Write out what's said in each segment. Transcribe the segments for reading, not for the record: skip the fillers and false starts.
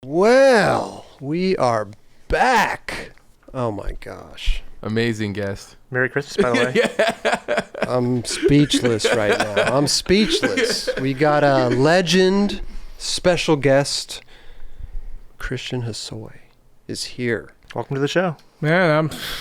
Well, we are back. Oh my gosh. Amazing guest. Merry Christmas, by the way. Yeah. I'm speechless right now. I'm speechless. We got a legend, special guest. Christain Hosoi is here. Welcome to the show. Man,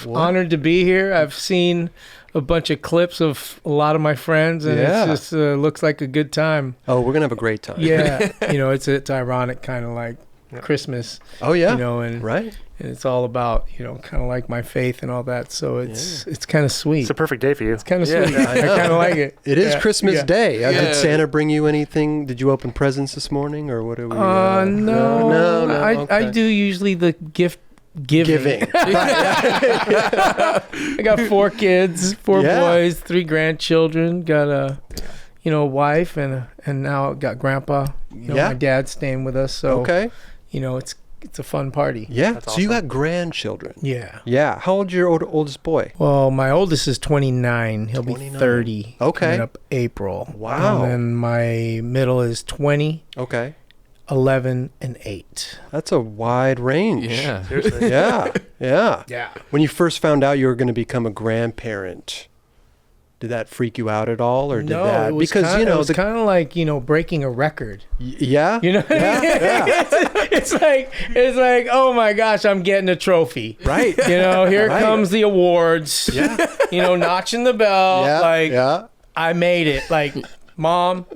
I'm honored to be here. I've seen a bunch of clips of a lot of my friends, and Yeah. it just looks like a good time. Oh, we're going to have a great time. Yeah, it's ironic, kind of like Christmas. Oh, yeah. And right? and it's all about kind of like my faith and all that. So it's kind of sweet. It's a perfect day for you. It's kind of Yeah, sweet. I I know. kind of like it. It is Yeah, Christmas yeah. Day. Yeah. Did Santa bring you anything? Did you open presents this morning, or what are we? No. No. I Okay. do usually the gift giving. I got 4 kids, 4 Yeah. boys, 3 grandchildren. Got a wife, and now got grandpa. Yeah. My dad's staying with us, so Okay. it's a fun party. Yeah. That's So you awesome. got grandchildren. Yeah. Yeah. How old's your oldest boy? Well, my oldest is 29. He'll 29. be 30. Okay. Coming up April. Wow. And then my middle is 20, Okay. 11, and 8. That's a wide range. Yeah. Seriously. Yeah. Yeah. Yeah. When you first found out you were going to become a grandparent, did that freak you out at all, or did No, that it was because kinda, it was the kind of like breaking a record. yeah You know, what I mean? yeah. it's like, oh my gosh, I'm getting a trophy. Right. Here Right. comes the awards. Yeah. Notching the belt. Yeah. I made it. Like, Mom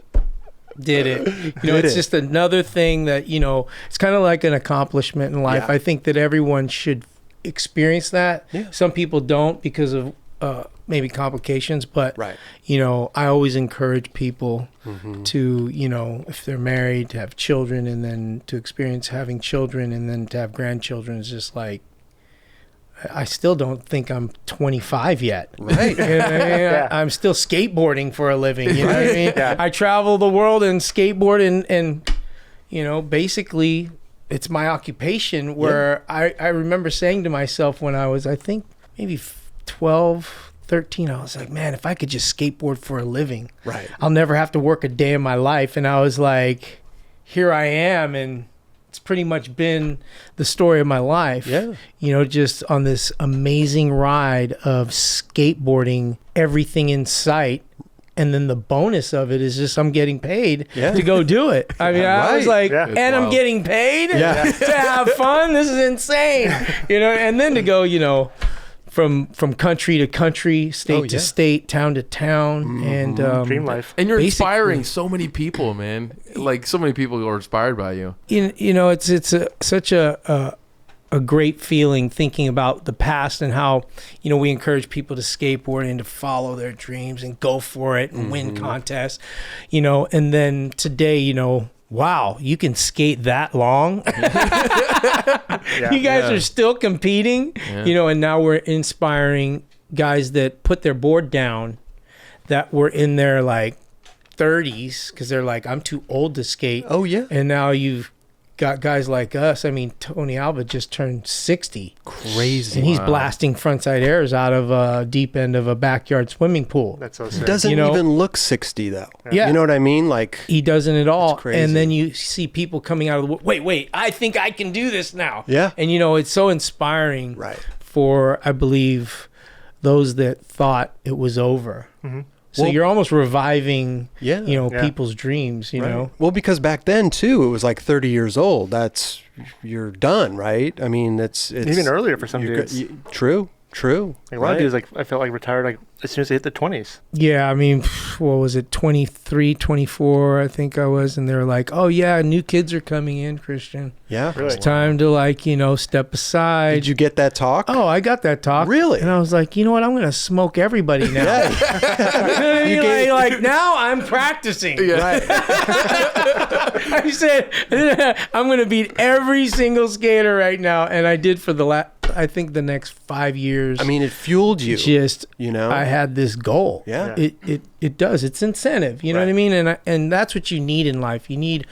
did it. Did It's it. just another thing that it's kind of like an accomplishment in life. Yeah. I think that everyone should experience that. Yeah. Some people don't because of maybe complications, but Right. I always encourage people Mm-hmm. to, if they're married, to have children, and then to experience having children, and then to have grandchildren is just like, I still don't think I'm 25 yet. Right. You know what I mean? Yeah. I'm still skateboarding for a living. You know what I mean? Yeah. I travel the world and skateboard, and basically it's my occupation where I remember saying to myself when I was, I think maybe 12, 13, I was like, man, if I could just skateboard for a living, Right. I'll never have to work a day in my life. And I was like, here I am, and it's pretty much been the story of my life. Yeah. Just on this amazing ride of skateboarding everything in sight. And then the bonus of it is just I'm getting paid to go do it. I mean, I was Right. like, Yeah. and I'm Wow. getting paid Yeah. to have fun. This is insane. And then to go, from country to country, state to state, town to town, and Dream life. And you're Basically- inspiring so many people, man. Like, so many people are inspired by you. It's such a great feeling thinking about the past and how we encourage people to skateboard and to follow their dreams and go for it and win contests, and then today, wow, you can skate that long. Yeah. You guys Yeah. are still competing, Yeah. and now we're inspiring guys that put their board down that were in their like 30s because they're like, I'm too old to skate. Oh yeah. And now you've got guys like us. I mean, Tony Alva just turned 60, Crazy. and he's Wow. blasting frontside airs out of a deep end of a backyard swimming pool. That's so sick. Doesn't you know- even look 60 though. Yeah. You know what I mean? Like He doesn't at all. crazy. And then you see people coming out of the wait, I think I can do this now. Yeah. And it's so inspiring right. for, I believe, those that thought it was over. Mm-hmm. So Well- you're almost reviving, Yeah. Yeah. people's dreams, you Right. know? Well, because back then too, it was like 30 years old. That's you're done, right? I mean, it's Even earlier for some you're dudes. True. Like, a lot of dudes, I felt like retired as soon as they hit the 20s. Yeah, I mean, what was it, 23, 24, I think I was, and they were like, oh yeah, new kids are coming in, Christian. Yeah. Really? It's time to, step aside. Did you get that talk? Oh, I got that talk. Really? And I was like, you know what? I'm going to smoke everybody now. Yeah. You know what I You mean? gave- Like, now I'm practicing. Right. I said, I'm going to beat every single skater right now. And I did for I think the next 5 years. I mean, it fueled you. just, You know. I had this goal. Yeah. It does. It's incentive. You know what I mean? And that's what you need in life. You need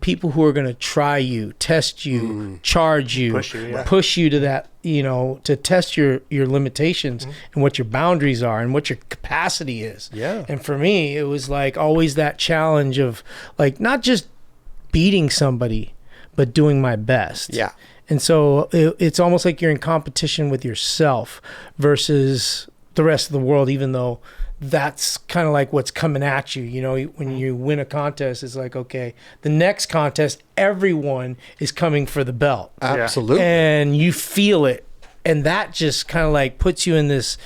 people who are going to try you, test you, charge you, Push you, to that, to test your limitations and what your boundaries are and what your capacity is. Yeah. And for me, it was like always that challenge of like not just beating somebody, but doing my best. Yeah. And so it's almost like you're in competition with yourself versus the rest of the world, even though that's kind of like what's coming at you. You know, when you win a contest, it's like, okay, the next contest, everyone is coming for the belt. Absolutely. And you feel it. And that just kind of like puts you in this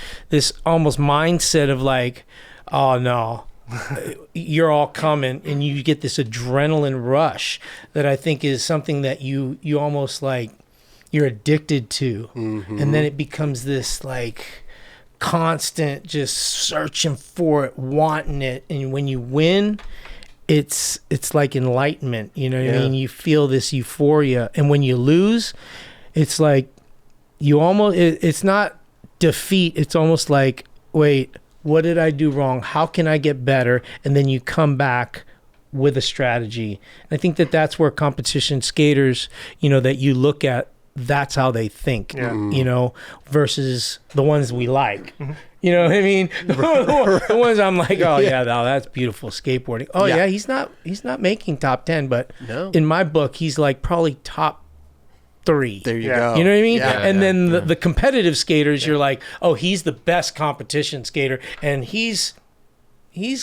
almost mindset of like, oh no, you're all coming, and you get this adrenaline rush that I think is something that you almost like you're addicted to. And then it becomes this like constant just searching for it, wanting it. And when you win, it's like enlightenment, you know what I mean? You feel this euphoria. And when you lose, it's like you almost, it's not defeat. It's almost like, wait, what did I do wrong? How can I get better? And then you come back with a strategy. And I think that's where competition skaters, you know, that you look at, that's how they think, you know, versus the ones we like. You know what I mean? The ones I'm like, oh yeah, that's beautiful skateboarding. Oh yeah, he's not making top 10, but in my book, he's like probably top 3. There you go. You know what I mean? Yeah, and then the competitive skaters, you're like, oh, he's the best competition skater, and he's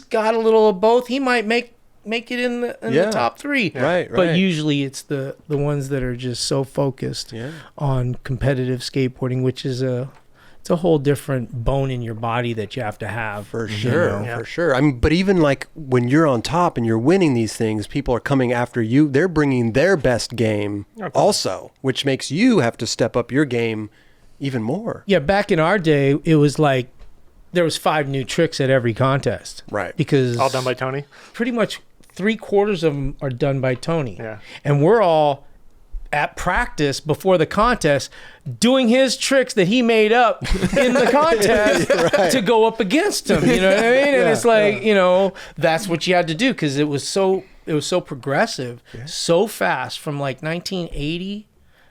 got a little of both. He might make it in the top 3. Right. But usually it's the ones that are just so focused on competitive skateboarding, which is it's a whole different bone in your body that you have to have. For sure, for sure. I mean, but even like when you're on top and you're winning these things, people are coming after you. They're bringing their best game also, which makes you have to step up your game even more. Yeah, back in our day, it was like there was 5 new tricks at every contest. Right. Because all done by Tony. Pretty much 3/4 of them are done by Tony. Yeah. And we're all at practice before the contest doing his tricks that he made up in the contest to go up against him. You know what I mean? And it's like, you know, that's what you had to do because it was so progressive, so fast from like 1980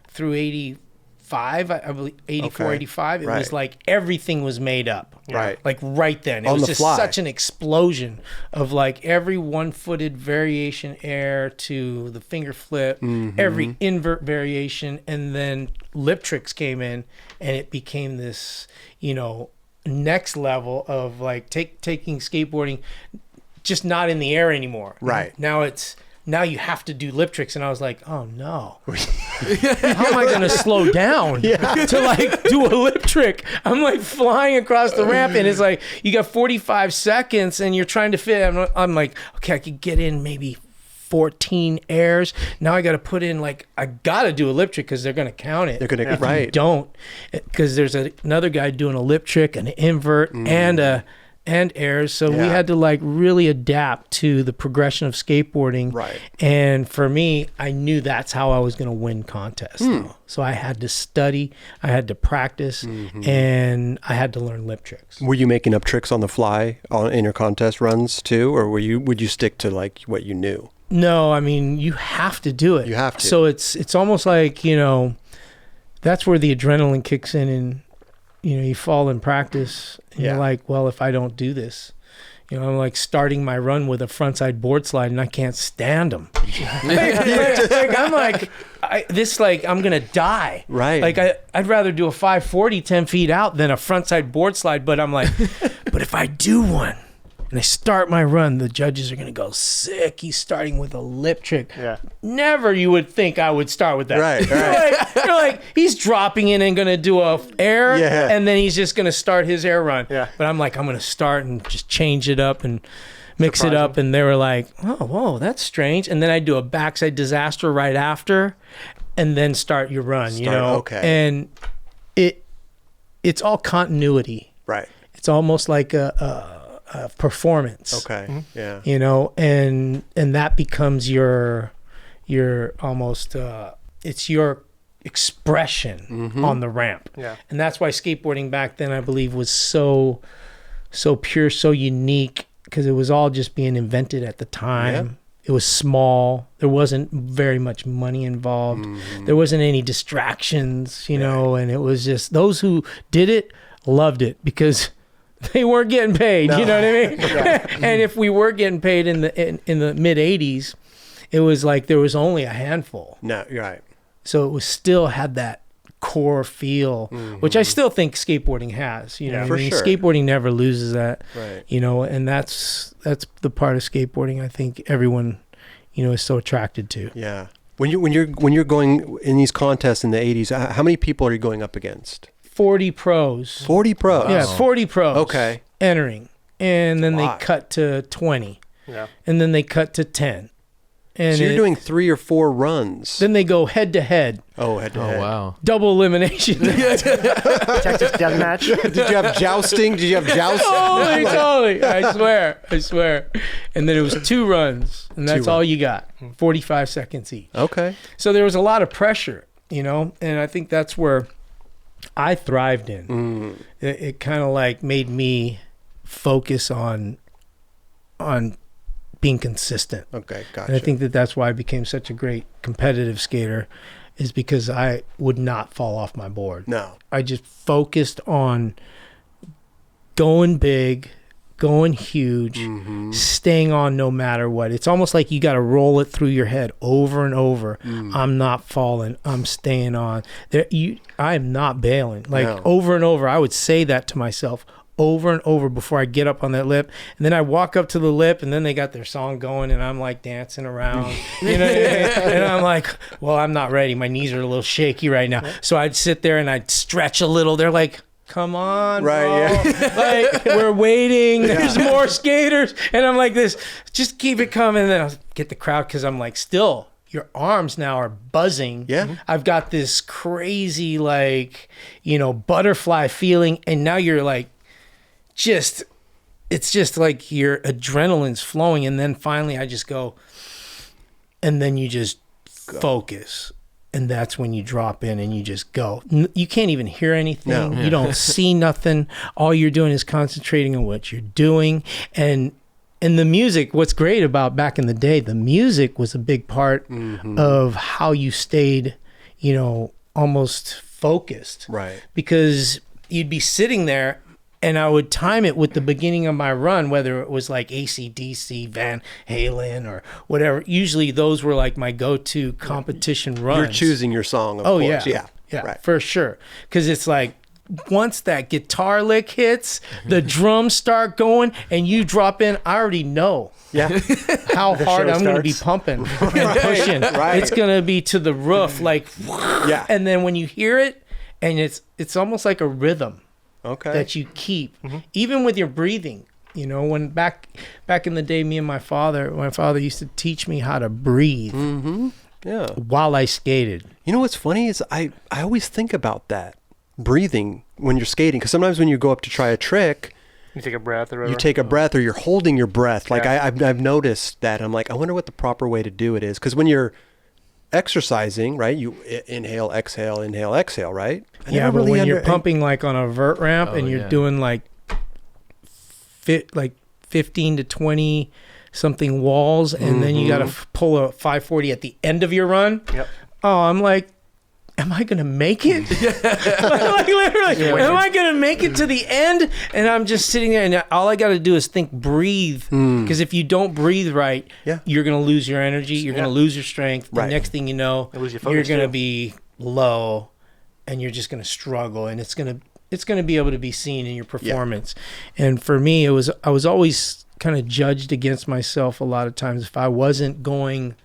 through 85, I believe 84, 85. It was like everything was made up. Right. Like right then. It was just such an explosion of like every one-footed variation air to the finger flip, every invert variation, and then lip tricks came in, and it became this, you know, next level of like taking skateboarding just not in the air anymore. Right. Now you have to do lip tricks. And I was like, oh no. How am I going to slow down to like do a lip trick? I'm like flying across the ramp and it's like, you got 45 seconds and you're trying to fit. I'm like, okay, I could get in maybe 14 airs. Now I got to put in like, I got to do a lip trick because they're going to count it. They're going to, if you don't, because there's another guy doing a lip trick, an invert, and airs. So we had to like really adapt to the progression of skateboarding. Right. And for me, I knew that's how I was going to win contests. So I had to study, I had to practice, and I had to learn lip tricks. Were you making up tricks on the fly in your contest runs too? Or would you stick to like what you knew? No, I mean, you have to do it. You have to. So it's almost like, you know, that's where the adrenaline kicks in and, you know, you fall in practice and you're like, well, if I don't do this, you know, I'm like starting my run with a frontside board slide and I can't stand them. I'm like, I'm going to die. Right. Like I'd rather do a 540 10 feet out than a frontside board slide. But I'm like, but if I do one and I start my run, the judges are going to go, sick. He's starting with a lip trick. Yeah. Never you would think I would start with that. Right. You're like, he's dropping in and going to do a air, and then he's just going to start his air run. Yeah. But I'm like, I'm going to start and just change it up and mix it up. And they were like, oh, whoa, that's strange. And then I do a backside disaster right after, and then start your run, you know? Okay. And it's all continuity. Right. It's almost like a performance. Okay. Yeah. You know, and that becomes your almost it's your expression on the ramp. Yeah. And that's why skateboarding back then, I believe, was so pure, so unique, because it was all just being invented at the time. It was small. There wasn't very much money involved. There wasn't any distractions, you know, and it was just those who did it loved it because they weren't getting paid. You know what I mean? And if we were getting paid in the mid 80s, it was like there was only a handful. No, you're right. So it was still had that core feel, which I still think skateboarding has. You know, For I mean, sure. skateboarding never loses that. Right. You know, and that's the part of skateboarding I think everyone, you know, is so attracted to. Yeah. When you're going in these contests in the 80s, how many people are you going up against? 40 pros. 40 pros. Yeah, 40 pros. Okay. Entering, and then they Wow. cut to 20, Yeah. and then they cut to 10, and So you're doing 3 or 4 runs. then they go head to head, Oh, head to Oh head. wow. double elimination. Texas death match. Did you have jousting? Did you have jousting? Totally. I swear. And then it was 2 runs, and that's 2 all you got. 45 seconds each. Okay. So there was a lot of pressure, you know, and I think that's where I thrived in. It kind of like made me focus on being consistent. Okay, gotcha. And I think that's why I became such a great competitive skater, is because I would not fall off my board. No. I just focused on going big, going huge, staying on no matter what. It's almost like you got to roll it through your head over and over. I'm not falling. I'm staying on. I am not bailing. Like No. over and over, I would say that to myself over and over before I get up on that lip. And then I walk up to the lip, and then they got their song going, and I'm like dancing around, you know, and I'm like, well, I'm not ready. My knees are a little shaky right now. So I'd sit there and I'd stretch a little. They're like, come on, Right, bro. Like, we're waiting. There's more skaters. And I'm like this, just keep it coming. And then I'll get the crowd, because I'm like, still, your arms now are buzzing. Yeah. I've got this crazy, like, you know, butterfly feeling. And now you're like, it's just like your adrenaline's flowing. And then finally I just go, and then you just focus. And that's when you drop in and you just go. You can't even hear anything. No. You don't see nothing. All you're doing is concentrating on what you're doing. And the music, what's great about back in the day, the music was a big part of how you stayed, you know, almost focused. Right. Because you'd be sitting there, and I would time it with the beginning of my run, whether it was like AC/DC, Van Halen, or whatever. Usually those were like my go-to competition runs. You're choosing your song, of course. Yeah. Right. For sure. Because it's like, once that guitar lick hits, the drums start going, and you drop in, I already know Yeah. how hard show I'm going to be starts. pumping and pushing. Right. It's going to be to the roof, like, Yeah. and then when you hear it, and it's almost like a rhythm Okay. that you keep, even with your breathing. You know, when back in the day, my father used to teach me how to breathe Yeah. while I skated. You know what's funny is I always think about that, breathing when you're skating, because sometimes when you go up to try a trick, You take a breath or whatever. you take a breath, or you're holding your breath. Like Yeah. I've noticed that. I'm like, I wonder what the proper way to do it is, because when you're exercising, right, you inhale, exhale, right? I Yeah, never but really when you're under- pumping like on a vert ramp, Oh, and you're yeah. doing like 15 to 20 something walls, and then you got to pull a 540 at the end of your run. Yep. Oh, I'm like, am I gonna make it? Like literally, am I gonna make it to the end? And I'm just sitting there, and all I got to do is think, breathe. Because if you don't breathe right, Yeah. you're gonna lose your energy. You're Yeah. gonna lose your strength. The Right. next thing you know, You lose your you're focus, gonna too. be low, and you're just gonna struggle, and it's gonna be able to be seen in your performance. And for me, I was always kind of judged against myself a lot of times. If I wasn't going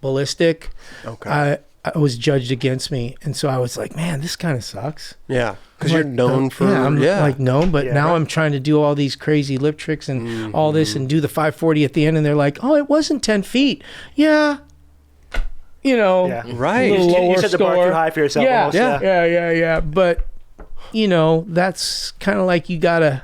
ballistic, Okay. I was judged against me. And so I was like, man, this kind of sucks. Yeah. Because I'm you're like, known for. I'm like known, but Yeah, now right. I'm trying to do all these crazy lip tricks and all this, and do the 540 at the end, and they're like, oh, it wasn't 10 feet. Yeah. You know, Yeah. Right. little You lower set the bar score. too high for yourself. Yeah, almost, yeah. But, you know, that's kind of like you gotta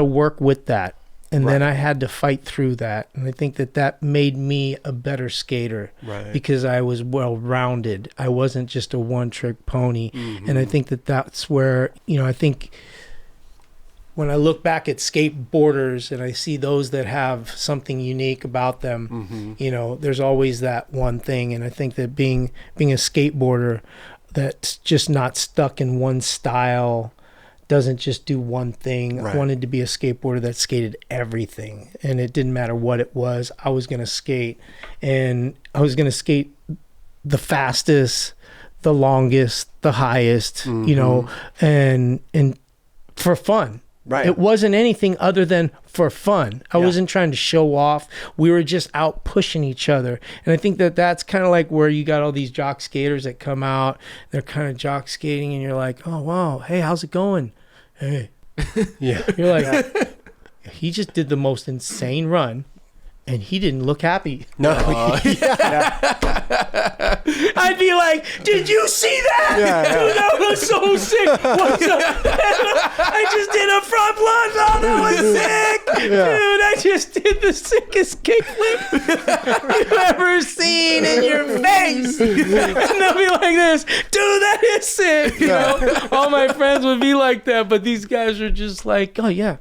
work with that. And then I had to fight through that. And I think that made me a better skater. Right. Because I was well-rounded. I wasn't just a one-trick pony. And I think that's where, you know, I think when I look back at skateboarders and I see those that have something unique about them, you know, there's always that one thing. And I think that being a skateboarder that's just not stuck in one style doesn't just do one thing. Right. I wanted to be a skateboarder that skated everything, and it didn't matter what it was. I was going to skate, and I was going to skate the fastest, the longest, the highest, you know, and for fun. Right. It wasn't anything other than for fun. I wasn't trying to show off. We were just out pushing each other. And I think that that's kind of like where you got all these jock skaters that come out. They're kind of jock skating, and you're like, oh, wow. Hey, how's it going? Hey. Yeah. You're like, he just did the most insane run, and he didn't look happy. No. I'd be like, did you see that? Dude, that was so sick. What's up? I just did a front lunge. Oh, that was sick. Dude, I just did the sickest kickflip you've ever seen in your face. And they'll be like this, dude, that is sick. You know, all my friends would be like that, but these guys are just like, oh, yeah.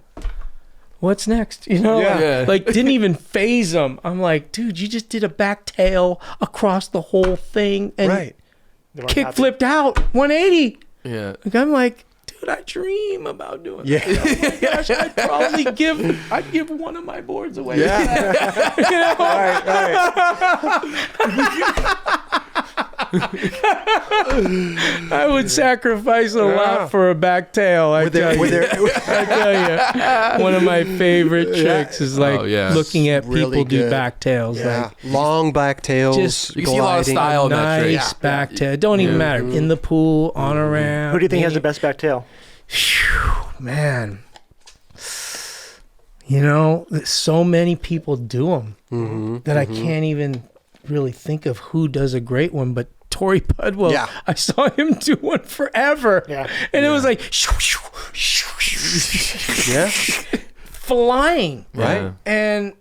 What's next? You know, like didn't even phase them. I'm like, dude, you just did a back tail across the whole thing and kick flipped out 180. Yeah. Like, I'm like, dude, I dream about doing that. Oh my gosh, I'd give one of my boards away. Yeah. You know? I would sacrifice a lot for a back tail. I tell you, one of my favorite tricks is like looking at really people do good. back tails. Yeah. Like, Long back tails. Just- You can see a lot of gliding. style in that trick. nice back tail. It don't even matter. In the pool, on a ramp. Who do you think has the best back tail? Phew, man. You know, so many people do them that I can't even really think of who does a great one, but Tori Pudwell, I saw him do one forever. Yeah. And it was like, flying. Right. And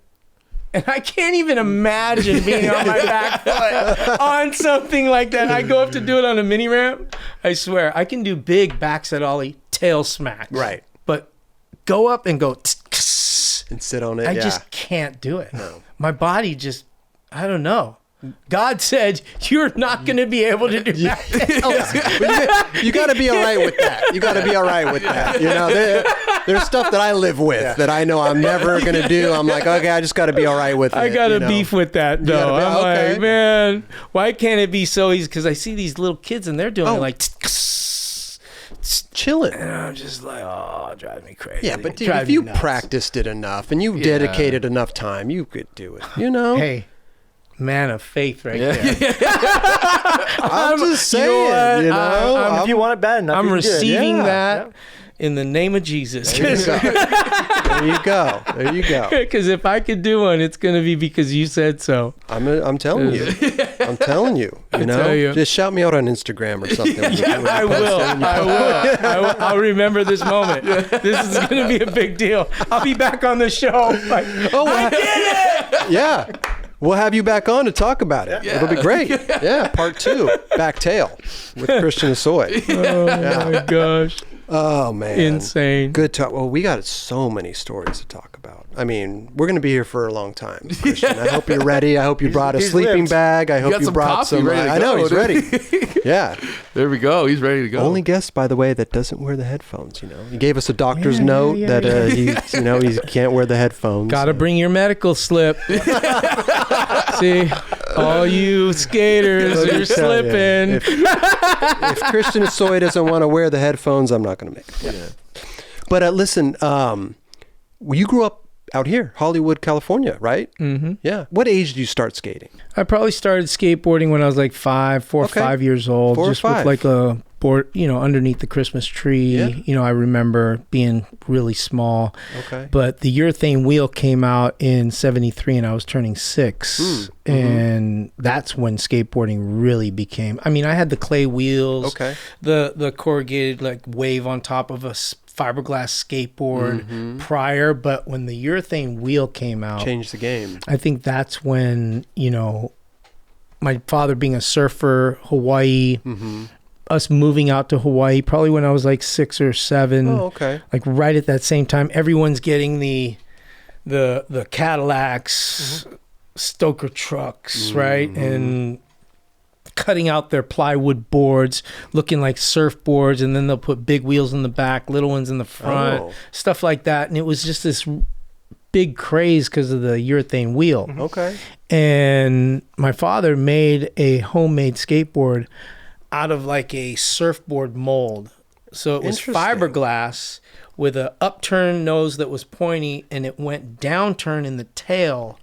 I can't even imagine being on my back foot on something like that. I go up to do it on a mini ramp. I swear, I can do big backside ollie, tail smacks. Right. But go up and go, And sit on it. I just can't do it. No. My body just, I don't know. God said, you're not going to be able to do that. You got to be all right with that. You got to be all right with that. You know, there's stuff that I live with that I know I'm never going to do. I'm like, okay, I just got to be all right with it. I got a beef with that, though. I'm okay. like, man, why can't it be so easy? Because I see these little kids and they're doing it like chilling. and I'm just like, oh, it drives me crazy. Yeah, but dude, Drives if me you nuts. practiced it enough and you dedicated enough time, you could do it. You know? Hey, man of faith right there. I'm just saying, you know? If you want it bad enough, I'm you can do it. receiving Yeah. that in the name of Jesus. There you go. There you go. Because if I could do one, it's going to be because you said so. I'm telling you. I'm telling you. You know? tell you. Just shout me out on Instagram or something. I will. I'll remember this moment. This is going to be a big deal. I'll be back on the show. Like, I did it! Yeah. We'll have you back on to talk about it. It'll be great. Yeah, part 2, back tail with Christain Hosoi. Oh my gosh. Oh man, Insane. Good talk. Well, we got so many stories to talk about. I mean, we're going to be here for a long time, Christain. I hope you're ready. I hope you brought a sleeping lived. bag. I hope got you some brought coffee some. ready to I know go, he's dude. ready. Yeah. There we go. He's ready to go. Only guest, by the way, that doesn't wear the headphones. You know, he gave us a doctor's note that he can't wear the headphones. Got to bring your medical slip. See, all you skaters Let me are tell you, slipping. If Christain Hosoi doesn't want to wear the headphones, I'm not going to make it. Yeah. But listen, you grew up out here, Hollywood, California, right? Mm-hmm. Yeah. What age did you start skating? I probably started skateboarding when I was like 4 or 5 years old, 4 or just 5. with like a board, underneath the Christmas tree. Yeah. I remember being really small. Okay. But the urethane wheel came out in '73, and I was turning 6, and that's when skateboarding really became. I mean, I had the clay wheels, the corrugated like wave on top of a fiberglass skateboard prior, but when the urethane wheel came out, Changed the game. I think that's when, my father being a surfer, Hawaii, us moving out to Hawaii, probably when I was like 6 or 7. Oh, okay. Like right at that same time, everyone's getting the Cadillacs, Stoker trucks, right? And cutting out their plywood boards, looking like surfboards, and then they'll put big wheels in the back, little ones in the front, stuff like that. And it was just this big craze because of the urethane wheel. Okay. And my father made a homemade skateboard out of like a surfboard mold. So it was fiberglass with a upturned nose that was pointy, and it went downturn in the tail.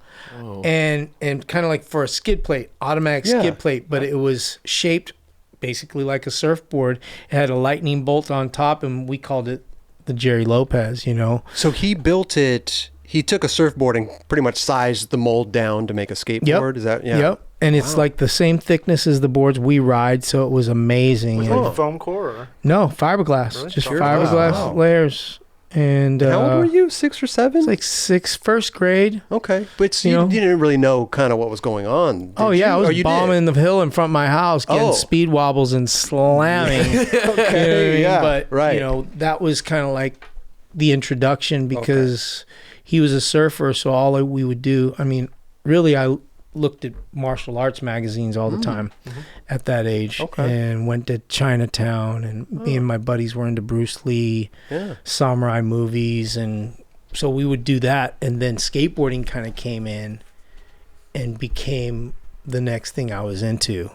And kind of like for a skid plate, automatic skid plate, but it was shaped basically like a surfboard. It had a lightning bolt on top, and we called it the Jerry Lopez, you know. So he built it. He took a surfboard and pretty much sized the mold down to make a skateboard. Is that Yep. And it's like the same thickness as the boards we ride, so it was amazing. Was it like foam core? Or? No, fiberglass. Really? Just fiberglass layers. And how old were you? 6 or 7? It's like first grade. Okay, but you didn't really know kind of what was going on. I was bombing the hill in front of my house, getting speed wobbles and slamming. Okay, you know what I mean? But you know, that was kind of like the introduction because he was a surfer. So all we would do, I mean, really, I looked at martial arts magazines all the time at that age, and went to Chinatown, and me and my buddies were into Bruce Lee, samurai movies, and so we would do that. And then skateboarding kind of came in and became the next thing I was into.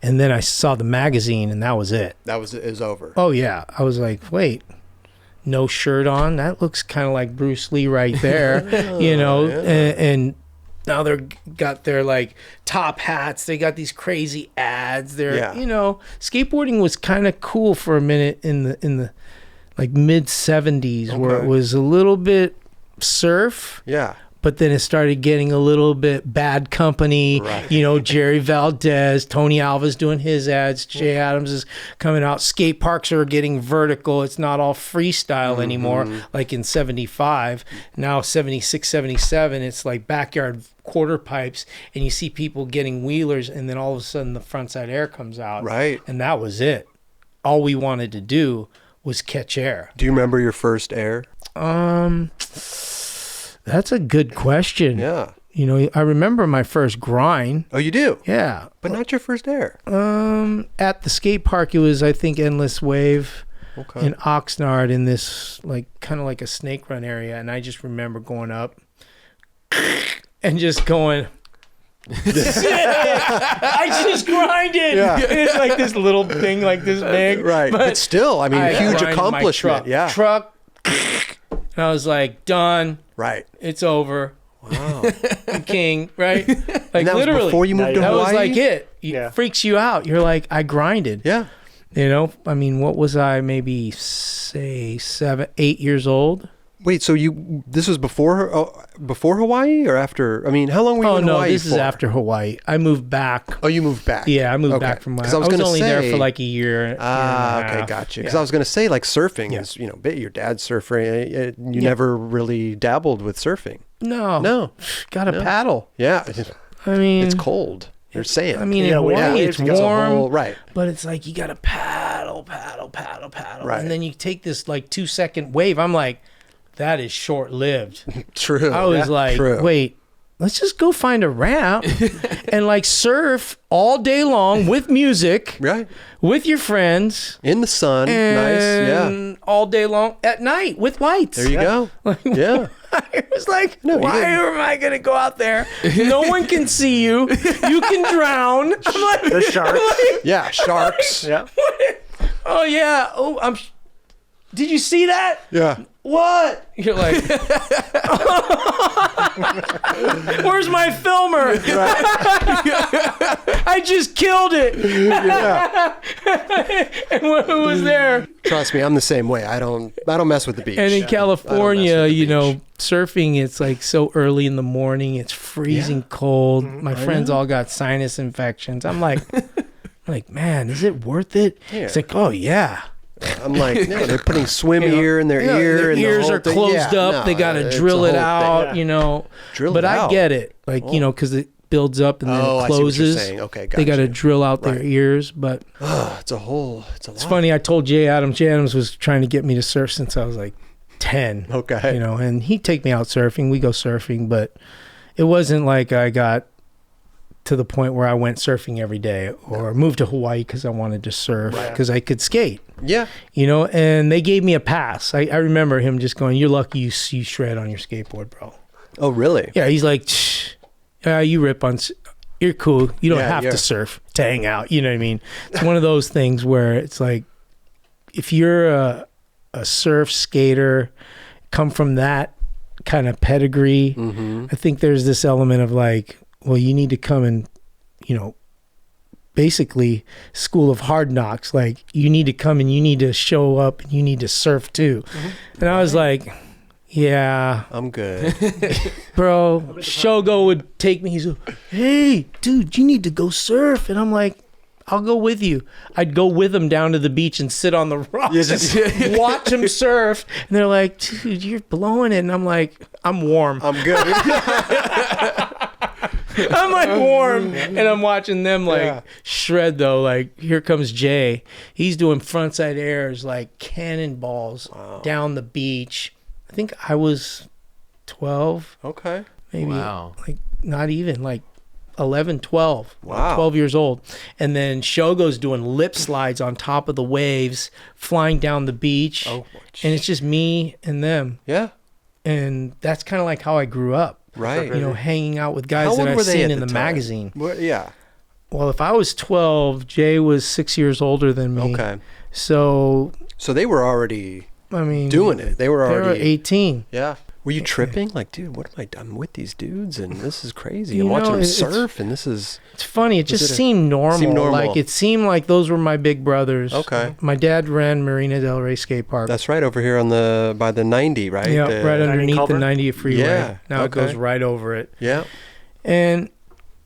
And then I saw the magazine, and that was it. It was over. Oh yeah, I was like, wait, no shirt on, that looks kind of like Bruce Lee right there. You know. And now they're got their like top hats. They got these crazy ads. They're you know, skateboarding was kind of cool for a minute in the like mid 70s where it was a little bit surf. Yeah. But then it started getting a little bit Bad Company, you know, Jerry Valdez, Tony Alva's doing his ads, Jay Adams is coming out. Skate parks are getting vertical. It's not all freestyle anymore, like in 75. Now 76, 77, it's like backyard quarter pipes, and you see people getting wheelers, and then all of a sudden the frontside air comes out. Right. And that was it. All we wanted to do was catch air. Do you remember your first air? That's a good question. Yeah. You know, I remember my first grind. Oh, you do? Yeah. But not your first air. At the skate park, it was, I think, Endless Wave in Oxnard in this, like, kind of like a snake run area. And I just remember going up and just going, I just grinded. Yeah. It's like this little thing like this big. Right. But still, I mean, huge accomplishment. Truck. And I was like, done. Right. It's over. Wow. I'm king, right? Like and that literally. Was before you moved to that Hawaii? was like it. It freaks you out. You're like, I grinded. Yeah. You know, I mean, what was I? Maybe say 7, 8 years old. Wait, so this was before Hawaii or after? I mean, how long were you in Hawaii this is after Hawaii. I moved back. Oh, you moved back. Yeah, I moved back from Hawaii. I was only there for like a year. Okay, gotcha. Because I was going to say, like, surfing is, you know, your dad's surfer. You never really dabbled with surfing. No. Got to paddle. Yeah. I mean, it's cold. You're saying. I mean, in Hawaii, it's warm. Right. But it's like you got to paddle. Right. And then you take this like 2-second wave. I'm like, that is short-lived. True. I was like, wait, let's just go find a ramp and like surf all day long with music, right? With your friends in the sun, nice, all day long at night with lights. There you go. Yeah. I was like, why am I gonna go out there? No one can see you. You can drown. I'm like, the sharks. Sharks. Yeah. Oh yeah. Oh, did you see that? Yeah. What? You're like, where's my filmer? I just killed it. Yeah. And who was there? Trust me, I'm the same way. I don't mess with the beach. And in California, you know, surfing, it's like so early in the morning. It's freezing cold. My friends all got sinus infections. I'm like, man, is it worth it? Yeah. It's like, oh yeah. I'm like, no, they're putting swim ear in their ear. Their and ears are closed up. They got to drill it out, you know. But I get it. Like, you know, because it builds up and then it closes. I see what you're saying. Okay, gotcha. They got to drill out their ears. But it's a lot. It's funny. I told Jay Adams. Jay Adams was trying to get me to surf since I was like 10. Okay. You know, and he'd take me out surfing. We go surfing. But it wasn't like I got to the point where I went surfing every day, or moved to Hawaii because I wanted to surf because I could skate. Yeah. You know, and they gave me a pass. I remember him just going, "You're lucky you shred on your skateboard, bro." Oh, really? Yeah, he's like, "You rip on. You're cool. You don't have to surf to hang out." You know what I mean? It's one of those things where it's like, if you're a surf skater, come from that kind of pedigree, I think there's this element of like, well, you need to come and, you know, basically school of hard knocks. Like, you need to come and you need to show up and you need to surf too. And I was like, yeah, I'm good. bro. Shogo would take me. He's like, "Hey, dude, you need to go surf." And I'm like, "I'll go with you." I'd go with them down to the beach and sit on the rocks and watch them surf. And they're like, "Dude, you're blowing it." And I'm like, "I'm warm. I'm good. I'm like warm." And I'm watching them like shred though. Like, here comes Jay. He's doing frontside airs like cannonballs down the beach. I think I was 12. Okay. Maybe. Wow. Like, not even, like 11, 12. Wow. 12 years old. And then Shogo's doing lip slides on top of the waves, flying down the beach. Oh, and it's just me and them. yeah. And that's kind of like how I grew up. Right. You know, hanging out with guys How that old I've were they seen at in the the time? magazine. Yeah. Well, if I was 12, Jay was 6 years older than me. Okay. So, So they were already I mean, doing it. They were they already. were 18. Yeah. Were you tripping? Like, dude, what am I done with these dudes? And this is crazy. You I'm watching know, them it's- surf, and this is It's funny. It just it seemed normal. seemed normal. Like, it seemed like those were my big brothers. Okay. My dad ran Marina Del Rey Skatepark. that's right over here on by the 90, right? Yeah, The- right underneath the culvert? 90th freeway. Yeah, Now okay. it goes right over it. Yeah. And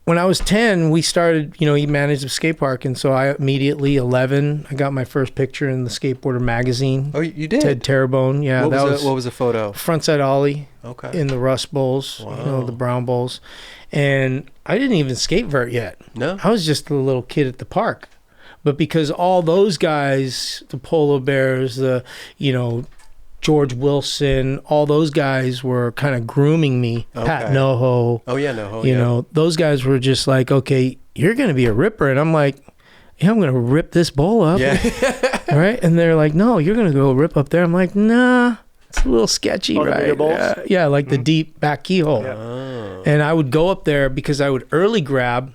when I was 10, we started, you know, he managed the skate park. And so I immediately, 11, I got my first picture in the Skateboarder magazine. Oh, you did. Ted Terrebonne. Yeah, what that was was what was the photo? frontside ollie Okay. in the Rust Bowls, you know, Wow. the Brown Bowls. And I didn't even skate vert yet. No. I was just a little kid at the park. But because all those guys, the Polo Bears, the, you know, George Wilson, all those guys were kind of grooming me. Pat Okay. Noho, Oh yeah, no. you know, those guys were just like, "Okay, you're going to be a ripper." And I'm like, "Yeah, I'm going to rip this bowl up." Yeah. Right? And they're like, "No, you're going to go rip up there." I'm like, "Nah, it's a little sketchy, Oh, the bigger right?" bowls? Yeah, like the deep back keyhole. Yeah. Oh. And I would go up there because I would early grab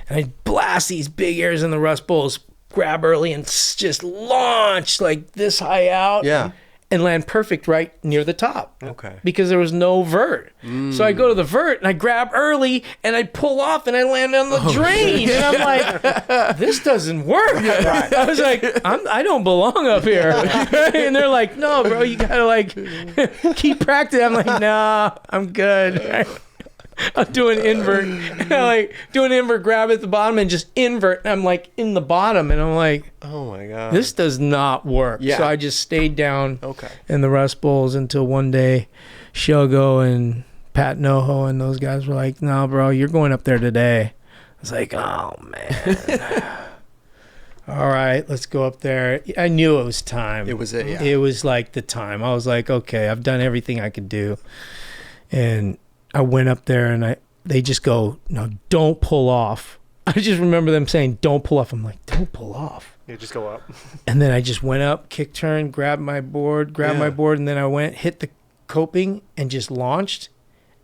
and I'd blast these big airs in the Rust Bowls, grab early and just launch like this high out. Yeah. And land perfect right near the top. Okay. Because there was no vert. So I go to the vert and I grab early and I pull off and I land on the drain. And I'm like, this doesn't work. I was like, I don't belong up here. And they're like, "No, bro, you gotta like keep practicing." I'm like, "Nah, I'm good." I'm doing invert. And I like doing invert, grab at the bottom and just invert. And I'm like in the bottom and I'm like, Oh my god. this does not work. Yeah. So I just stayed down Okay. in the Rust Bowls until one day Shogo and Pat Noho and those guys were like, "No, bro, you're going up there today." I was like, "Oh, man." All right, let's go up there. I knew it was time. It was it. Yeah. It was like the time. I was like, okay, I've done everything I could do. And I went up there and they just go, "No, don't pull off." I just remember them saying, "Don't pull off." I'm like, "Don't pull off." You just go up. And then I just went up, kick turn, grabbed my board, and then I went, hit the coping and just launched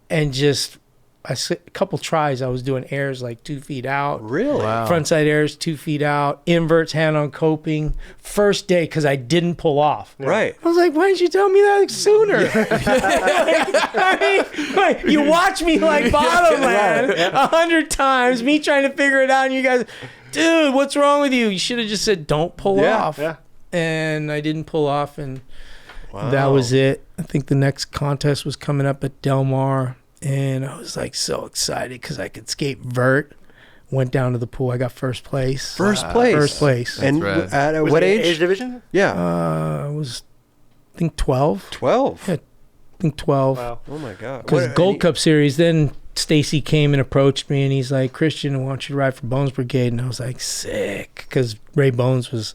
and just a couple tries. I was doing airs like 2 feet out. Really? Wow. Frontside airs 2 feet out, inverts, hand on coping. First day because I didn't pull off. Right. I was like, "Why didn't you tell me that sooner?" Like, you watch me like bottom land 100 times, me trying to figure it out, and you guys, "Dude, what's wrong with you? You should have just said don't pull Yeah, off." Yeah. And I didn't pull off, and Wow. that was it. I think the next contest was coming up at Del Mar, and I was like so excited because I could skate vert. Went down to the pool. I got first place. First place. First place. And rad. at Was what it age? division? Yeah. I was, I think 12. 12. Yeah. I think 12. Wow. Oh my god. Because What- Gold Cup Series, then Stacy came and approached me, and he's like, "Christian, I want you to ride for Bones Brigade." And I was like, sick, because Ray Bones was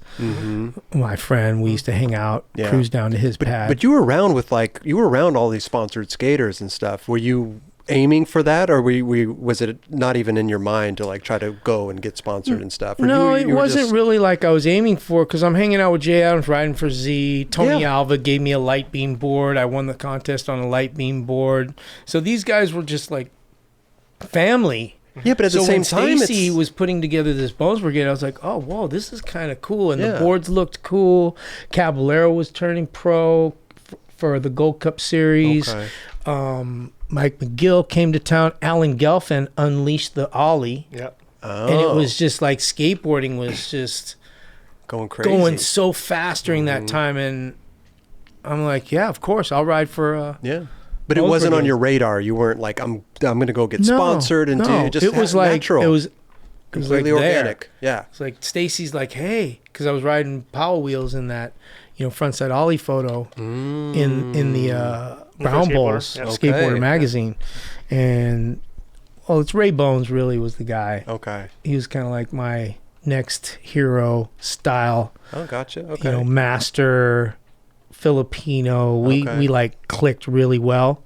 my friend. We used to hang out, cruise down to his pad. But you were around with you were around all these sponsored skaters and stuff. Were you aiming for that, or was it not even in your mind to like try to go and get sponsored and stuff? Or No, you it were wasn't just- really like I was aiming for, because I'm hanging out with Jay Adams, riding for Z. Tony Yeah. Alva gave me a light beam board. I won the contest on a light beam board. So these guys were just like family. Yeah, but at the same time, when Stacy it's was putting together this Bones Brigade, I was like, oh, whoa, this is kind of cool. And Yeah. the boards looked cool. Caballero was turning pro for the Gold Cup Series. okay. Mike McGill came to town. Alan Gelfand unleashed the Ollie. Yep. Oh, And it was just like skateboarding was just going crazy. going so fast during that time. And I'm like, yeah, of course, I'll ride for Yeah. But it Both wasn't were on good. your radar. You weren't like, I'm going to go get sponsored and do it. Just it was like natural. it was completely like there. organic. Yeah. It's like Stacy's like, hey, because I was riding Power Wheels in that, frontside Ollie photo in the Brown Skateboarder. Bowls Yep. Skateboarder Okay. magazine, and it's Ray Bones really was the guy. Okay. He was kind of like my next hero style, Oh, gotcha. Okay. master Filipino. Okay. We like clicked really well,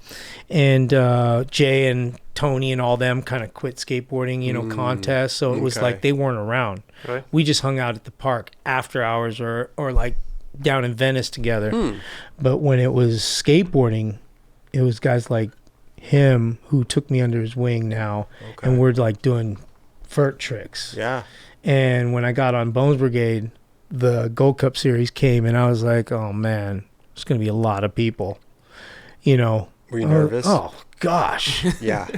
and Jay and Tony and all them kind of quit skateboarding, contests. So it was Okay. like they weren't around. Right. We just hung out at the park after hours or like down in Venice together. But when it was skateboarding, it was guys like him who took me under his wing now, Okay. and we're like doing vert tricks. Yeah. And when I got on Bones Brigade, the Gold Cup Series came, and I was like, oh man, there's going to be a lot of people. Were you nervous? Oh gosh. Yeah.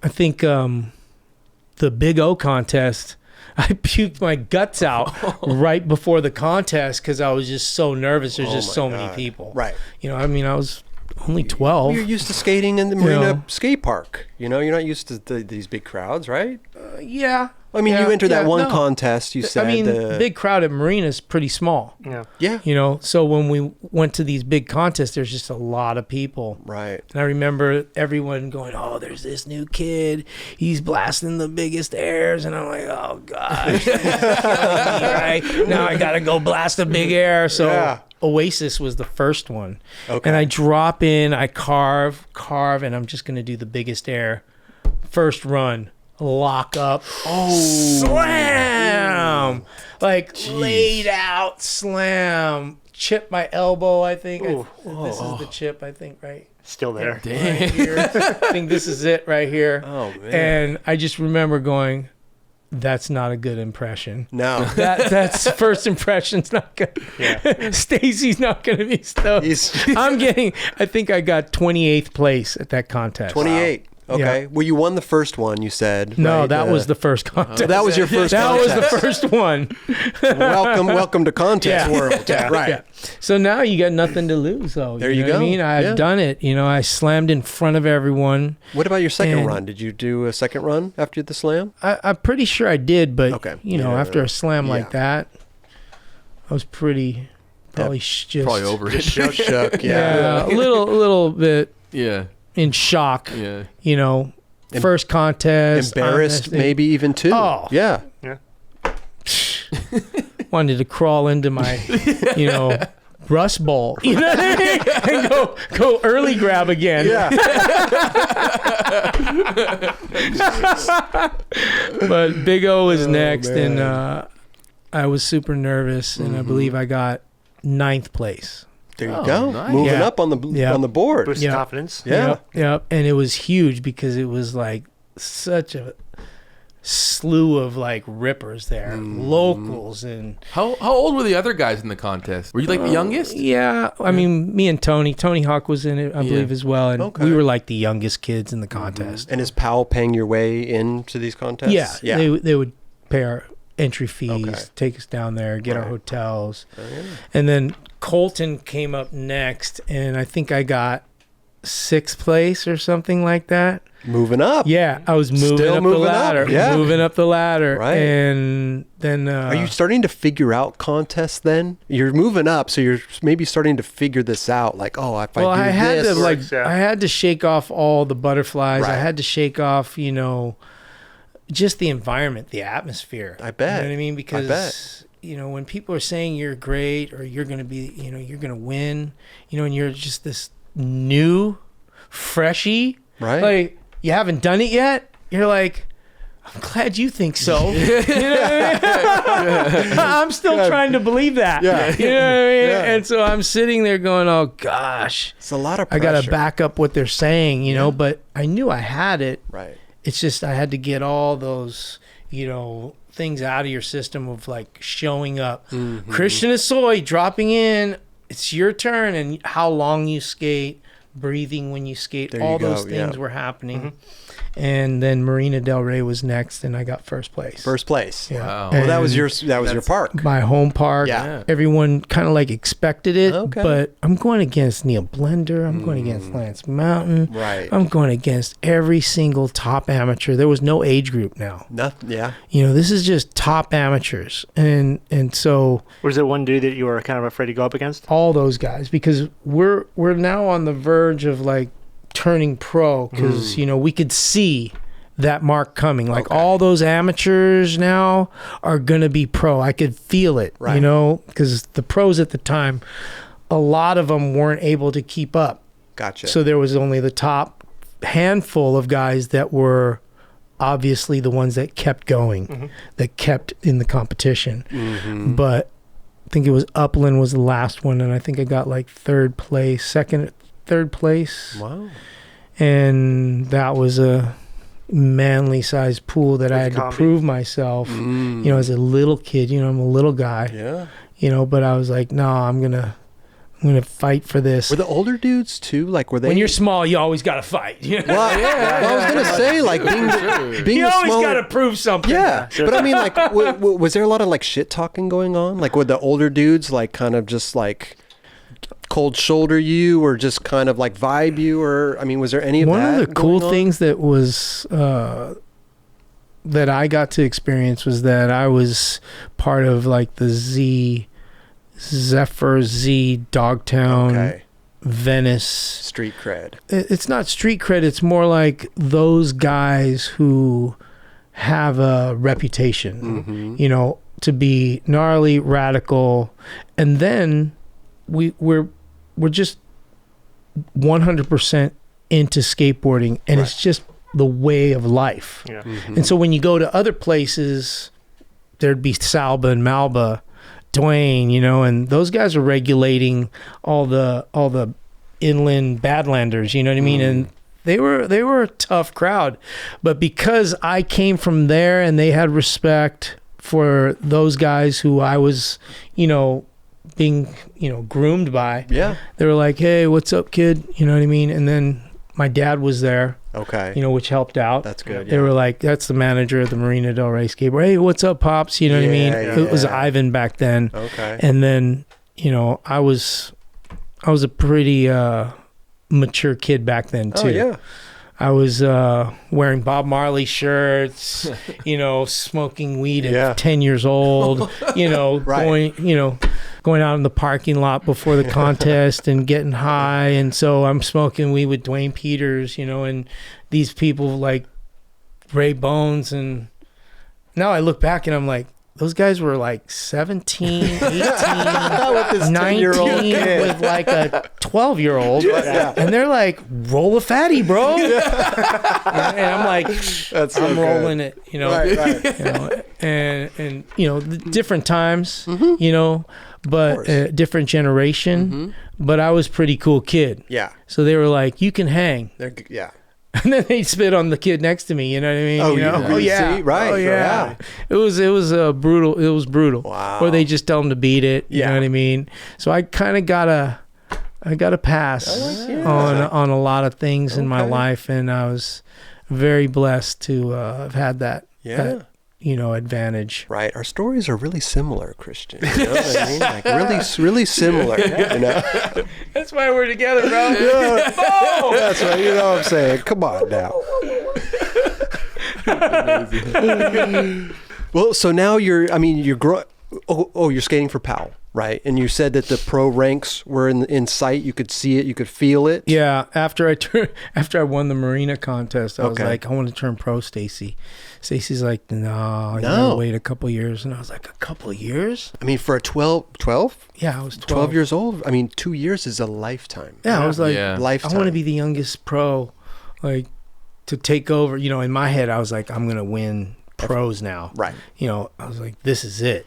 I think the Big O contest, I puked my guts out right before the contest because I was just so nervous. There's Oh just my so many God. people. Right. I mean, I was only 12. You're used to skating in the Marina know. Skatepark. You're not used to these big crowds, right? Yeah. I mean, Yeah, you entered that yeah, one no. contest. You said, I mean, big crowd at Marina is pretty small. Yeah. yeah, So when we went to these big contests, there's just a lot of people. right. And I remember everyone going, oh, there's this new kid. He's blasting the biggest airs. And I'm like, oh, gosh. Right? Now I got to go blast a big air. So Yeah. Oasis was the first one. Okay. And I drop in, I carve, and I'm just going to do the biggest air. First run, lock up, slam. Like laid out, slam. Chip my elbow, I think. Ooh. This is the chip, I think, right? Still there. Right here. I think this is it right here. Oh man. And I just remember going, that's not a good impression. No. That's first impression's not good. Yeah. Stacy's not going to be stoked. I think I got 28th place at that contest. 28. Okay. Yeah. Well, you won the first one. You said. No, right? that was the first contest. That was your first. That was contest. the first one. welcome to contest Yeah. world. Yeah, Right. yeah. So now you got nothing to lose. So There you you know what go. I mean, I've Yeah. done it. I slammed in front of everyone. What about your second And- run? Did you do a second run after the slam? I'm pretty sure I did, but Okay. after a slam like Yeah. that, I was probably just Probably over it. Shook. Yeah, a little bit Yeah. in shock. Yeah. First contest, Embarrassed, honestly. maybe even two. Oh. Yeah. Wanted to crawl into my, Rust Bowl, you know what I mean? And go early grab again. Yeah. But Big O was next, man. and I was super nervous, and I believe I got 9th place. There you Oh, go. nice. Moving Yeah. up on the Yeah. on the board. Boost Yeah. confidence. Yeah. Yep. And it was huge because it was like such a slew of like rippers there, locals, and How old were the other guys in the contest? Were you like the youngest? yeah. I mean, me and Tony Hawk was in it, I believe, as well, and Okay. we were like the youngest kids in the contest. And is Powell paying your way into these contests? Yeah, they would pay our entry fees, Okay. take us down there, get our Right. hotels, Oh, yeah. and then Colton came up next, and I think I got 6th place or something like that. Moving up. Yeah, I was moving Still up the moving up, ladder. yeah. Moving up the ladder. Right. And then Are you starting to figure out contests then? You're moving up, so you're maybe starting to figure this out. Like, oh, if well, I do I had this. to like Works, yeah. I had to shake off all the butterflies. I Right. had to shake off, just the environment, the atmosphere. I bet. You know what I mean? Because bet. when people are saying you're great or you're going to be, you're going to win, and you're just this new freshie, Right. Like, you haven't done it yet? You're like, I'm glad you think so. You know what I mean? I'm still trying to believe that. Yeah. You know what I mean? Yeah. And so I'm sitting there going, oh, gosh. It's a lot of I pressure. got to back up what they're saying, you know, but I knew I had it. Right. It's just I had to get all those, you know, things out of your system of like showing up. Mm-hmm. Christain Hosoi dropping in. It's your turn, and how long you skate, breathing when you skate. There all you go, those things yeah. were happening. And then Marina Del Rey was next, and I got first place. First place. Yeah. Wow. Well, that was And your park. my home park. Yeah. Everyone kind of like expected it, Okay. but I'm going against Neil Blender. I'm going against Lance Mountain. Right. I'm going against every single top amateur. There was no age group now. Nothing. Yeah. You know, this is just top amateurs, and so Was there one dude that you were kind of afraid to go up against? all those guys, because we're now on the verge of like turning pro, because you know, we could see that mark coming. Like, Okay. all those amateurs now are gonna be pro. I could feel it, Right. you know, because the pros at the time, a lot of them weren't able to keep up. Gotcha. So there was only the top handful of guys that were obviously the ones that kept going, that kept in the competition. But I think it was Upland was the last one, and I think I got like third place. Wow. And that was a manly sized pool that I had to combi. prove myself. You know, as a little kid, you know, I'm a little guy, Yeah. you know, but I was like, no, I'm gonna fight for this. Were the older dudes too? Like, were they? When you're small, you always gotta fight. You know? Well, well, I was gonna say, like, being You the always smaller. gotta prove something. Yeah, but I mean, like, was there a lot of like shit talking going on? Like, would the older dudes like kind of just like cold shoulder you, or just kind of like vibe you, or I mean, was there any of One that? of the cool going on? things that was that I got to experience was that I was part of like the Zephyr Z Dogtown Okay. Venice. Street cred. It's not street cred. It's more like those guys who have a reputation, you know, to be gnarly, radical, and then we're just 100% into skateboarding, and it's just the way of life. Yeah. And so when you go to other places, there'd be Salba and Malba, Dwayne, you know, and those guys are regulating all the inland badlanders, you know what I mean? And they were a tough crowd, but because I came from there and they had respect for those guys who I was, you know, being, you know, groomed by. Yeah. They were like, "Hey, what's up, kid?" You know what I mean? And then my dad was there, Okay. you know, which helped out. That's good. They were like, "That's the manager of the Marina Del Rey skateboard. Hey, what's up, pops?" You know what I mean? Yeah, It was yeah. Ivan back then. Okay. And then, you know, I was a pretty mature kid back then too. Oh yeah. I was wearing Bob Marley shirts, you know, smoking weed at Yeah. 10 years old, you know, Right. going out in the parking lot before the contest and getting high. And so I'm smoking weed with Dwayne Peters, you know, and these people like Ray Bones. And now I look back and I'm like, those guys were like 17, 18, With this 10-year-old 19 kid. with like a 12-year-old. Yeah. And they're like, roll a fatty, bro. And I'm like, That's so I'm good. rolling it, you know. Right. You know, and you know, the different times, you know, but course. different generation. But I was pretty cool kid. Yeah. So they were like, you can hang. Yeah. And then they spit on the kid next to me, you know what I mean? Oh, you know? you really see? Right. Oh yeah. It was brutal. It was brutal. Wow. Or they just tell them to beat it, you Yeah. know what I mean? So I kind of got a pass on a lot of things in my Okay. life, and I was very blessed to have had that, Yeah. you know, advantage. Right. Our stories are really similar, Christian. You know what I mean? Like really similar. You know? That's why we're together, bro. That's right. You know what I'm saying? Come on now. Well, so now you're skating for Powell, right? And you said that the pro ranks were in sight. You could see it. You could feel it. Yeah, after I won the Marina contest, I was Okay. like, I want to turn pro, Stacy. Stacy's like, no, you No. gotta wait a couple years. And I was like, a couple years? I mean, for a 12? Yeah, I was 12. 12 years old? I mean, 2 years is a lifetime. Yeah, I was like, Yeah. I Lifetime. want to be the youngest pro like to take over. You know, in my head, I was like, I'm gonna win pros now. Right. You know, I was like, this is it.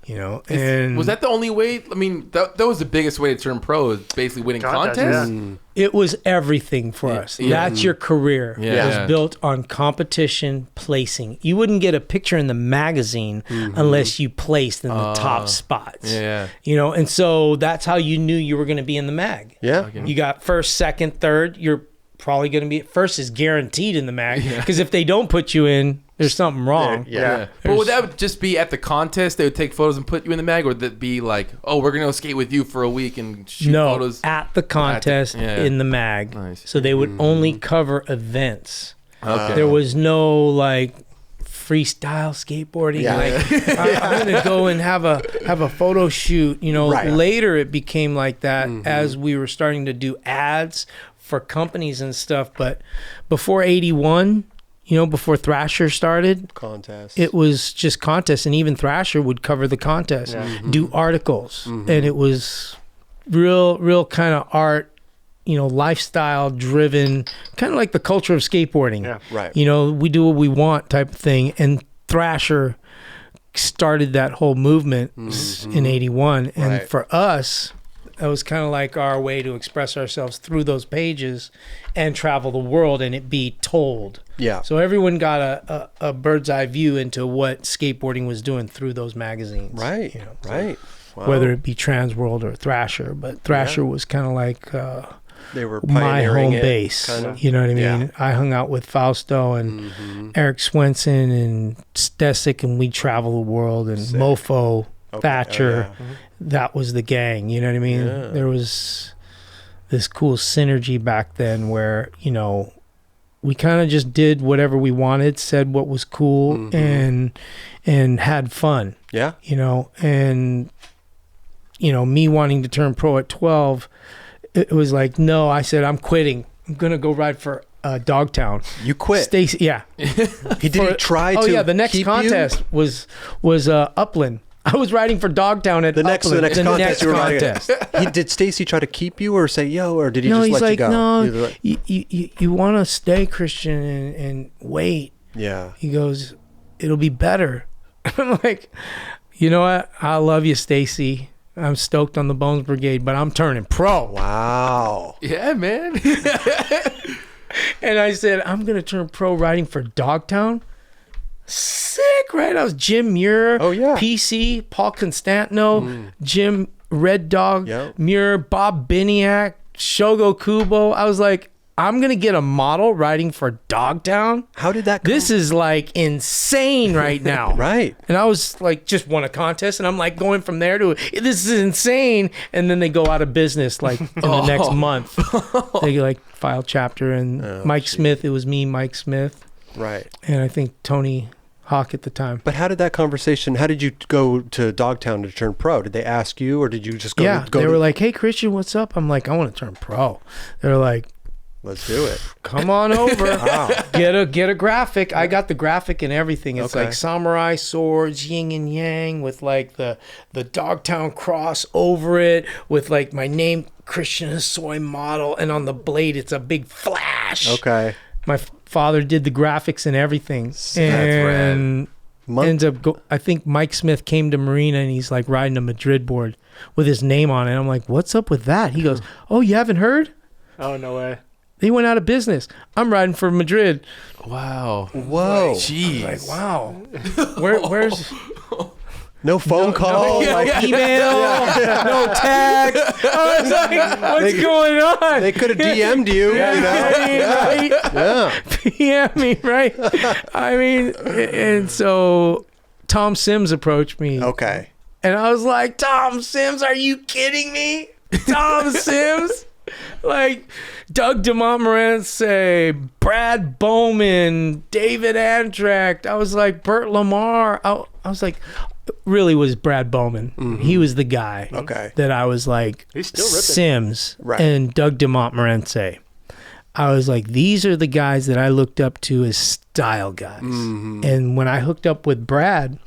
You know, and was that the only way? I mean, that was the biggest way to turn pro, is basically winning contests. Yeah. it was everything for us. That's your career. It was built on competition, placing. You wouldn't get a picture in the magazine unless you placed in the top spots. You know, and so that's how you knew you were going to be in the mag. You got first, second, third. You're probably going to be first is guaranteed in the mag, because if they don't put you in, there's something wrong. But would that just be at the contest? They would take photos and put you in the mag, or would that be like, oh, we're going to skate with you for a week and shoot photos? At the contest in the mag. So they would only cover events. There was no like freestyle skateboarding. Like I'm going to go and have a photo shoot. You know, later it became like that as we were starting to do ads for companies and stuff. But before 81, you know, before Thrasher started, it was just contests, and even Thrasher would cover the contest, do articles, and it was real kind of art, you know, lifestyle driven, kind of like the culture of skateboarding. You know, we do what we want type of thing, and Thrasher started that whole movement in 81, and for us, that was kind of like our way to express ourselves through those pages and travel the world and it be told. So everyone got a bird's eye view into what skateboarding was doing through those magazines. You know, whether it be Transworld or Thrasher, but Thrasher was kind of like they were my home it, base. kinda. You know what I mean? I hung out with Fausto and Eric Swenson and Stesic, and we'd travel the world, and Mofo, Thatcher. That was the gang, you know what I mean? There was this cool synergy back then where, you know, we kind of just did whatever we wanted, said what was cool, and had fun. You know, and, you know, me wanting to turn pro at 12, it was like, no, I said, I'm quitting. I'm going to go ride for Dogtown. You quit? Stacy, He did try to Oh, yeah, the next contest was Upland. I was riding for Dogtown at the next contest. Did Stacy try to keep you or say yo, or did he just let you go? No, you want to stay Christian and wait. He goes, it'll be better. I'm like, you know what? I love you, Stacy. I'm stoked on the Bones Brigade, but I'm turning pro. Wow. Yeah, man. And I said, I'm going to turn pro riding for Dogtown. Sick, right? I was Jim Muir, PC, Paul Constantino, Jim Red Dog, Muir, Bob Biniak, Shogo Kubo. I was like, I'm going to get a model riding for Dogtown. How did that This is like insane right now. And I was like, just won a contest, and I'm like going from there to, this is insane. And then they go out of business like in the next month. They like file chapter, and Mike Smith, it was me, Mike Smith. And I think Tony Hawk at the time. But how did that conversation, how did you go to Dogtown to turn pro? Did they ask you, or did you just go? They were like, hey, Christian, what's up? I'm like, I want to turn pro. They're like, let's do it. Come on over. Get a graphic. I got the graphic and everything. It's like samurai swords, yin and yang, with like the Dogtown cross over it, with like my name, Christain Hosoi model, and on the blade it's a big flash. My father did the graphics and everything. And ends up I think Mike Smith came to Marina, and he's like riding a Madrid board with his name on it. I'm like, what's up with that? He goes, oh, you haven't heard? Oh, no way. They went out of business. I'm riding for Madrid. Wow. Whoa. Jeez. Like, wow. Where's... No phone call, like email, no text. I was like, what's going on? They could have DM'd you. PM me, right? I mean, and so Tom Sims approached me. And I was like, Tom Sims, are you kidding me? Tom Sims? Like Doug DeMontmorency, Brad Bowman, David Andract. I was like, Burt Lamar. I was like, really was Brad Bowman. He was the guy that I was like, he's still ripping. Sims and Doug DeMontmorency. I was like, these are the guys that I looked up to as style guys. And when I hooked up with Brad,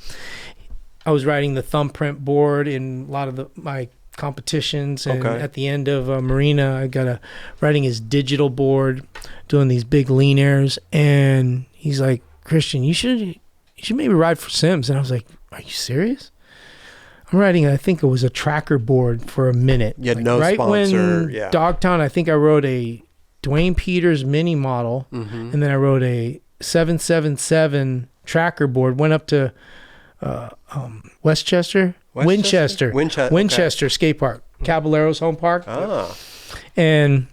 I was riding the thumbprint board in a lot of my competitions, and at the end of Marina, I got riding his digital board, doing these big lean airs, and he's like, Christian, you should maybe ride for Sims. And I was like, are you serious? I'm riding, I think it was a tracker board for a minute. Yeah, like no right sponsor. When Dogtown, I think I rode a Dwayne Peters mini model, and then I rode a 777 tracker board, went up to Winchester Skatepark, Caballero's home park. And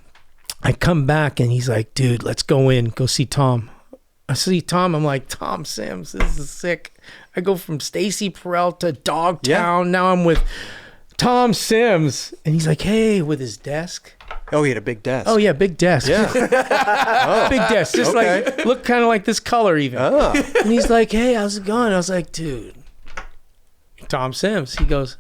I come back and he's like, dude, let's go see Tom. I see Tom. I'm like, Tom Sims, this is sick. I go from Stacy Perel to Dogtown. Now I'm with Tom Sims. And he's like, hey, with his desk. Oh, he had a big desk. Oh, yeah, big desk. Yeah. Big desk. Just like, look kind of like this color even. And he's like, hey, how's it going? I was like, dude, Tom Sims. He goes,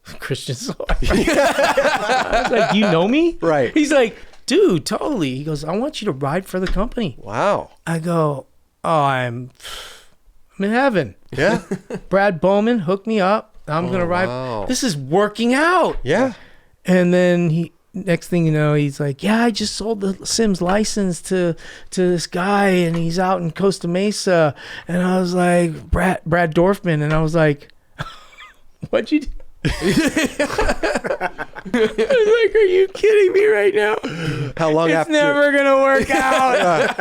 Christain Hosoi. I was like, you know me? Right. He's like, dude, totally. He goes, I want you to ride for the company. Wow. I go, oh, I'm in heaven. Yeah. Brad Bowman hooked me up. I'm going to ride. Wow. This is working out. Yeah. And then next thing you know, he's like, yeah, I just sold the Sims license to this guy, and he's out in Costa Mesa. And I was like, Brad Dorfman. And I was like, what'd you do? I was like, are you kidding me right now? How long it's after? It's never going to work out.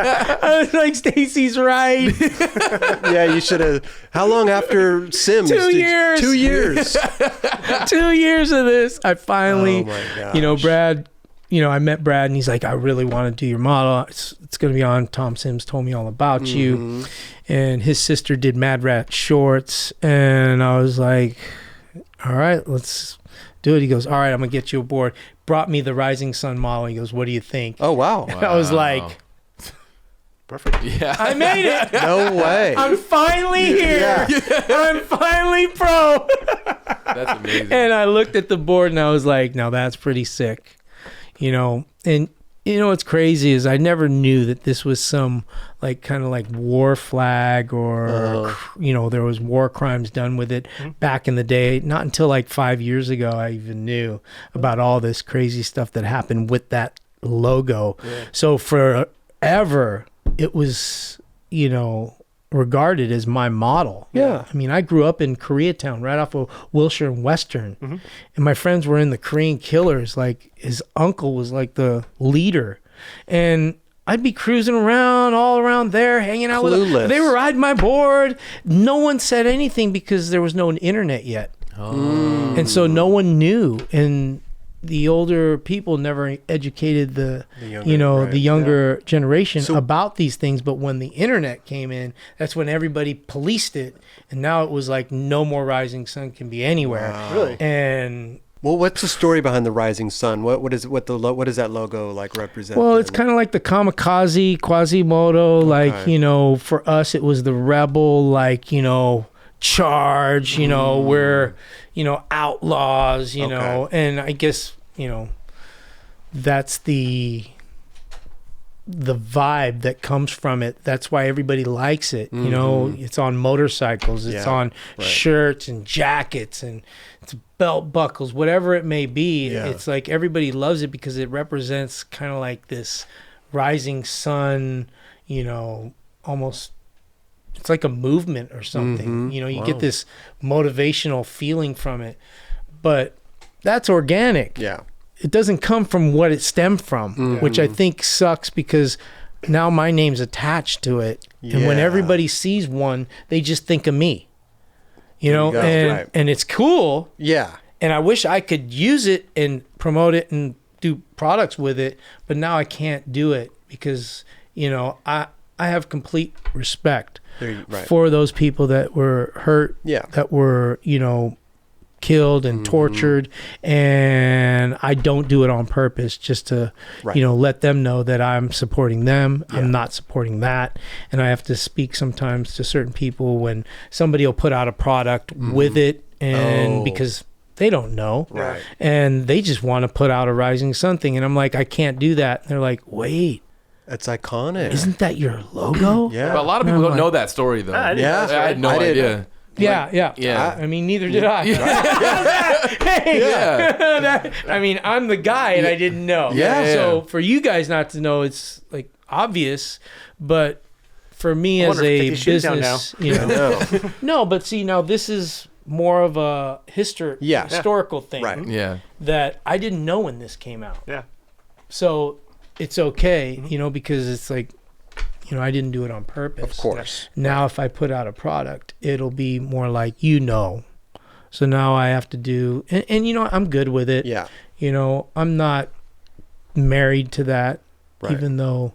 I was like, Stacy's right. Yeah, you should have. How long after Sims? 2 years. 2 years. 2 years of this. I finally, Brad, I met Brad, and he's like, I really want to do your model. It's going to be on. Tom Sims told me all about you. And his sister did Mad Rat shorts. And I was like, all right, let's do it. He goes, all right, I'm going to get you aboard. Brought me the Rising Sun model. He goes, what do you think? Oh, wow. I was like, perfect. Yeah. I made it. No way. I'm finally here. Yeah. I'm finally pro. That's amazing. And I looked at the board and I was like, now that's pretty sick. And what's crazy is I never knew that this was some kind of war flag or, there was war crimes done with it back in the day. Not until 5 years ago, I even knew about all this crazy stuff that happened with that logo. Yeah. So forever, it was, regarded as my model. Yeah. I mean, I grew up in Koreatown, right off of Wilshire and Western. And my friends were in the Korean Killers. His uncle was the leader. And I'd be cruising around, all around there, hanging out with them. They were riding my board. No one said anything because there was no internet yet. And so no one knew. And the older people never educated the younger generation about these things. But when the internet came in, that's when everybody policed it. And now it was no more Rising Sun can be anywhere. Wow. Really? And well, what's the story behind the Rising Sun? What does that logo represent? Well, it's kind of like the kamikaze, Quasimodo. For us, it was the rebel, charge. We're outlaws. And I guess that's the vibe that comes from it. That's why everybody likes it. It's on motorcycles, it's on shirts and jackets, and it's belt buckles, whatever it may be. It's everybody loves it because it represents kind of this rising sun, almost it's like a movement or something. You get this motivational feeling from it, but that's organic. Yeah. It doesn't come from what it stemmed from, which I think sucks because now my name's attached to it. Yeah. And when everybody sees one, they just think of me, and it's cool. Yeah. And I wish I could use it and promote it and do products with it, but now I can't do it because, I have complete respect for those people that were hurt, that were, killed and tortured, and I don't do it on purpose just to let them know that I'm supporting them. I'm not supporting that. And I have to speak sometimes to certain people when somebody will put out a product with it, and because they don't know, and they just want to put out a Rising Sun thing, and I'm like, I can't do that. And they're like, wait, it's iconic. Isn't that your logo? But a lot of people don't know that story though. I had no idea. Yeah. I mean, neither did I. I mean, I'm the guy, and I didn't know. So for you guys not to know, it's like obvious, but for me as a business, no. But see, now this is more of a historical thing, right? Yeah, that I didn't know when this came out. Yeah. So it's okay, because it's like, I didn't do it on purpose. Of course. Now, if I put out a product, it'll be more like, So now I have to do, and I'm good with it. Yeah. I'm not married to that, right. even though,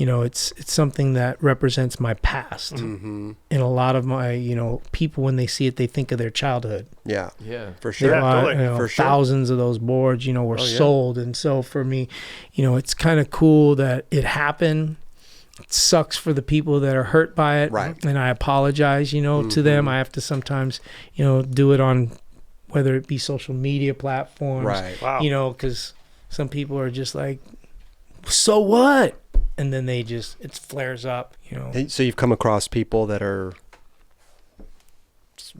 it's something that represents my past. Mm-hmm. And a lot of my, people, when they see it, they think of their childhood. Yeah. Yeah. For sure. For sure. Thousands of those boards, were sold. And so for me, it's kind of cool that it happened. It sucks for the people that are hurt by it. Right. And I apologize, to them. I have to sometimes, do it on whether it be social media platforms. Right. Wow. Because some people are just like, so what? And then it flares up, So you've come across people that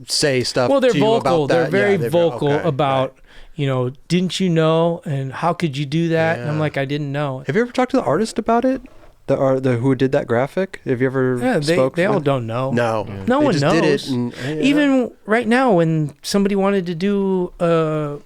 say stuff. Well, they're to you vocal. about that. They're very vocal about, right. Didn't you know? And how could you do that? Yeah. And I'm like, I didn't know. Have you ever talked to the artist about it? The who did that graphic? Have you ever spoke? They all don't know. No. Yeah. No one knows. Even right now, when somebody wanted to do a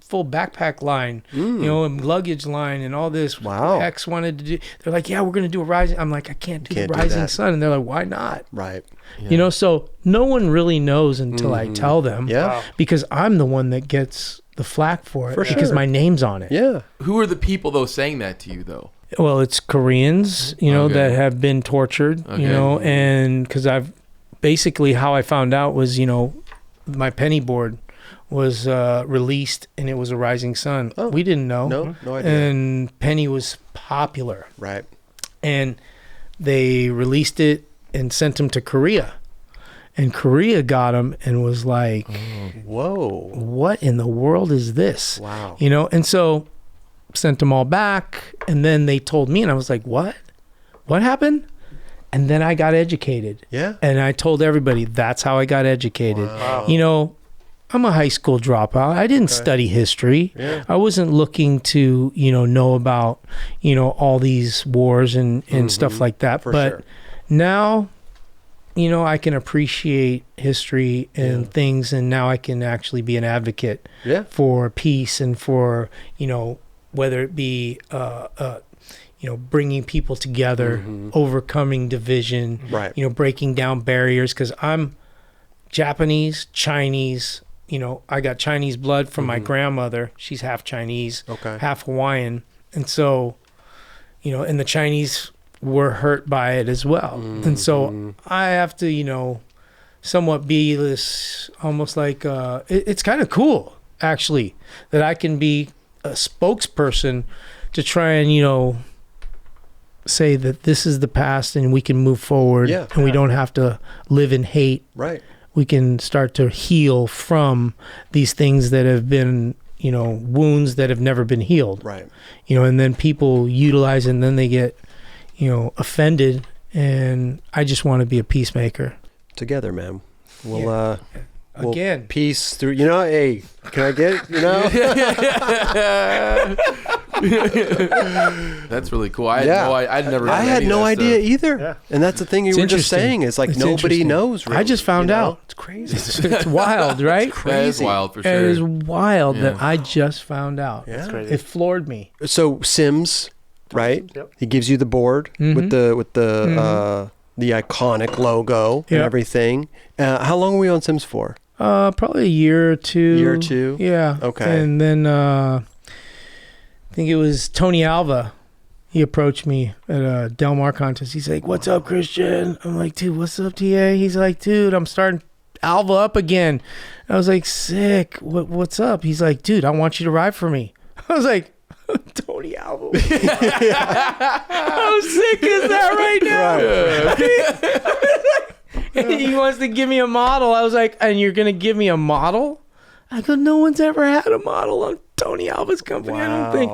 full backpack line, and luggage line and all this. Wow. X wanted to do. They're like, yeah, we're going to do a rising. I'm like, I can't do the rising sun. And they're like, why not? Right. Yeah. So no one really knows until I tell them. Yeah. Wow. Because I'm the one that gets the flack for it. For because sure. my name's on it. Yeah. Who are the people though saying that to you though? Well, it's Koreans, that have been tortured, and because I've basically how I found out was, my penny board was released and it was a rising sun. Oh. We didn't know. No idea. And penny was popular. Right. And they released it and sent them to Korea. And Korea got them and was like, whoa, what in the world is this? Wow. And so sent them all back. And then they told me, and I was like, what? What happened? And then I got educated. Yeah. And I told everybody, that's how I got educated. Wow. I'm a high school dropout. I didn't study history. Yeah. I wasn't looking to, know about, all these wars and stuff like that. For but sure. now, I can appreciate history and things, and now I can actually be an advocate for peace and for, whether it be, bringing people together, overcoming division, right. Breaking down barriers. Because I'm Japanese, Chinese, I got Chinese blood from my grandmother. She's half Chinese, half Hawaiian. And so, and the Chinese were hurt by it as well. And so I have to, somewhat be this almost like, it's kind of cool, actually, that I can be a spokesperson to try and, say that this is the past and we can move forward and we don't have to live in hate. Right. We can start to heal from these things that have been, wounds that have never been healed. Right. And then people utilize it and then they get, offended. And I just want to be a peacemaker. Together, man. We'll again, peace through, hey, can I get it, That's really cool. I had no idea either. Yeah. And that's the thing you were just saying. It's like nobody knows. Really, I just found out. It's crazy. It's wild, right? That is wild for sure. It is wild that I just found out. Yeah. That's crazy. It floored me. So Sims, right? Yep. He gives you the board with the iconic logo and everything. How long were we on Sims for? Probably a year or two. Year or two? Yeah. Okay. And then I think it was Tony Alva. He approached me at a Del Mar contest. He's like, "What's up, Christian?" I'm like, "Dude, what's up, TA?" He's like, "Dude, I'm starting Alva up again." I was like, "Sick. What's up?" He's like, "Dude, I want you to ride for me." I was like, Tony Alva. How sick is that right now? Right. He wants to give me a model. I was like, and you're going to give me a model? I go, no one's ever had a model on Tony Alva's company. Wow. I don't think,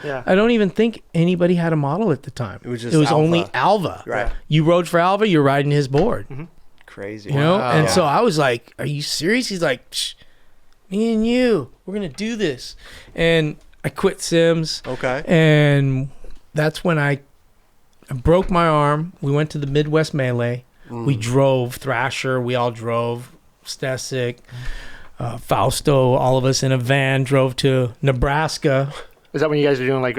Yeah. I don't even think anybody had a model at the time. It was just It was Alva. only Alva. Right. You rode for Alva, you're riding his board. crazy. You know? Wow. And so I was like, are you serious? He's like, Shh, me and you, we're going to do this. And I quit Sims. Okay. And that's when I broke my arm. We went to the Midwest Melee. We drove Thrasher. We all drove. Stesic, Fausto, all of us in a van drove to Nebraska. Is that when you guys are doing like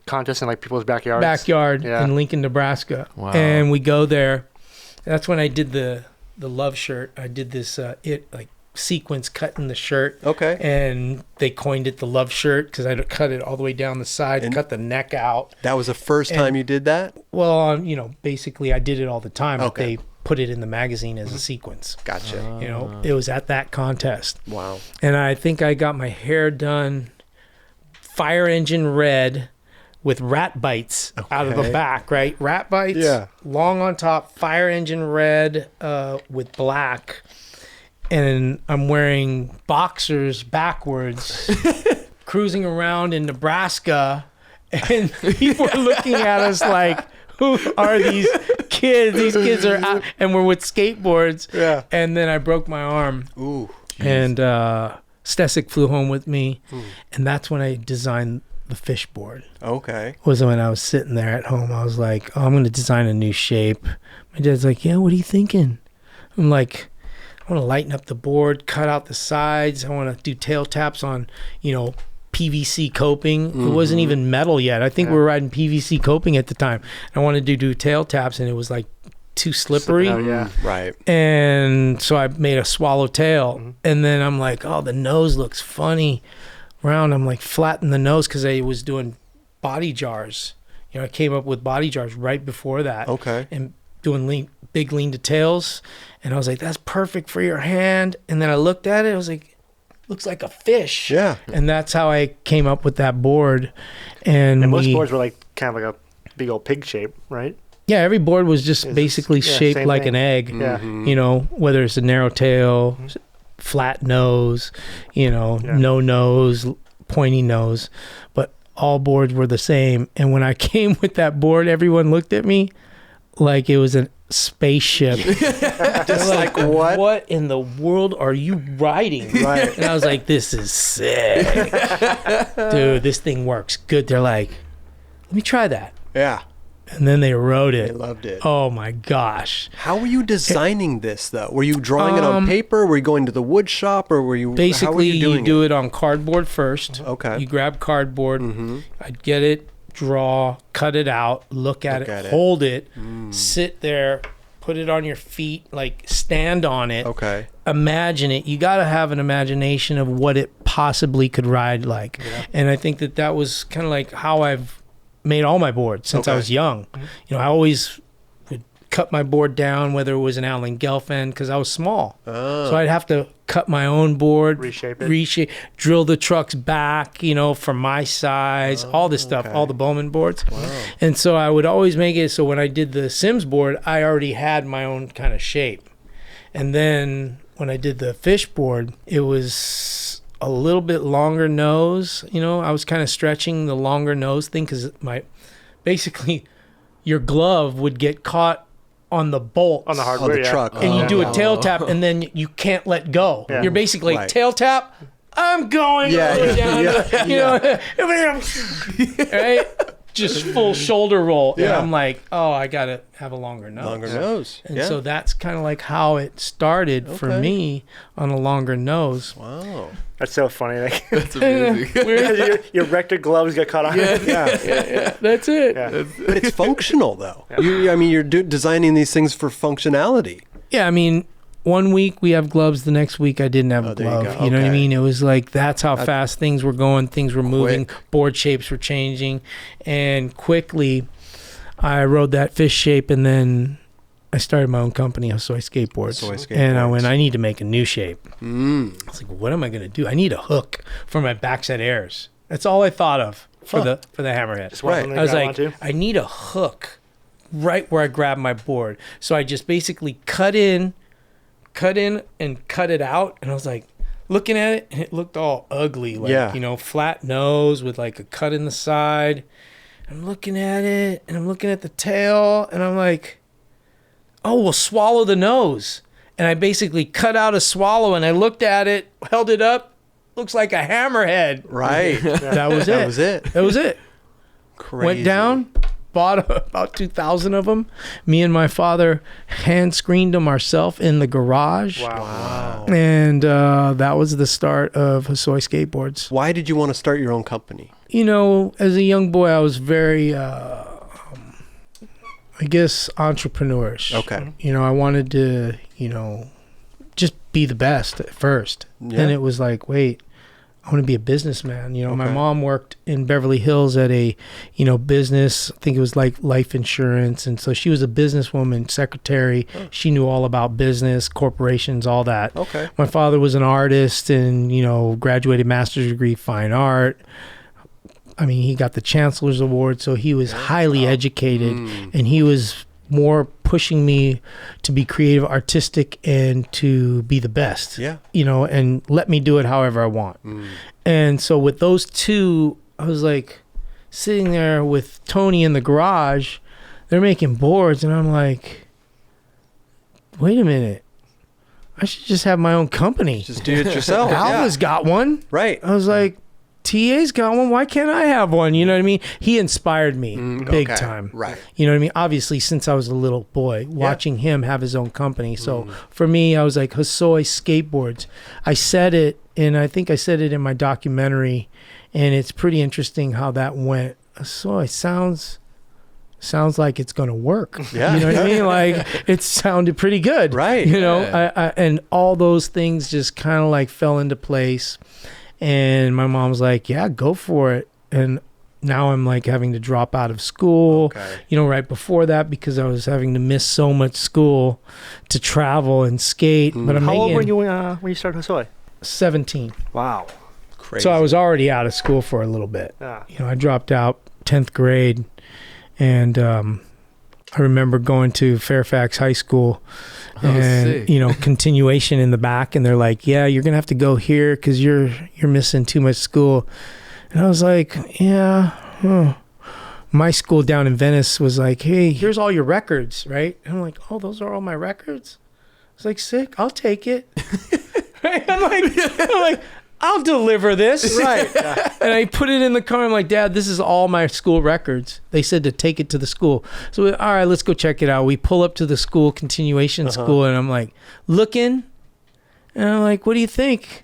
contests in like people's backyards? Backyard in Lincoln, Nebraska. Wow. And we go there. That's when I did the love shirt. I did this like sequence cut in the shirt. Okay. And they coined it the love shirt because I cut it all the way down the side, and cut the neck out. That was the first time you did that? Well, basically I did it all the time. But Okay. they put it in the magazine as a sequence. Gotcha. It was at that contest. Wow. And I think I got my hair done fire engine red with rat bites out of the back, right? Rat bites, long on top, fire engine red with black. And I'm wearing boxers backwards, cruising around in Nebraska. And people are looking at us like, who are these kids? These kids are out. And we're with skateboards. Yeah. And then I broke my arm. Ooh. And Stesic flew home with me. And that's when I designed the fishboard. Okay. Was when I was sitting there at home. I was like, oh, I'm going to design a new shape. My dad's like, yeah, what are you thinking? I'm like, I want to lighten up the board, cut out the sides. I want to do tail taps on, PVC coping. It wasn't even metal yet. I think we were riding PVC coping at the time. I wanted to do tail taps, and it was like too slippery. Right. And so I made a swallowtail. And then I'm like, oh, the nose looks funny round. I'm like, flatten the nose because I was doing body jars. I came up with body jars right before that. Okay. And doing big lean to tails. And I was like, that's perfect for your hand. And then I looked at it. I was like, looks like a fish. Yeah. And that's how I came up with that board. And most boards were like kind of like a big old pig shape, right? Yeah, every board was just basically shaped like an egg. Yeah. Whether it's a narrow tail, flat nose, no nose, pointy nose. But all boards were the same. And when I came with that board, everyone looked at me like it was a spaceship. Just like, what? What in the world are you riding? Right. And I was like, this is sick. Dude, this thing works good. They're like, let me try that. Yeah. And then they wrote it. They loved it. Oh my gosh. How were you designing this though? Were you drawing it on paper? Were you going to the wood shop, or were you basically how were you doing do it on cardboard first. Okay. You grab cardboard. I'd get it, draw, cut it out, look at it, hold it, sit there, put it on your feet, like stand on it. Okay. Imagine it. You got to have an imagination of what it possibly could ride like. Yeah. And I think that was kind of like how I've made all my boards since I was young. I always would cut my board down, whether it was an Allen Gelfand, because I was small. So I'd have to cut my own board, reshape it, drill the trucks back, for my size, all this stuff, all the Bowman boards. Wow. And so I would always make it so when I did the Sims board, I already had my own kind of shape. And then when I did the fish board, it was a little bit longer nose. I was kind of stretching the longer nose thing because basically your glove would get caught on the bolts on the hardware, the truck, and you do a tail tap, and then you can't let go. Yeah. You're basically tail tap. I'm going down. Right? Just full shoulder roll. And I'm like, oh, I gotta have a longer nose. And so that's kind of like how it started for me on a longer nose. Wow. That's so funny. That's amazing. your rector gloves get caught on. Yeah. That's it. Yeah. But it's functional though. Yeah. You're designing these things for functionality. Yeah, 1 week we have gloves, the next week I didn't have a glove. You know what I mean? It was like that's how fast things were going, things were moving, board shapes were changing, and quickly I rode that fish shape, and then I started my own company, Hosoi Skateboards. And I went, I need to make a new shape. I was like, what am I going to do? I need a hook for my backset airs. That's all I thought of for the hammerhead. I was like, I need a hook right where I grab my board. So I just basically cut in and cut it out, and I was like looking at it, and it looked all ugly, like flat nose with like a cut in the side. I'm looking at it, and I'm looking at the tail, and I'm like, oh, we'll swallow the nose. And I basically cut out a swallow and I looked at it, held it up. Looks like a hammerhead. Right. That was it. That was it. That was it. Crazy. Went down, bought about 2,000 of them. Me and my father hand screened them ourselves in the garage. Wow. And that was the start of Hosoi Skateboards. Why did you want to start your own company? You know, as a young boy, I was very, I guess, entrepreneurish. Okay. You know, I wanted to, you know, just be the best at first. Yeah. Then it was like, wait, I want to be a businessman. You know, my Okay. mom worked in Beverly Hills at a, you know, business. I think it was like life insurance. And so she was a businesswoman, secretary. Oh. She knew all about business, corporations, all that. Okay. My father was an artist and, you know, graduated master's degree, fine art. I mean, he got the Chancellor's Award, so he was highly educated, and he was more pushing me to be creative, artistic, and to be the best. Yeah. You know, and let me do it however I want. And so with those two, I was like sitting there with Tony in the garage. They're making boards, and I'm like, wait a minute. I should just have my own company. Just do it yourself. Alva's got one. Right. I was like, TA's got one. Why can't I have one? You know what I mean? He inspired me big Okay. time. Right. You know what I mean? Obviously, since I was a little boy, watching him have his own company. So for me, I was like, Hosoi Skateboards. I said it, and I think I said it in my documentary, and it's pretty interesting how that went. Hosoi sounds like it's going to work. Yeah. You know what I mean? Like, it sounded pretty good. Right. You know, Yeah. I and all those things just kind of like fell into place. And my mom's like, yeah, go for it. And now I'm like having to drop out of school, Okay. you know, right before that, because I was having to miss so much school to travel and skate. But I'm How old were making you when you started Hosoi? 17. Wow. Crazy. So I was already out of school for a little bit. Yeah. You know, I dropped out 10th grade, and I remember going to Fairfax High School, and sick. you know, continuation in the back, and they're like, "Yeah, you're gonna have to go here because you're missing too much school." And I was like, "Yeah." My school down in Venice was like, "Hey, here's all your records, right?" And I'm like, "Oh, those are all my records." I was like, "Sick, I'll take it." Right? I'm like, I'll deliver this. Right. And I put it in the car. I'm like, Dad, this is all my school records. They said to take it to the school. So, all right, let's go check it out. We pull up to the school, continuation school, and I'm like, looking. And I'm like, what do you think?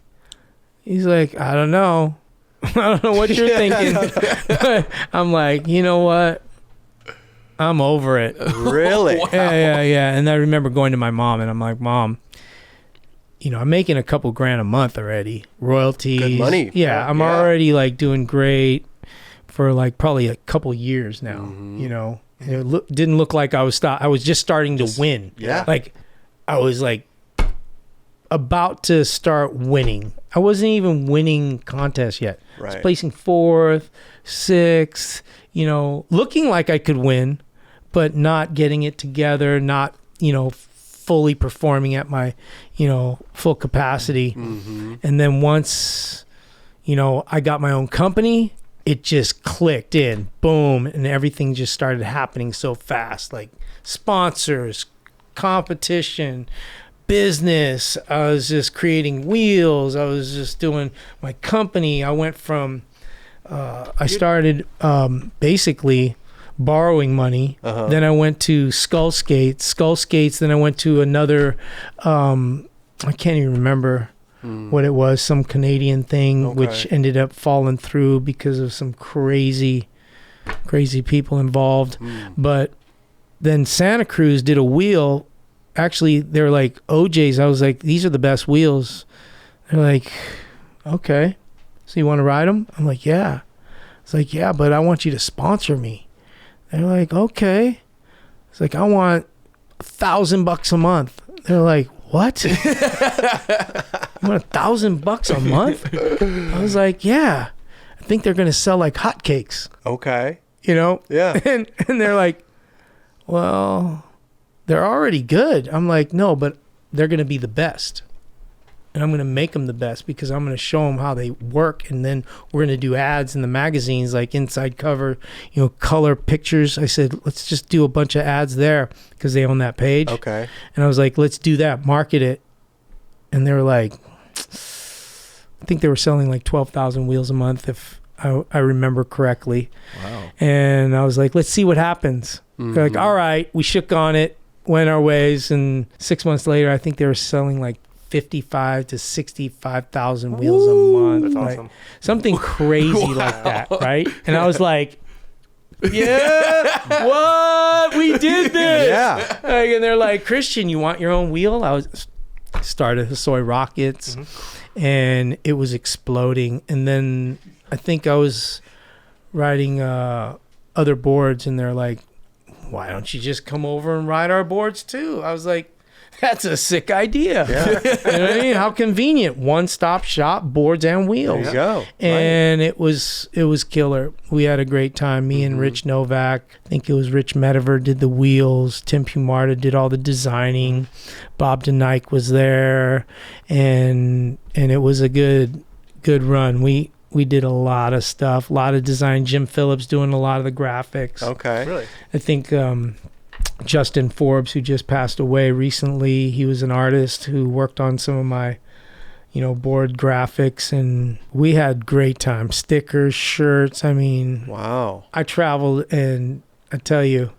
He's like, I don't know. I don't know what you're thinking. But I'm like, you know what? I'm over it. Really? Yeah. And I remember going to my mom, and I'm like, Mom, you know, I'm making a couple grand a month already. Royalties. Good money. Yeah, I'm already like doing great for like probably a couple years now. You know, it didn't look like I was just starting to win. Yeah. Like I was like about to start winning. I wasn't even winning contests yet. I was Right. placing 4th, 6th, you know, looking like I could win, but not getting it together, not, you know, fully performing at my, you know, full capacity. And then once, you know, I got my own company, it just clicked in, boom, and everything just started happening so fast. Like sponsors, competition, business. I was just creating wheels. I was just doing my company. I went from, I started basically borrowing money. Then I went to Skull Skates. Then I went to another, I can't even remember what it was, some Canadian thing, which ended up falling through because of some crazy people involved. But then Santa Cruz did a wheel. Actually, they're like OJ's. I was like, these are the best wheels. They're like, okay, so you want to ride them? I'm like, yeah. It's like, yeah, but I want you to sponsor me. They're like, okay. It's like, I want $1,000 a month. They're like, what? You want $1,000 a month? I was like, yeah. I think they're gonna sell like hotcakes. Okay. You know? Yeah. And they're like, well, they're already good. I'm like, no, but they're gonna be the best. and I'm going to make them the best because I'm going to show them how they work. And then we're going to do ads in the magazines, like inside cover, color pictures. I said, let's just do a bunch of ads there because they own that page. Okay. And I was like, let's do that, market it. And they were like, I think they were selling like 12,000 wheels a month, if I remember correctly. Wow. And I was like, let's see what happens. They're like, all right. We shook on it, went our ways. And 6 months later, I think they were selling like 55 to 65,000 wheels a month. That's like, awesome. Something crazy like that, right? And I was like, yeah, what? We did this. Yeah. And they're like, Christian, you want your own wheel? I started Hosoi Rockets, and it was exploding. And then I think I was riding other boards, and they're like, why don't you just come over and ride our boards too? I was like, that's a sick idea. Yeah. You know what I mean? How convenient. One-stop shop, boards and wheels. There you go. And it was killer. We had a great time. Me and Rich Novak, I think it was Rich Metiver did the wheels. Tim Pumarta did all the designing. Bob DeNike was there. And it was a good run. We did a lot of stuff, a lot of design. Jim Phillips doing a lot of the graphics. Okay. Really? I think Justin Forbes, who just passed away recently, he was an artist who worked on some of my, board graphics, and we had great time. Stickers, shirts. I mean, Wow. I traveled, and I tell you,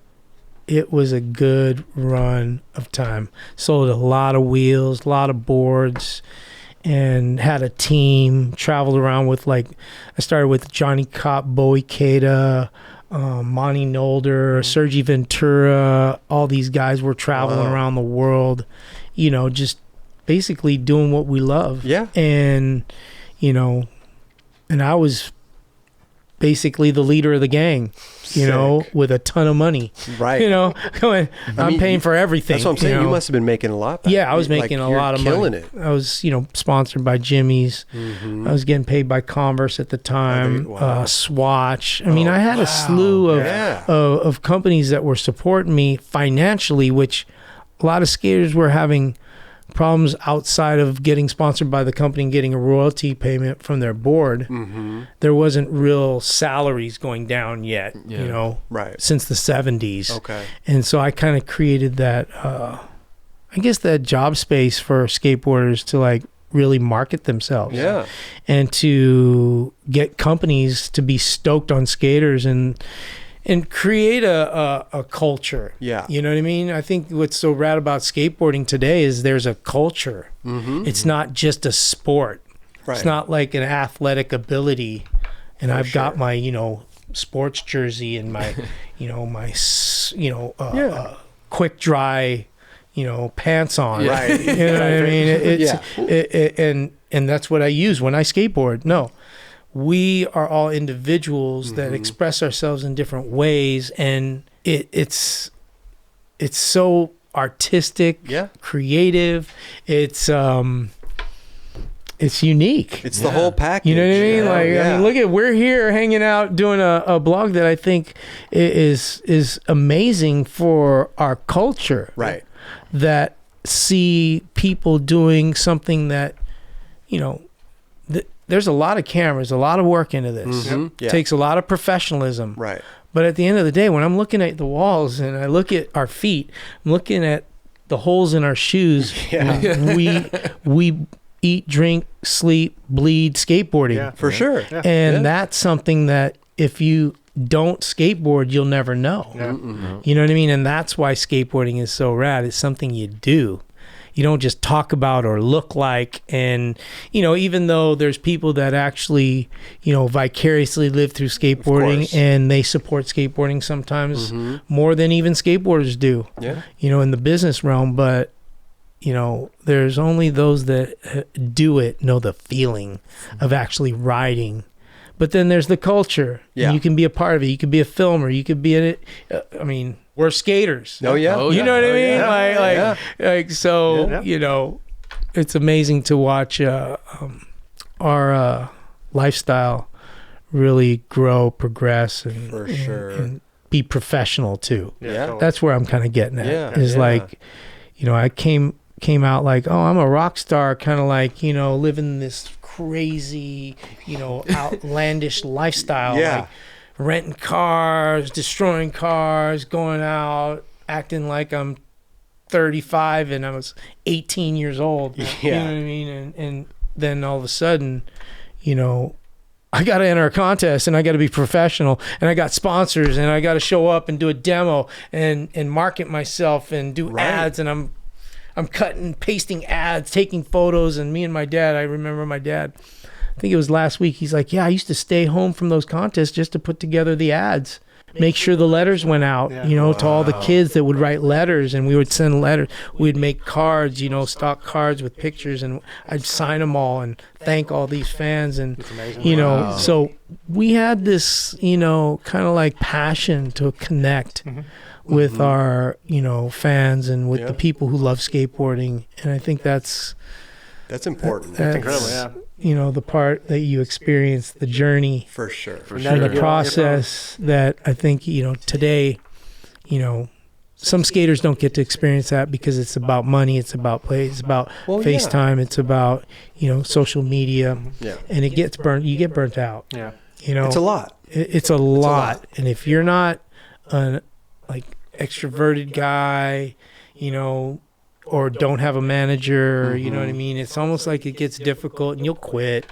it was a good run of time. Sold a lot of wheels, a lot of boards, and had a team. Traveled around with I started with Johnny Kopp, Bowie Keita, Monty Nolder, Sergi Ventura. All these guys were traveling around the world, just basically doing what we love. Yeah. And, and I was basically the leader of the gang, with a ton of money. Right. Going, I'm paying for everything. That's what I'm saying. You must have been making a lot back. Yeah, I was making a lot of money. Killing it. I was, sponsored by Jimmy's. I was getting paid by Converse at the time. Wow. Swatch. I mean, I had a slew of companies that were supporting me financially, which a lot of skaters were having problems outside of getting sponsored by the company and getting a royalty payment from their board. There wasn't real salaries going down yet, Right. since the 70s. Okay. And so I kind of created that, that job space for skateboarders to really market themselves. Yeah. And to get companies to be stoked on skaters and create a culture. Yeah. You know what I mean? I think what's so rad about skateboarding today is there's a culture. It's not just a sport. Right. It's not like an athletic ability. And I've got my, sports jersey and my, quick dry, pants on. Right. You know what I mean? And that's what I use when I skateboard. No. We are all individuals that express ourselves in different ways, and it's so artistic, creative. It's unique. It's the whole package. You know what I mean? Yeah. I mean, look at, we're here hanging out doing a blog that I think is amazing for our culture. Right. That see people doing something that, there's a lot of cameras, a lot of work into this. Yeah. Takes a lot of professionalism. Right. But at the end of the day, when I'm looking at the walls and I look at our feet, I'm looking at the holes in our shoes. We eat, drink, sleep, bleed skateboarding. Yeah. For sure. Yeah. And that's something that if you don't skateboard, you'll never know. Yeah. You know what I mean? And that's why skateboarding is so rad. It's something you do. You don't just talk about or look like. And, even though there's people that actually, vicariously live through skateboarding and they support skateboarding sometimes more than even skateboarders do, in the business realm. But, there's only those that do it, know the feeling of actually riding. But then there's the culture. Yeah. And you can be a part of it. You could be a filmer. You could be we're skaters. Oh, yeah. You know what I mean? Yeah. It's amazing to watch our lifestyle really grow, progress, and, For sure. and be professional too. Yeah. Totally. That's where I'm kind of getting at. Yeah. Is Yeah. I came came out like, oh, I'm a rock star, kind of like, living this crazy, outlandish lifestyle. Yeah. Like renting cars, destroying cars, going out, acting like I'm 35 and I was 18 years old. Yeah. You know what I mean? And then all of a sudden, I got to enter a contest and I got to be professional and I got sponsors and I got to show up and do a demo and market myself and do ads, and I'm cutting, pasting ads, taking photos. And me and my dad, I remember my dad, I think it was last week, he's like, yeah, I used to stay home from those contests just to put together the ads. Make sure the letters went out, to all the kids that would write letters, and we would send letters. We'd make cards, stock cards with pictures, and I'd sign them all and thank all these fans. And, so we had this, kind of like passion to connect with our, fans and with the people who love skateboarding. And I think that's important. That's incredible, yeah. The part that you experience, the journey. For sure. And the process that I think, today, some skaters don't get to experience that because it's about money, it's about play, it's about FaceTime, it's about, social media. Yeah. And it gets burnt, you get burnt out. Yeah. It's a lot. It's a lot. And if you're not an extroverted guy, or don't have a manager, you know what I mean? It's almost like it gets difficult and you'll quit,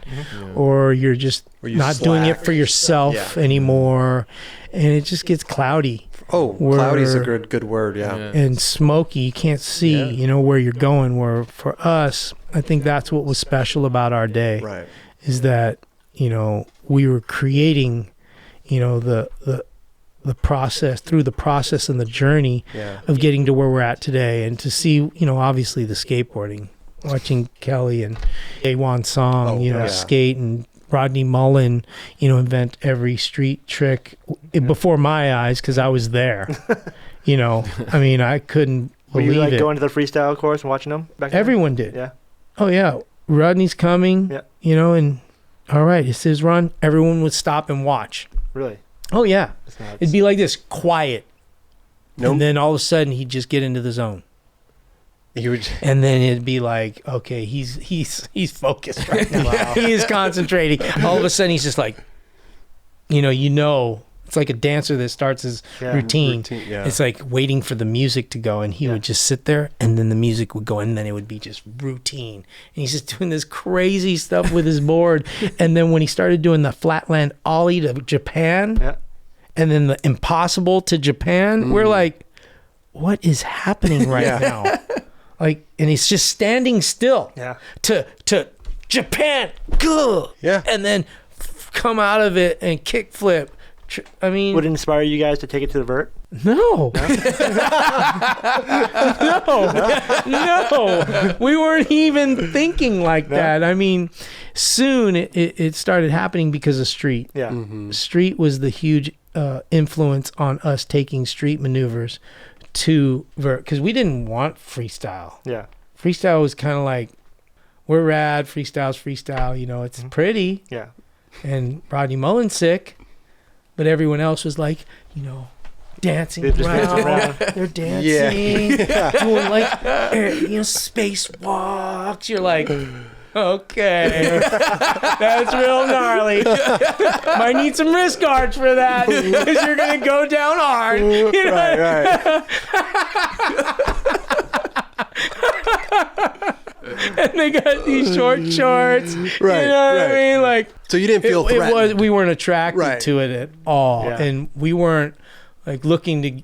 or you're just not doing it for yourself anymore, and it just gets cloudy. Oh, cloudy's a good word, and smoky. You can't see, where you're going. Where for us, I think that's what was special about our day, right? Is that we were creating, the process, through the process and the journey of getting to where we're at today, and to see, obviously the skateboarding, watching Kelly and Awan Song, skate, and Rodney Mullen, invent every street trick before my eyes, because I was there. I mean, I couldn't believe Were you like it. going to the freestyle course and watching them back then? Everyone did. Yeah. Oh yeah, Rodney's coming. Yeah. And all right, it's his run. Everyone would stop and watch. Really? Oh yeah. It'd be like this, quiet. Nope. And then all of a sudden he'd just get into the zone. And then it'd be like, okay, he's focused right now. Wow. He is concentrating. All of a sudden he's just like, it's like a dancer that starts his routine. It's like waiting for the music to go, and he would just sit there, and then the music would go, and then it would be just routine. And he's just doing this crazy stuff with his board. And then when he started doing the flatland ollie to Japan, and then the impossible to Japan, we're like, what is happening right now? Like, and he's just standing still to Japan, and then come out of it and kick flip. I mean, would it inspire you guys to take it to the vert? No. No. We weren't even thinking like that. I mean, soon it started happening because of street. Yeah. Street was the huge influence on us taking street maneuvers to vert, because we didn't want freestyle. Yeah. Freestyle was kind of like, we're rad, freestyle's freestyle, it's pretty. Yeah. And Rodney Mullen's sick. But everyone else was like, dancing around. They're dancing, doing like, spacewalks. You're like, okay, that's real gnarly. Might need some wrist guards for that, because you're gonna go down hard. Right. And they got these short shorts. Right. What I mean? Like, so you didn't feel threatened. We weren't attracted to it at all. Yeah. And we weren't like looking to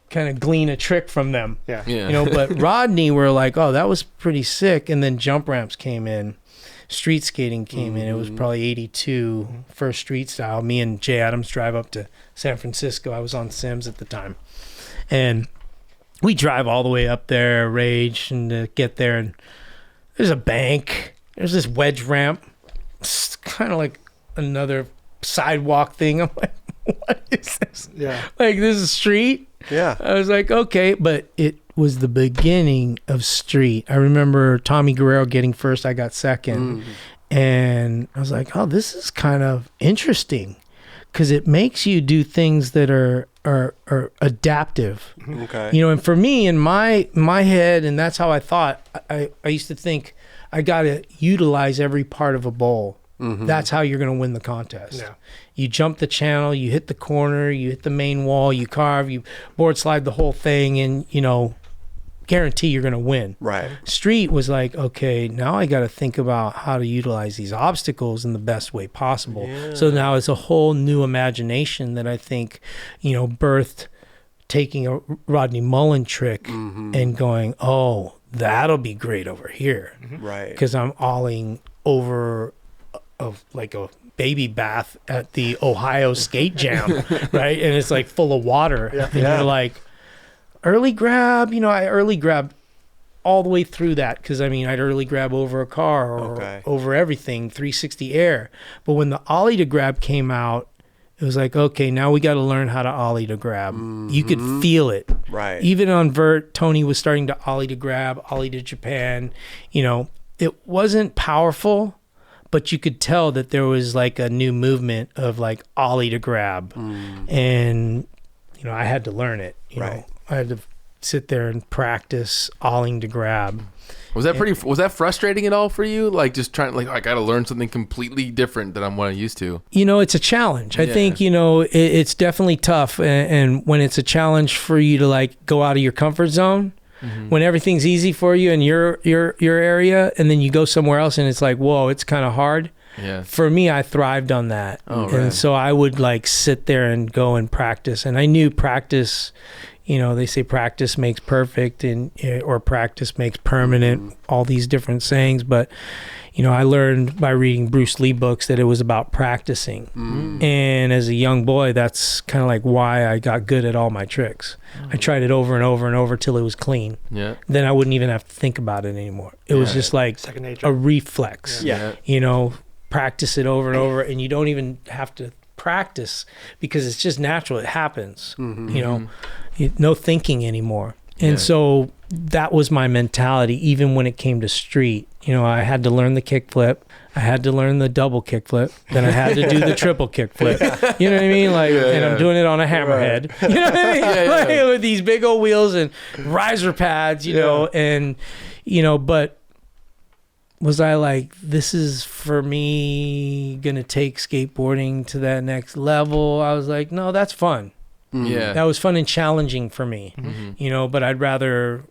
kind of glean a trick from them. Yeah. But Rodney, we're like, oh, that was pretty sick. And then jump ramps came in. Street skating came in. It was probably 82, first street style. Me and Jay Adams drive up to San Francisco. I was on Sims at the time. And we drive all the way up there, rage, and to get there, and there's a bank. There's this wedge ramp. It's kind of like another sidewalk thing. I'm like, what is this? Yeah. Like, this is street? Yeah. I was like, okay. But it was the beginning of street. I remember Tommy Guerrero getting first. I got second. And I was like, oh, this is kind of interesting, because it makes you do things that are are adaptive. Okay. You know, and for me in my head, and that's how I thought, I used to think I got to utilize every part of a bowl. That's how you're going to win the contest. Yeah. You jump the channel, you hit the corner, you hit the main wall, you carve, you board slide the whole thing, and, you know, guarantee you're going to win. Right. Street was like, okay, now I got to think about how to utilize these obstacles in the best way possible. Yeah. So now it's a whole new imagination that I think, you know, birthed taking a Rodney Mullen trick and going, oh, that'll be great over here. Right. Because I'm olling over like a baby bath at the Ohio Skate Jam, right? And it's like full of water. And you're like, early grab, you know, I early grabbed all the way through that because, I mean, I'd early grab over a car or over everything, 360 air. But when the ollie to grab came out, it was like, okay, now we got to learn how to ollie to grab. You could feel it. Right. Even on vert, Tony was starting to ollie to grab, ollie to Japan. You know, it wasn't powerful, but you could tell that there was like a new movement of like ollie to grab. And, you know, I had to learn it. You know, I had to sit there and practice ollieing to grab. Was that frustrating at all for you? Like just trying, like, I got to learn something completely different than what I'm used to. You know, it's a challenge. I think, you know, it's definitely tough. And when it's a challenge for you to like go out of your comfort zone, when everything's easy for you in your area, and then you go somewhere else and it's like, whoa, it's kind of hard. Yeah. For me, I thrived on that. And so I would like sit there and go and practice. And I knew practice, you know, they say practice makes perfect or practice makes permanent, all these different sayings. But, you know, I learned by reading Bruce Lee books that it was about practicing. And as a young boy, that's kind of like why I got good at all my tricks. I tried it over and over and over till it was clean. Yeah. Then I wouldn't even have to think about it anymore. It was just like second nature. a reflex. Yeah. You know, practice it over and over, and you don't even have to practice because it's just natural. It happens. You know, no thinking anymore. And so that was my mentality, even when it came to street. You know, I had to learn the kickflip. I had to learn the double kickflip. Then I had to do the triple kickflip. You know what I mean? Like, and I'm doing it on a hammerhead. You know what I mean? Like, with these big old wheels and riser pads, you know, and, you know, but was I like, this is for me going to take skateboarding to that next level? I was like, no, that's fun. Yeah. That was fun and challenging for me, you know, but I'd rather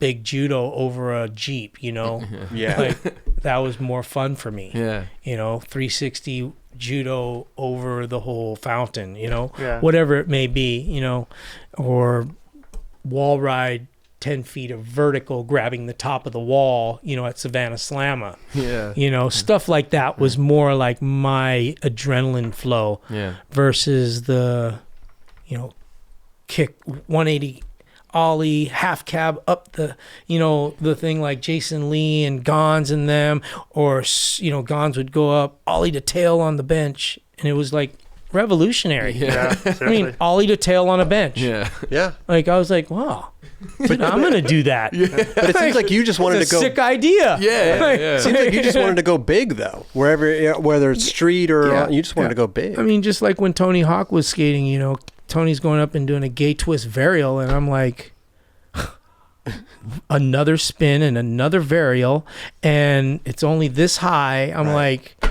big judo over a Jeep, you know? Like, that was more fun for me. Yeah. You know, 360 judo over the whole fountain, you know? Yeah. Whatever it may be, you know, or wall ride 10 feet of vertical grabbing the top of the wall, you know, at Savannah Slamma. Yeah. You know, stuff like that was more like my adrenaline flow versus the, you know, kick 180 ollie, half cab up the, you know, the thing like Jason Lee and Gons and them, or, you know, Gons would go up, ollie to tail on the bench, and it was like revolutionary. Yeah, I mean, ollie to tail on a bench. Yeah. Yeah. Like, I was like, wow, dude, I'm going to do that. But it seems like you just wanted It's to a go. sick idea. It seems like you just wanted to go big, though. Whether it's street or you just wanted to go big. I mean, just like when Tony Hawk was skating, you know, Tony's going up and doing a gay twist varial, and I'm like, another spin and another varial, and it's only this high. I'm like,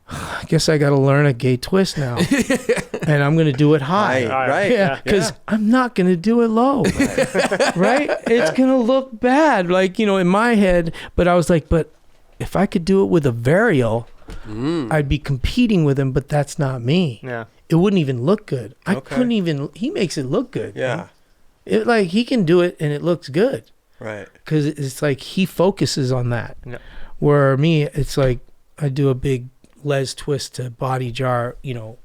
I guess I got to learn a gay twist now, and I'm going to do it high. Right. Yeah, because I'm not going to do it low. Right? It's going to look bad, like, you know, in my head. But I was like, but if I could do it with a varial, I'd be competing with him, but that's not me. Yeah. It wouldn't even look good. I couldn't even, he makes it look good. Yeah. It, like, he can do it and it looks good. Right. Because it's like he focuses on that. Yeah. Where me, it's like I do a big les twist to body jar, you know,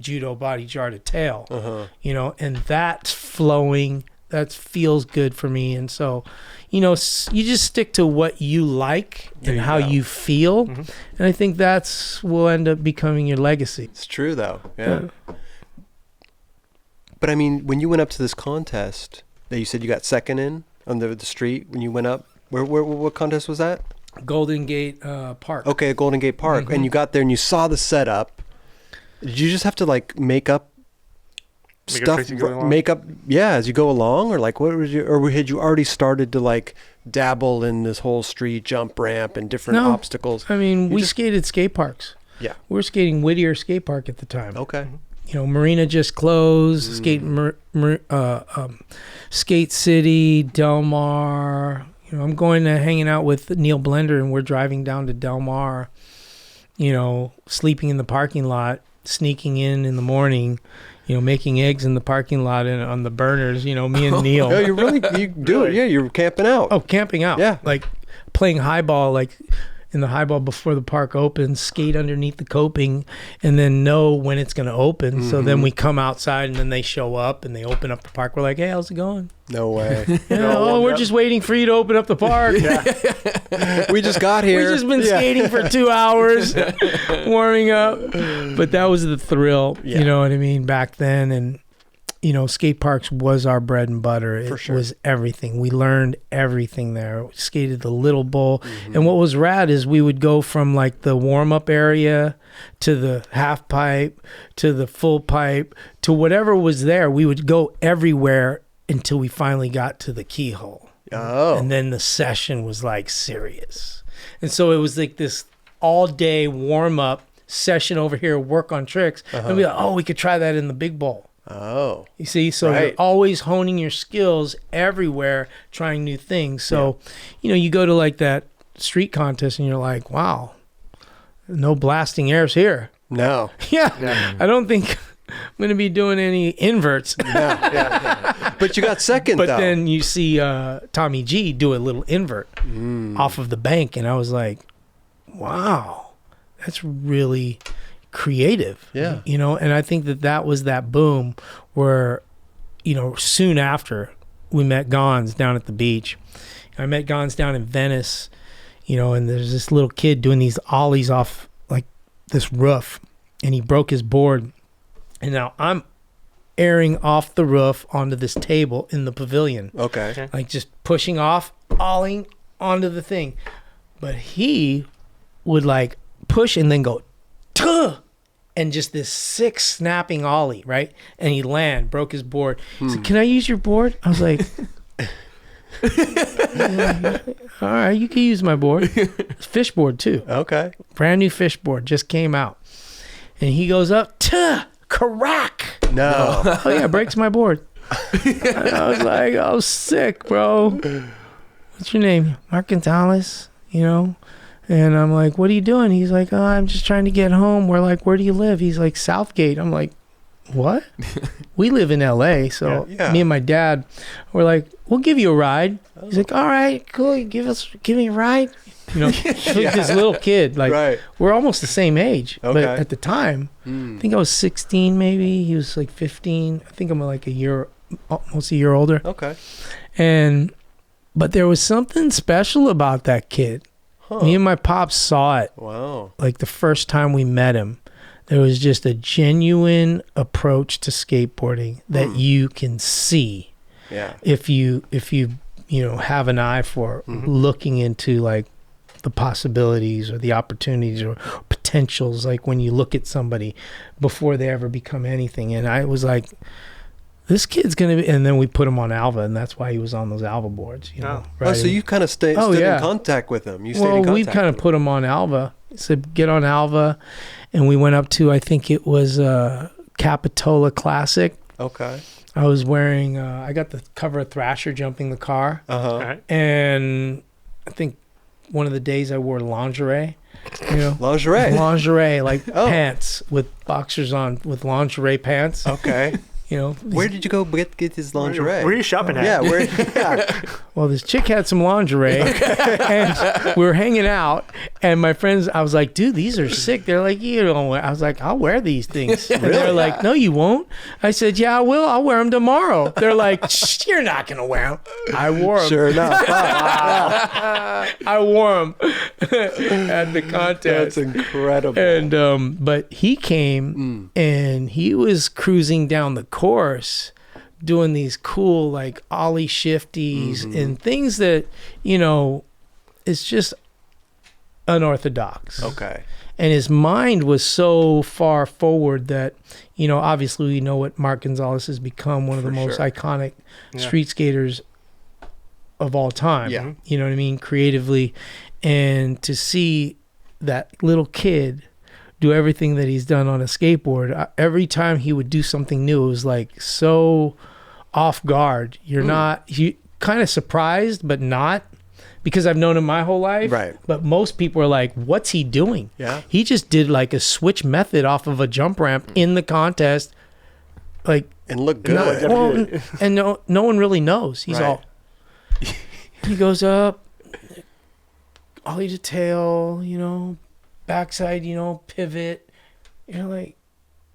judo body jar to tail, you know, and that's flowing. That feels good for me. And so, you know, you just stick to what you like and how you feel. And I think that's will end up becoming your legacy. It's true, though. Yeah. But I mean, when you went up to this contest that you said you got second in on the street when you went up, what contest was that? Golden Gate Park. Okay, Golden Gate Park. And you got there and you saw the setup. Did you just have to like make up make up as you go along, or like what was or had you already started to like dabble in this whole street jump ramp and different obstacles? I mean, we skated skate parks. Yeah. We were skating Whittier Skate Park at the time. Okay. You know, Marina just closed, Skate City, Del Mar. You know, I'm going to hanging out with Neil Blender, and we're driving down to Del Mar, you know, sleeping in the parking lot, sneaking in the morning, you know, making eggs in the parking lot and on the burners, you know, me and Neil. Yeah, you do it. Yeah, you're camping out. Oh, camping out. Yeah. Like playing highball, like in the highball before the park opens, skate underneath the coping, and then know when it's going to open. So then we come outside, and then they show up, and they open up the park. We're like, hey, how's it going? No way. We're just waiting for you to open up the park. We just got here. We've just been skating for 2 hours, warming up. But that was the thrill, you know what I mean, back then. And, you know, skate parks was our bread and butter. It was everything. We learned everything there. We skated the Little Bowl. And what was rad is we would go from like the warm-up area to the half pipe to the full pipe to whatever was there. We would go everywhere until we finally got to the keyhole. Oh. And then the session was like serious. And so it was like this all-day warm-up session over here, work on tricks. And we'd be like, we could try that in the big bowl. Oh. You see, so you're always honing your skills everywhere, trying new things. So, you know, you go to like that street contest and you're like, wow, no blasting airs here. No. Yeah. I don't think I'm going to be doing any inverts. But you got second, But though. then you see Tommy G do a little invert off of the bank. And I was like, wow, that's really creative. Yeah. You know, and I think that was that boom where, you know, soon after we met Gonz down at the beach. I met Gonz down in Venice, you know, and there's this little kid doing these ollies off like this roof, and he broke his board. And now I'm airing off the roof onto this table in the pavilion. Okay. Like just pushing off, ollieing onto the thing. But he would like push and then go, tuh! And just this sick snapping ollie, right? And he'd land, broke his board. He said, can I use your board? I was like, all right, you can use my board. It's fish board too. Okay. Brand new fish board, just came out. And he goes up, tuh! Crack! No. Oh yeah, breaks my board. And I was like, oh, sick, bro. What's your name? Mark Gonzales, you know? And I'm like, what are you doing? He's like, oh, I'm just trying to get home. We're like, where do you live? He's like, Southgate. I'm like, what? We live in LA. So me and my dad were like, we'll give you a ride. He's like, all right, cool. Give me a ride. You know, like this little kid, like we're almost the same age. Okay. But at the time, I think I was 16 maybe. He was like 15. I think I'm like almost a year older. Okay. But there was something special about that kid. Huh. Me and my pops saw it. Wow. Like the first time we met him, there was just a genuine approach to skateboarding that you can see. Yeah. If you have an eye for looking into like the possibilities or the opportunities or potentials, like when you look at somebody before they ever become anything. And I was like, this kid's going to be, and then we put him on Alva, and that's why he was on those Alva boards, you know. Right? Oh, so you kind of stood in contact with him. We kind of put him on Alva. He said, get on Alva. And we went up to, I think it was Capitola Classic. Okay. I was wearing, I got the cover of Thrasher jumping the car. Right. And I think one of the days I wore lingerie. You know, lingerie, like pants with boxers on, with lingerie pants. Okay. You know, where did you go get his lingerie? Where are you shopping at? Yeah, Well, this chick had some lingerie, and we were hanging out. And my friends, I was like, "Dude, these are sick." They're like, "You don't wear." I was like, "I'll wear these things." And they're like, "No, you won't." I said, "Yeah, I will. I'll wear them tomorrow." They're like, "You're not gonna wear them." I wore them. Sure enough. I wore them at the contest. That's incredible. And but he came and he was cruising down the course doing these cool like ollie shifties and things that, you know, it's just unorthodox. Okay. And his mind was so far forward that, obviously we know what Mark Gonzales has become, one of the most iconic street skaters of all time. Yeah. You know what I mean? Creatively. And to see that little kid do everything that he's done on a skateboard, every time he would do something new, it was like so off guard. You're kind of surprised, but not, because I've known him my whole life. Right. But most people are like, what's he doing? Yeah. He just did like a switch method off of a jump ramp in the contest. Like, and look good. and no one really knows. He's all, he goes up, ollie to tail, backside, pivot. Like,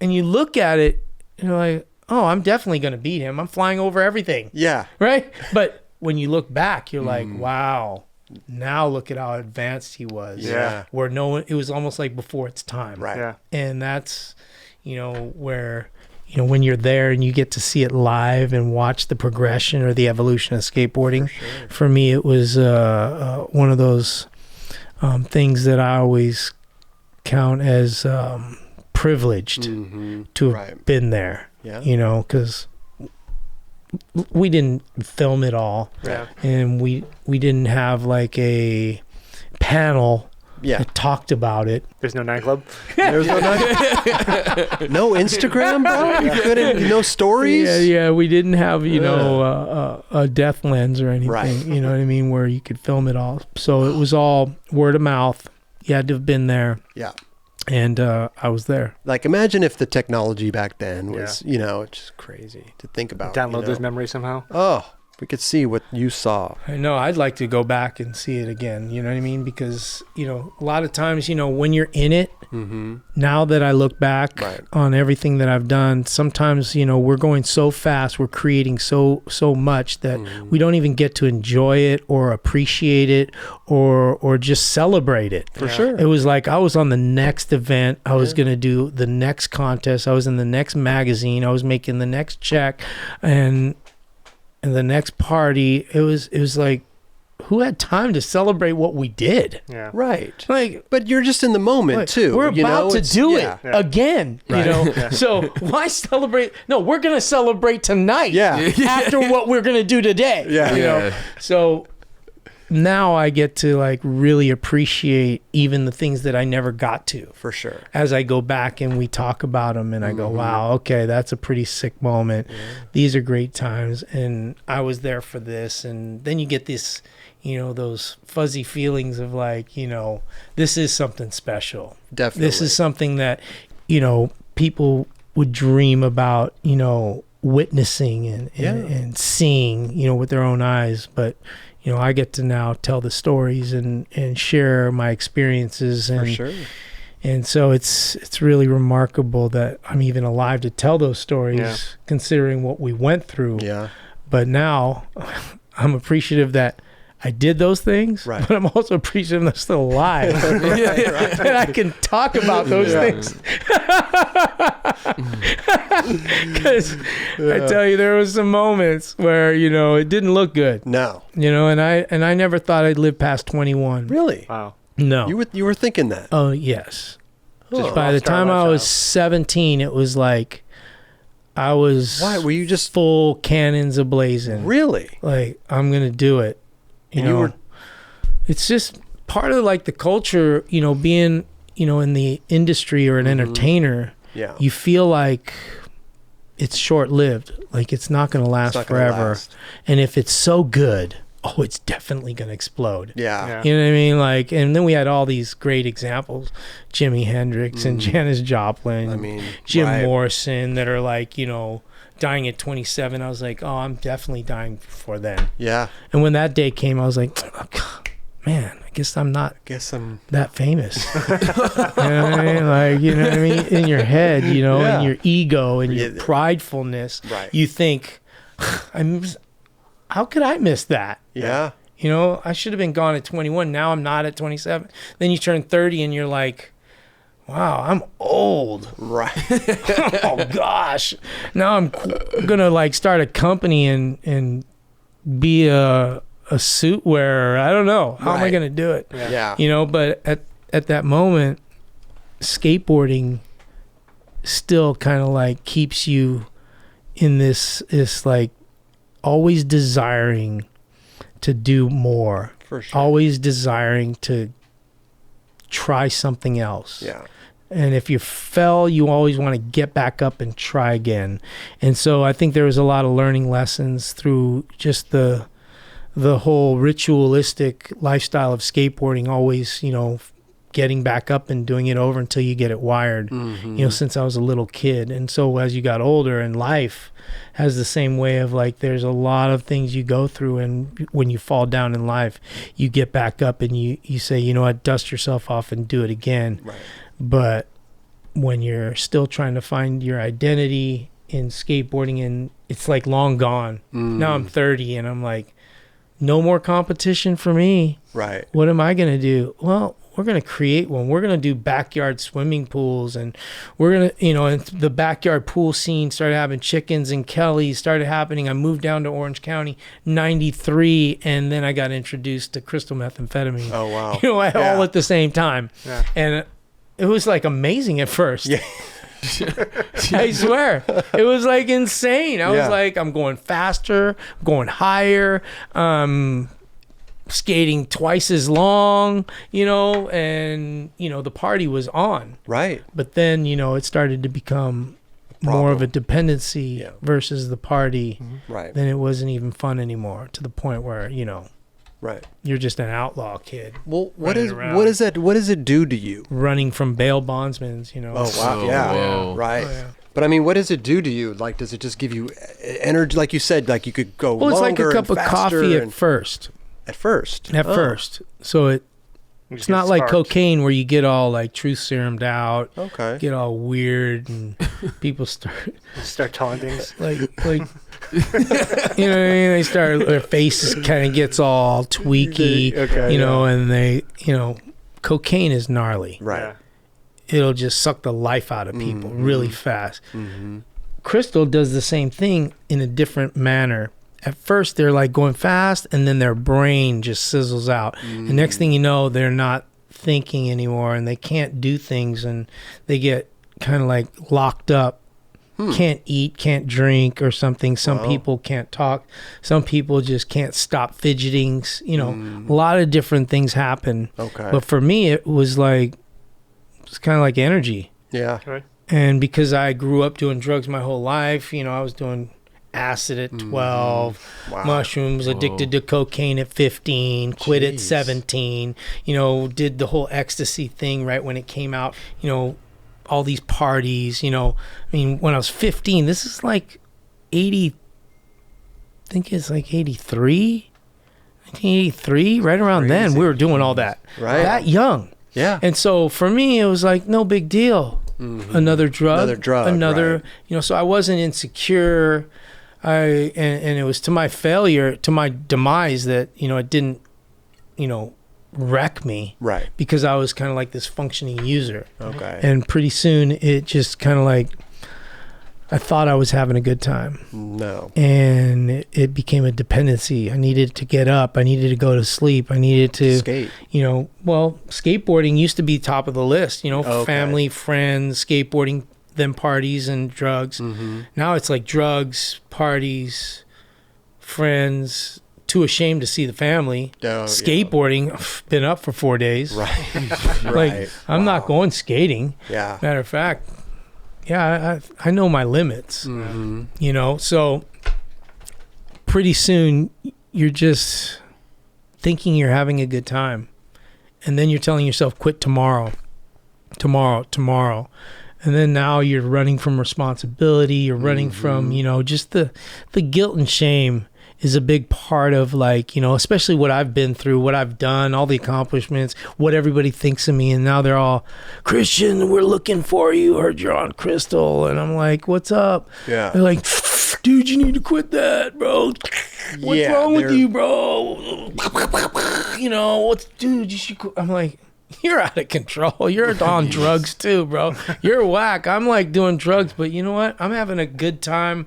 and you look at it, and you're like, oh, I'm definitely going to beat him. I'm flying over everything. Yeah. Right? But when you look back, you're like, wow, now look at how advanced he was. Yeah. Where it was almost like before its time. Right. Yeah. And that's, where, when you're there and you get to see it live and watch the progression or the evolution of skateboarding. For me, it was one of those things that I always count as privileged to have been there. Yeah. Because we didn't film it all. Right. And we didn't have like a panel that talked about it. There's no nightclub. There's no Instagram, bro. You couldn't, no stories. Yeah. We didn't have a death lens or anything. Right. You know what I mean? Where you could film it all. So it was all word of mouth. You had to have been there. Yeah. And I was there. Like, imagine if the technology back then was, it's just crazy to think about. Download those memories somehow. Oh, we could see what you saw. I know. I'd like to go back and see it again. You know what I mean? Because, a lot of times, when you're in it, now that I look back on everything that I've done, sometimes, we're going so fast, we're creating so much that we don't even get to enjoy it or appreciate it or just celebrate it. For sure. It was like I was on the next event. I was going to do the next contest. I was in the next magazine. I was making the next check. And the next party, it was like, who had time to celebrate what we did? Yeah. Right. Like, but you're just in the moment too. We're about to do it again. Right. So why celebrate? No, we're gonna celebrate tonight. Yeah. After what we're gonna do today. Yeah. So now I get to like really appreciate even the things that I never got to. For sure. As I go back and we talk about them and I go, wow, okay, that's a pretty sick moment. Yeah. These are great times. And I was there for this. And then you get this, those fuzzy feelings of like, this is something special. Definitely. This is something that, people would dream about, witnessing and seeing, with their own eyes. But, I get to now tell the stories and share my experiences. And, for sure. And so it's really remarkable that I'm even alive to tell those stories, considering what we went through. Yeah. But now I'm appreciative that I did those things, right. but I'm also appreciative that I'm still alive. right. And I can talk about those things. Because I tell you, there was some moments where, it didn't look good. No. And I never thought I'd live past 21. Really? Wow. No. You were thinking that? Oh, yes. Just by the time I was 17, it was like I was Why? Were you just full cannons ablazing? Really? Like, I'm going to do it. It's just part of like the culture, being, in the industry or an entertainer. Yeah. You feel like it's short-lived. Like it's not going to last forever. And if it's so good, it's definitely going to explode. Yeah. You know what I mean? Like, and then we had all these great examples, Jimi Hendrix and Janis Joplin, Jim Morrison, that are like, dying at 27. I was like, I'm definitely dying before then. Yeah. And when that day came, I was like, man, I guess I'm not that famous. You know what I mean? Like, you know what I mean? In your head, in your ego and your pridefulness, you think, how could I miss that? Yeah. I should have been gone at 21. Now I'm not at 27. Then you turn 30 and you're like, wow, I'm old. Right. Oh, gosh. Now I'm going to like start a company and be a suit wearer. I don't know. How am I going to do it? Yeah. But at that moment, skateboarding still kind of like keeps you in this like always desiring to do more. For sure. Always desiring to try something else. Yeah. And if you fell, you always want to get back up and try again. And so I think there was a lot of learning lessons through just the whole ritualistic lifestyle of skateboarding, always, you know, getting back up and doing it over until you get it wired, you know, since I was a little kid. And so as you got older, and life has the same way of like, there's a lot of things you go through, and when you fall down in life, you get back up and you say, you know what, dust yourself off and do it again. Right. But when you're still trying to find your identity in skateboarding, and it's like long gone. Now I'm 30 and I'm like, no more competition for me. Right. What am I going to do? Well, we're going to create one. We're going to do backyard swimming pools, and we're going to, you know, and the backyard pool scene started having chickens and Kelly's started happening. I moved down to Orange County, 93, and then I got introduced to crystal methamphetamine. Oh, wow. You know, all at the same time. Yeah. And it was like amazing at first. Yeah. I swear. It was like insane. I was like, I'm going faster, going higher, skating twice as long, you know, and, you know, the party was on. Right. But then, you know, it started to become more of a dependency versus the party. Right. Then it wasn't even fun anymore, to the point where, you know, Right. you're just an outlaw kid. Well, what running is around. what is that? What does it do to you? Running from bail bondsmen, you know. Oh wow! Oh, Yeah. whoa. Right. Oh, yeah. But I mean, what does it do to you? Like, does it just give you energy? Like you said, like you could go Well, it's like longer a cup and of faster coffee and- at first. At first. At Oh. first. So it's not like cocaine where you get all like truth serumed out, Okay. get all weird, and people Start telling things. like you know what I mean? They start, their face kind of gets all tweaky, Okay, you know, and they, you know, cocaine is gnarly. Right. Yeah. It'll just suck the life out of people really fast. Mm-hmm. Crystal does the same thing in a different manner. At first, they're like going fast, and then their brain just sizzles out. The next thing you know, they're not thinking anymore, and they can't do things, and they get kind of like locked up. Can't eat, can't drink, or something. Some people can't talk. Some people just can't stop fidgeting. You know, a lot of different things happen. Okay. But for me, it was like, it's kind of like energy. Yeah. Right. And because I grew up doing drugs my whole life, you know, I was doing acid at 12, Wow. mushrooms, addicted to cocaine at 15, quit at Jeez. 17, you know, did the whole ecstasy thing right when it came out, you know, all these parties, you know. I mean, when I was 15, this is like 80, I think it's like 83, 1983, right around then, Crazy. we were doing all that. Right. That young. Yeah. And so for me, it was like, no big deal. Another drug. Right. You know, so I wasn't insecure. And it was to my failure, to my demise, that, you know, it didn't, you know, wreck me. Right. Because I was kind of like this functioning user. Okay. And pretty soon it just kind of like, I thought I was having a good time. No. And it became a dependency. I needed to get up. I needed to go to sleep. I needed to Skate. you know, well, skateboarding used to be top of the list, you know, Okay. family, friends, skateboarding, then parties and drugs. Now it's like drugs, parties, friends, too ashamed to see the family. Oh, Skateboarding, been up for 4 days. Right. Like, Right. I'm not going skating. Yeah. Matter of fact, yeah, I know my limits, you know, so pretty soon you're just thinking you're having a good time. And then you're telling yourself, quit tomorrow. And then now you're running from responsibility. You're running from, you know, just the guilt and shame is a big part of, like, you know, especially what I've been through, what I've done, all the accomplishments, what everybody thinks of me. And now they're all, Christian, we're looking for you. Heard you're on Crystal. And I'm like, what's up? Yeah. They're like, dude, you need to quit that, bro. What's Yeah, wrong with they're- you, bro? You know, dude, you should quit. I'm like, you're out of control. You're on drugs too, bro. You're whack. I'm like doing drugs, but you know what? I'm having a good time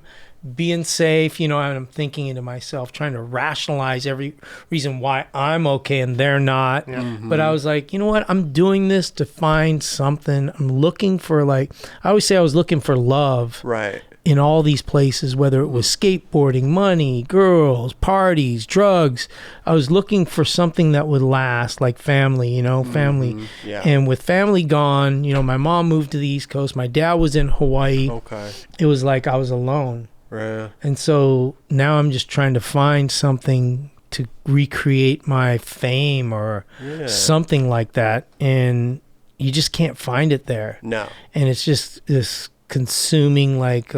being safe, and I'm thinking to myself, trying to rationalize every reason why I'm okay and they're not. Yeah. But I was like, you know what? I'm doing this to find something. I'm looking for, like, I always say I was looking for love. Right. In all these places, whether it was skateboarding, money, girls, parties, drugs. I was looking for something that would last, like family, family. Yeah. And with family gone, my mom moved to the East Coast. My dad was in Hawaii. Okay. It was like I was alone. Yeah. And so now I'm just trying to find something to recreate my fame or something like that. And you just can't find it there. No. And it's just this consuming like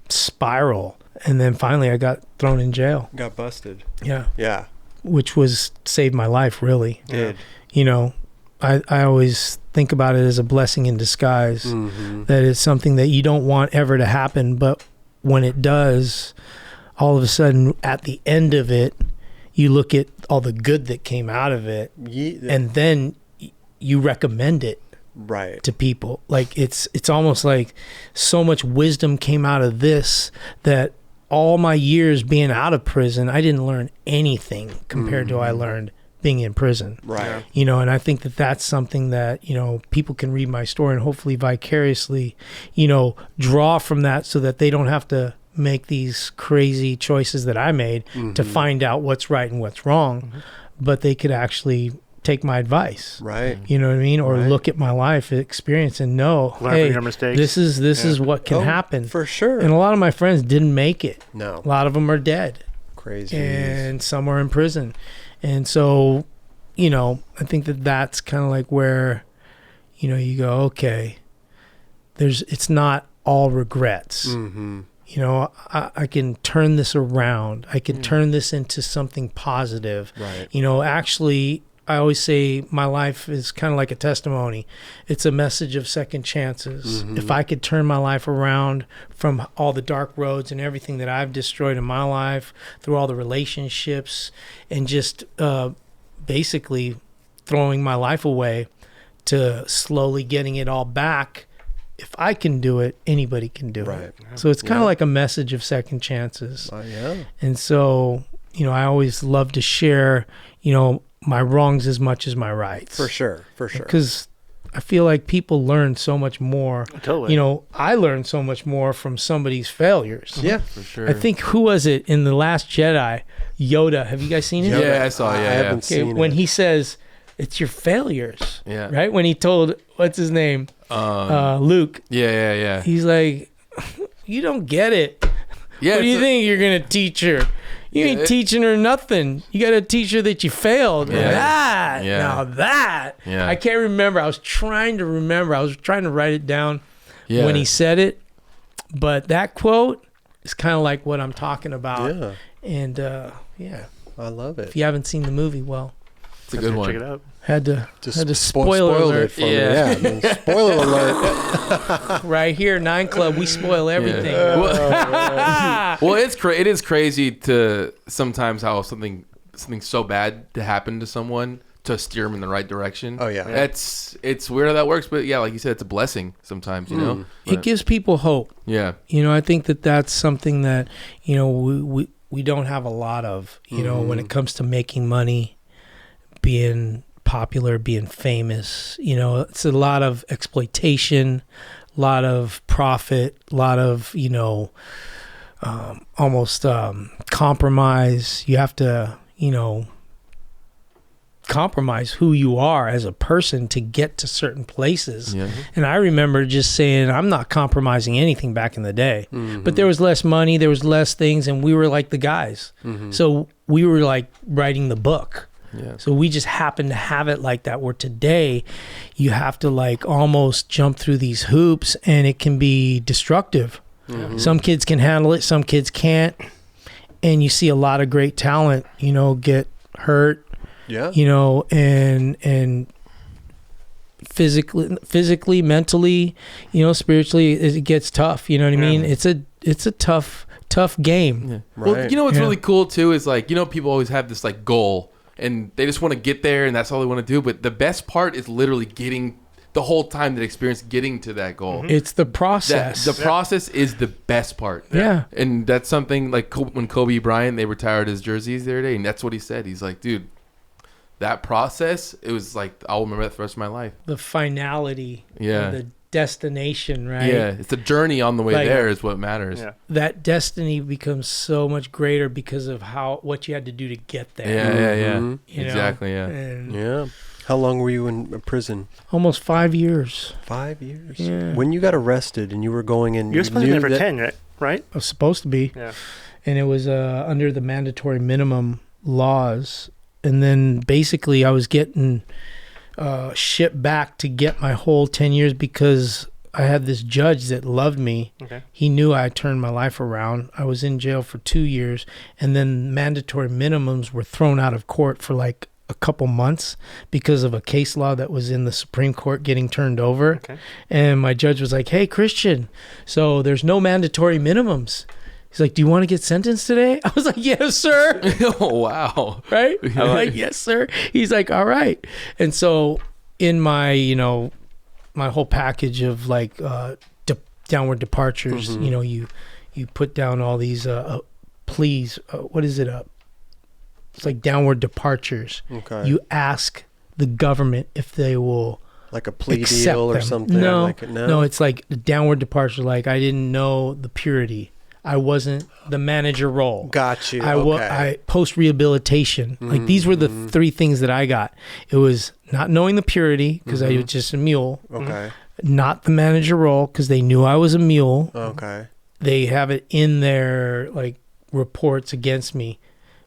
spiral, and then finally I got thrown in jail. Got busted. Yeah, which was saved my life, really. Did. I always think about it as a blessing in disguise. That it's something that you don't want ever to happen, but when it does, all of a sudden at the end of it, you look at all the good that came out of it, and then you recommend it. Right. To people. Like it's almost like so much wisdom came out of this that all my years being out of prison, I didn't learn anything compared to I learned being in prison. Right. And I think that that's something that, people can read my story and hopefully vicariously, draw from that so that they don't have to make these crazy choices that I made to find out what's right and what's wrong, but they could actually take my advice, right? You know what I mean, or look at my life experience and know, learn from your mistakes. This is what can happen for sure. And a lot of my friends didn't make it. No, a lot of them are dead, crazy, and some are in prison. And so, I think that that's kind of like where, you go, okay, it's not all regrets. I can turn this around. I can turn this into something positive. Right. Actually, I always say my life is kind of like a testimony. It's a message of second chances. If I could turn my life around from all the dark roads and everything that I've destroyed in my life, through all the relationships, and just basically throwing my life away to slowly getting it all back, if I can do it, anybody can do it. So it's kind of like a message of second chances. And so, I always love to share, my wrongs as much as my rights. For sure. Because I feel like people learn so much more. Totally. I learned so much more from somebody's failures. Yeah, for sure. I think, who was it in The Last Jedi? Yoda. Have you guys seen it? Yeah, I saw it. I haven't seen when it. he says, it's your failures. Yeah. Right? When he told, what's his name? Luke. Yeah. He's like, you don't get it. Yeah. What do you think you're going to teach her? You ain't teaching her nothing. You got to teach her that you failed. Yeah. Now that. Yeah. I can't remember. I was trying to remember. I was trying to write it down when he said it. But that quote is kind of like what I'm talking about. Yeah. And, I love it. if you haven't seen the movie, well, It's a good one. Check it out. had to Spoiled spoiler alert. it for me. Spoiler alert. Right here, 9 Club, we spoil everything. Well, it is crazy to sometimes how something so bad to happen to someone to steer them in the right direction. Oh, yeah. It's weird how that works, but yeah, like you said, it's a blessing sometimes, It But, gives people hope. yeah. I think that that's something that, we don't have a lot of, when it comes to making money, being popular, being famous. It's a lot of exploitation, a lot of profit, a lot of, almost compromise. You have to, compromise who you are as a person to get to certain places. Yeah. And I remember just saying, I'm not compromising anything back in the day. But there was less money, there was less things, and we were like the guys. So we were like writing the book. Yeah. So we just happened to have it like that, where today you have to like almost jump through these hoops, and it can be destructive. Some kids can handle it, some kids can't. And you see a lot of great talent, get hurt. Yeah. And physically, mentally, spiritually, it gets tough. You know what I mean? It's a tough game. Yeah. Right. Well, what's really cool too is like, people always have this like goal and they just want to get there and that's all they want to do. But the best part is literally getting the whole time, that experience getting to that goal. It's the process. The process is the best part. Yeah. And that's something like when Kobe Bryant, they retired his jerseys the other day, and that's what he said. He's like, dude, that process, it was like, I'll remember that for the rest of my life. The finality. Yeah. The destination, right? Yeah. It's the journey on the way Like, there is what matters. Yeah. That destiny becomes so much greater because of what you had to do to get there. Yeah. Mhm. You know? Exactly. Yeah. And Yeah. How long were you in prison? almost 5 years. 5 years. Yeah. When you got arrested and you were going in, You were supposed to be knew there for that- 10, right? I was supposed to be. Yeah. And it was under the mandatory minimum laws. And then basically I was getting shipped back to get my whole 10 years because I had this judge that loved me. Okay. He knew I turned my life around. I was in jail for 2 years, and then mandatory minimums were thrown out of court for like a couple months because of a case law that was in the Supreme Court getting turned over. Okay. And my judge was like, hey, Christian, so there's no mandatory minimums. He's like, do you want to get sentenced today? I was like, yes, sir. Oh, wow. Right? I'm like, yes, sir. He's like, all right. And so in my, my whole package of like downward departures, you put down all these pleas. What is it? It's like downward departures. Okay. You ask the government if they will like a plea accept deal or them. something. No, like, no, it's like the downward departure. Like I didn't know the purity. I wasn't the manager role. Got you. I post rehabilitation. Like these were the three things that I got. It was not knowing the purity because I was just a mule. Okay. Not the manager role because they knew I was a mule. Okay. They have it in their like reports against me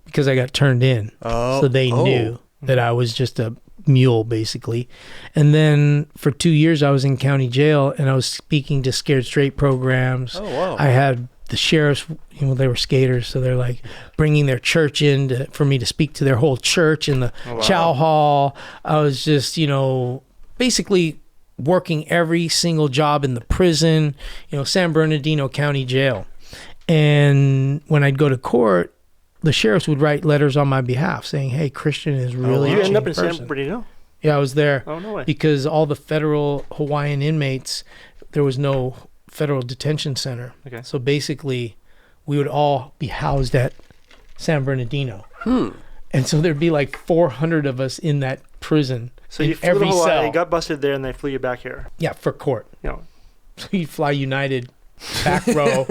because I got turned in. Oh. So they knew that I was just a mule basically. And then for 2 years I was in county jail and I was speaking to Scared Straight programs. Oh, wow. I had the sheriffs, they were skaters, so they're like bringing their church in for me to speak to their whole church in the chow hall. I was just, basically working every single job in the prison, San Bernardino County Jail. And when I'd go to court, the sheriffs would write letters on my behalf saying, hey, Christian is really You a ended up in changed San person. Bernardino? Yeah, I was there. Oh, no way. Because all the federal Hawaiian inmates, there was no federal detention center. Okay. So basically, we would all be housed at San Bernardino. And so there'd be like 400 of us in that prison. So in you flew every to Hawaii, cell. got busted there, and they flew you back here. Yeah, for court. So you fly United back row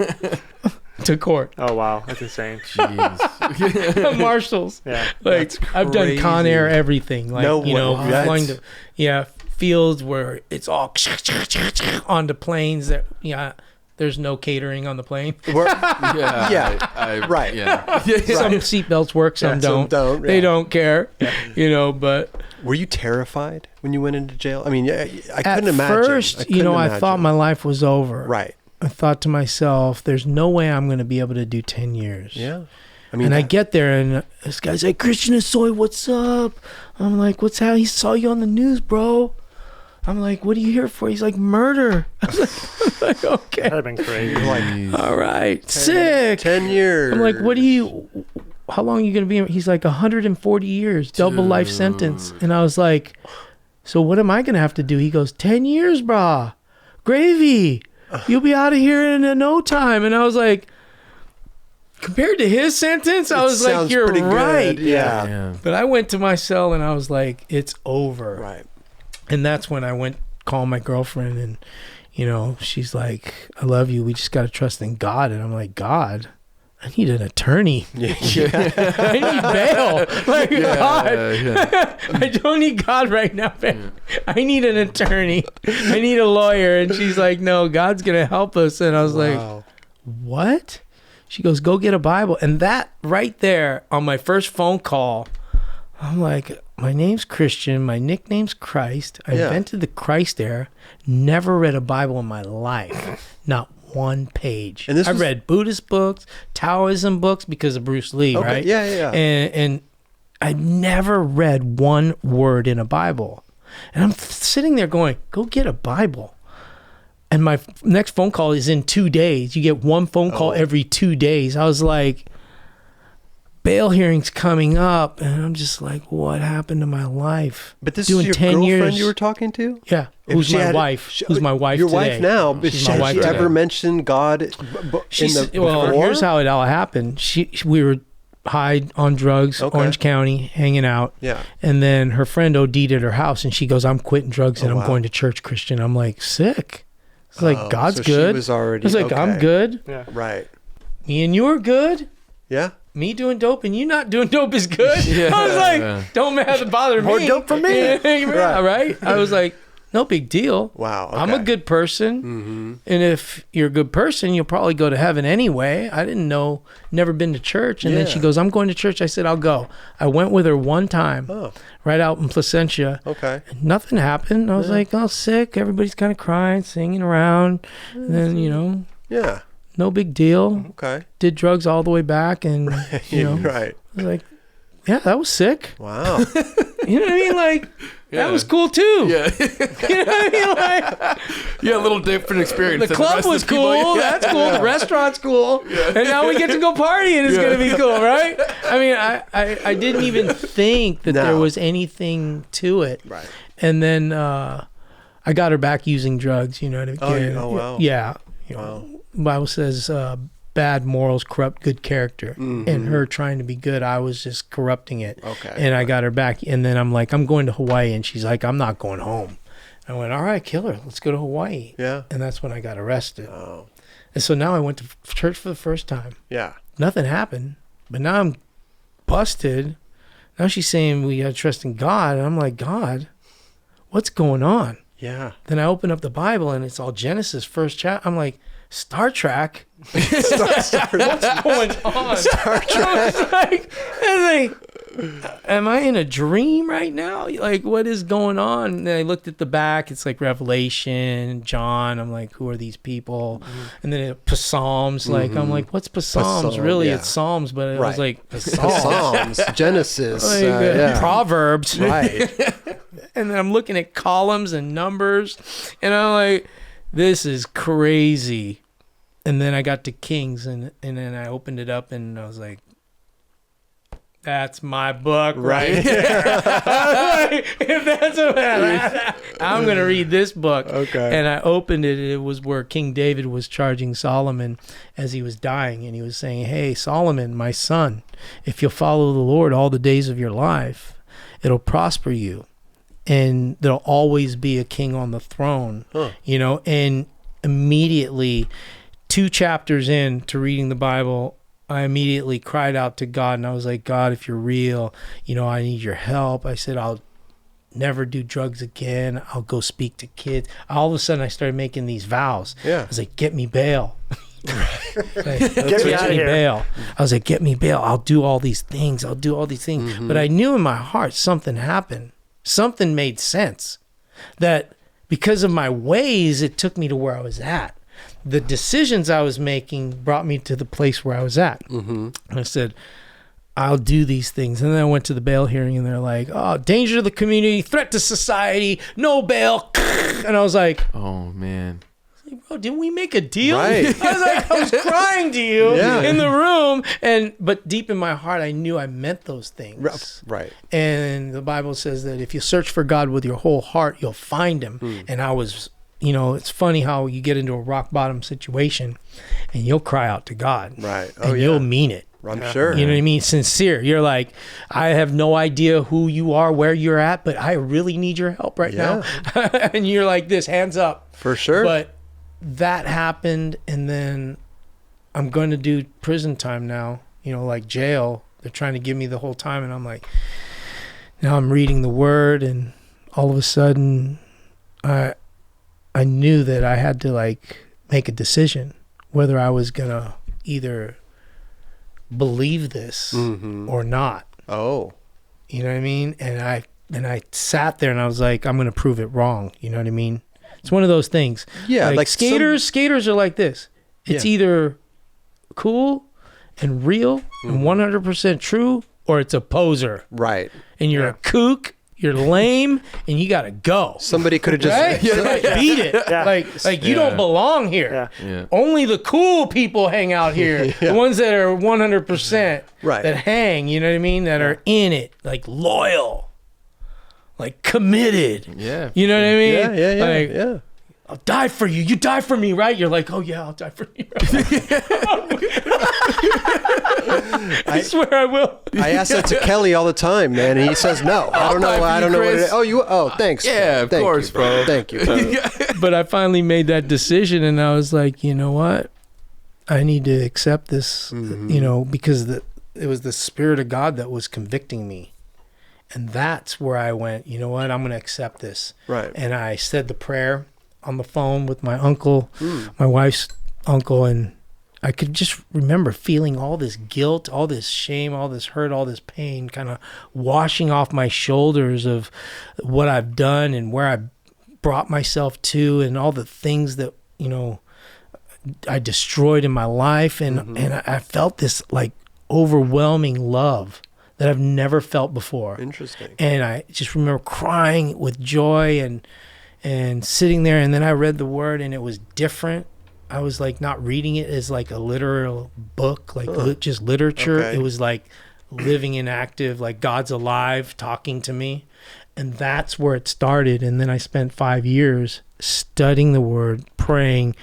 to court. Oh, wow. That's insane. Jeez. Marshals. Yeah. Like That's I've done Con crazy. Air everything. Like, No way. That's- flying to fields where it's all onto planes that there's no catering on the plane. Yeah. Right. Yeah. Some seatbelts work, some don't. They yeah. don't care. But Were you terrified when you went into jail? I mean, I at couldn't imagine. first, couldn't I imagine. thought my life was over. Right. I thought to myself, there's no way I'm going to be able to do 10 years. Yeah. I mean, And I get there, and this guy's like, Christain Hosoi, what's up? I'm like, what's how? He saw you on the news, bro. I'm like, what are you here for? He's like, murder. I was like, okay. That'd have been crazy. like All right. Sick. 10 years. I'm like, how long are you going to be? He's like, 140 years, double life sentence. And I was like, so what am I going to have to do? He goes, 10 years, brah. Gravy. You'll be out of here in no time. And I was like, compared to his sentence, I was like, sounds you're pretty good. right. Yeah. But I went to my cell and I was like, it's over. Right. And that's when I went call my girlfriend and, she's like, I love you. We just got to trust in God. And I'm like, God? I need an attorney. Yeah. I need bail. Like, God. I don't need God right now, man. I need an attorney. I need a lawyer. And she's like, no, God's going to help us. And I was like, Wow. what? She goes, go get a Bible. And that right there on my first phone call, I'm like, my name's Christian. My nickname's Christ. I invented the Christ era. Never read a Bible in my life. Not one page. And I read Buddhist books, Taoism books because of Bruce Lee, Okay. right? Yeah. And I never read one word in a Bible. And I'm sitting there going, go get a Bible. And my next phone call is in 2 days. You get one phone call every 2 days. I was like, bail hearings coming up, and I'm just like, what happened to my life? But this Doing is your 10 girlfriend years. you were talking to? Yeah, If who's she my had- wife? Who's my wife Your today? wife now, but She's has my wife she today. ever mentioned God Well, before? here's how it all happened. We were high on drugs, Okay. Orange County, hanging out. Yeah. And then her friend OD'd at her house, and she goes, I'm quitting drugs and Oh, I'm wow. going to church, Christian. I'm like, sick. It's like, Oh, God's so good. She was already, I was like, I'm okay. good. Yeah. Right. Me and you are good. Yeah. Me doing dope and you not doing dope is good. Yeah. I was like, Yeah. don't have to bother More me. dope for me. Yeah, right? I was like, no big deal. Wow. Okay. I'm a good person. Mm-hmm. And if you're a good person, you'll probably go to heaven anyway. I didn't know, never been to church. And then she Yeah. goes, I'm going to church. I said, I'll go. I went with her one time, Oh, right out in Placentia. okay. Nothing happened. I was like, oh, sick. Everybody's kind of crying, singing around. And then, Yeah. no big deal. Okay. Did drugs all the way back. And, Right. I was like, yeah, that was sick. Wow. You know what I mean? Like, Yeah. that was cool too. Yeah. You know what I mean? Like, Yeah, a little different experience. the than club rest of was the people. cool. Yeah. That's cool. The restaurant's cool. And now we get to go party and it's Yeah. going to be cool, right? I mean, I didn't even think that there No. was anything to it. Right. And then I got her back using drugs, you know what I mean? Oh, yeah. Oh, wow. Yeah. Wow. Bible says bad morals corrupt good character. Mhm. And her trying to be good, I was just corrupting it. Okay. And I got her back. And then I'm like, I'm going to Hawaii. And she's like, I'm not going home. I went, all right, kill her. Let's go to Hawaii. Yeah. And that's when I got arrested. Oh. And so now I went to church for the first time. Yeah. Nothing happened. But now I'm busted. Now she's saying we got to trust in God. And I'm like, God, what's going on? Yeah. Then I open up the Bible and it's all Genesis, first chapter. I'm like, Star Trek? What's going on? Star Trek. I was like, am I in a dream right now? Like, what is going on? And then I looked at the back. It's like Revelation, John. I'm like, who are these people? And then Psalms. Like, I'm like, what's Psalms? Psalm, Really, yeah. it's Psalms, but it Right. was like The Psalms. Psalms, Genesis. Like, yeah. Proverbs. Right. And then I'm looking at columns and numbers, and I'm like, this is crazy. And then I got to Kings, and then I opened it up, and I was like, that's my book right there. If that's what I'm going to read this book. Okay. And I opened it, and it was where King David was charging Solomon as he was dying. And he was saying, hey, Solomon, my son, if you'll follow the Lord all the days of your life, it'll prosper you. And there'll always be a king on the throne, and immediately 2 chapters in to reading the Bible, I immediately cried out to God, and I was like, God, if you're real, I need your help. I said, I'll never do drugs again. I'll go speak to kids. All of a sudden I started making these vows. Yeah. I was like, get me bail. Get me out of here. Bail. I was like, get me bail. I'll do all these things. But I knew in my heart something happened. Something made sense. That because of my ways, it took me to where I was at. The decisions I was making brought me to the place where I was at. Mm-hmm. And I said, I'll do these things. And then I went to the bail hearing, and they're like, oh, danger to the community, threat to society, no bail. And I was like, Oh man. bro, didn't we make a deal? Right. I was crying to you Yeah. in the room. But deep in my heart, I knew I meant those things. Right. And the Bible says that if you search for God with your whole heart, you'll find him. And I was, it's funny how you get into a rock bottom situation and you'll cry out to God. Right. And you'll mean it. I'm sure. You know what I mean? Sincere. You're like, I have no idea who you are, where you're at, but I really need your help right now. And you're like this, hands up. For sure. But that happened, and then I'm going to do prison time now, like jail. They're trying to give me the whole time, and I'm like, now I'm reading the word, and all of a sudden I knew that I had to make a decision whether I was going to either believe this or not. Oh. You know what I mean? And I sat there and I was like, I'm going to prove it wrong. You know what I mean? It's one of those things. Yeah, like skaters are like this. It's either cool and real and 100% true, or it's a poser. Right. And you're a kook. You're lame, and you gotta go. Somebody could have just Right? Like, beat it. Yeah. Like you don't belong here. Yeah. Only the cool people hang out here. The ones that are 100% Right. that hang. You know what I mean? That are in it, like loyal, like committed. Yeah. You know what I mean? Yeah. Like, Yeah. I'll die for you. You die for me, right? You're like, oh yeah, I'll die for you. I swear I will. I ask that to Kelly all the time, man, and he says no. I don't know. die for I you, don't know what it Chris. is. Oh, you. Oh, thanks. Yeah, of Thank course, you, bro. Thank you. But I finally made that decision, and I was like, you know what? I need to accept this, you know, because it was the Spirit of God that was convicting me. And that's where I went, you know what? I'm going to accept this. Right. And I said the prayer on the phone with my uncle, my wife's uncle, and I could just remember feeling all this guilt, all this shame, all this hurt, all this pain kind of washing off my shoulders of what I've done and where I brought myself to and all the things that, you know, I destroyed in my life. And I felt this like overwhelming love that I've never felt before. Interesting. And I just remember crying with joy and sitting there, and then I read the word and it was different. I was like not reading it as like a literal book, like just literature. Okay. It was like living and active, like God's alive talking to me. And that's where it started. And then I spent 5 years studying the word, praying,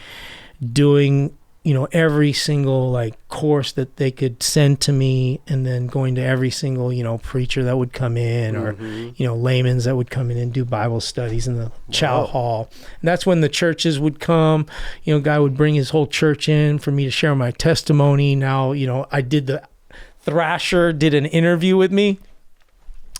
doing, you know, every single like course that they could send to me, and then going to every single, you know, preacher that would come in or, you know, laymen that would come in and do Bible studies in the chow hall. And that's when the churches would come, you know, guy would bring his whole church in for me to share my testimony. Now, you know, I did Thrasher did an interview with me.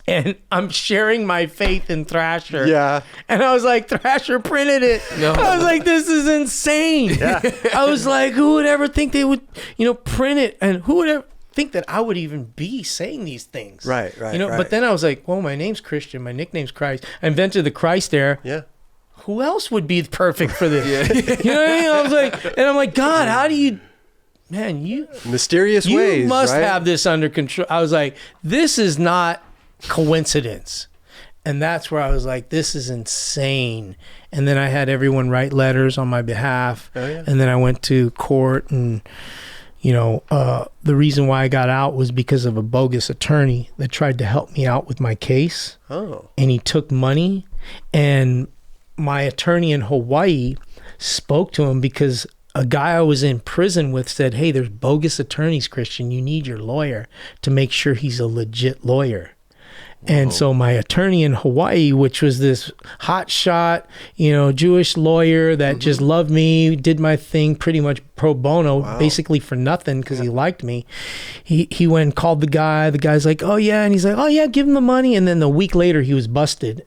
And I'm sharing my faith in Thrasher. Yeah. And I was like, Thrasher printed it. No. I was like, this is insane. Yeah. I was like, who would ever think they would, you know, print it? And who would ever think that I would even be saying these things? Right. You know, but then I was like, well, my name's Christian. My nickname's Christ. I invented the Christ there. Yeah. Who else would be perfect for this? You know what I mean? I was like, and I'm like, God, how do you, man, you Mysterious ways. must right? have this under control. I was like, this is not coincidence. And that's where I was like, this is insane. And then I had everyone write letters on my behalf. Oh, yeah. And then I went to court, and you know, the reason why I got out was because of a bogus attorney that tried to help me out with my case. Oh. And he took money, and my attorney in Hawaii spoke to him because a guy I was in prison with said, hey, there's bogus attorneys, Christian. You need your lawyer to make sure he's a legit lawyer. And so my attorney in Hawaii, which was this hotshot, you know, Jewish lawyer that just loved me, did my thing pretty much pro bono, basically for nothing because he liked me. He went and called the guy. The guy's like, oh, yeah. And he's like, oh, yeah, give him the money. And then a week later, he was busted.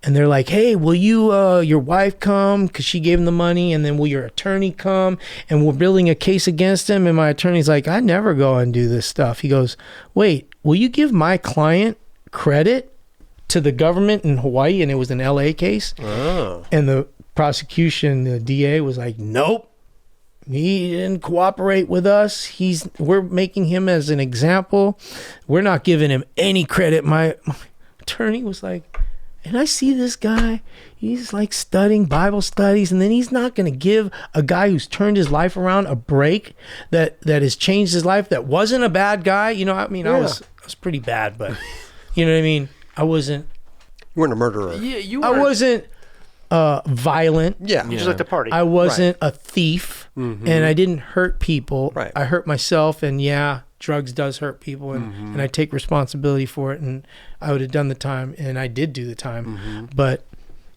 And they're like, hey, will you, your wife come? Because she gave him the money. And then will your attorney come? And we're building a case against him. And my attorney's like, I never go and do this stuff. He goes, wait, will you give my client credit to the government in Hawaii? And it was an LA case. Oh. And the prosecution, the DA was like, nope, he didn't cooperate with us. We're making him as an example. We're not giving him any credit. My attorney was like, and I see this guy, he's like studying Bible studies, and then he's not going to give a guy who's turned his life around a break that has changed his life, that wasn't a bad guy. You know, I mean, I was pretty bad, but you know what I mean? I wasn't. You weren't a murderer. Yeah, you I were. wasn't violent. Yeah. You just like to party. I wasn't a thief, and I didn't hurt people. Right. I hurt myself, and yeah, drugs does hurt people, and I take responsibility for it, and I would have done the time, and I did do the time. But,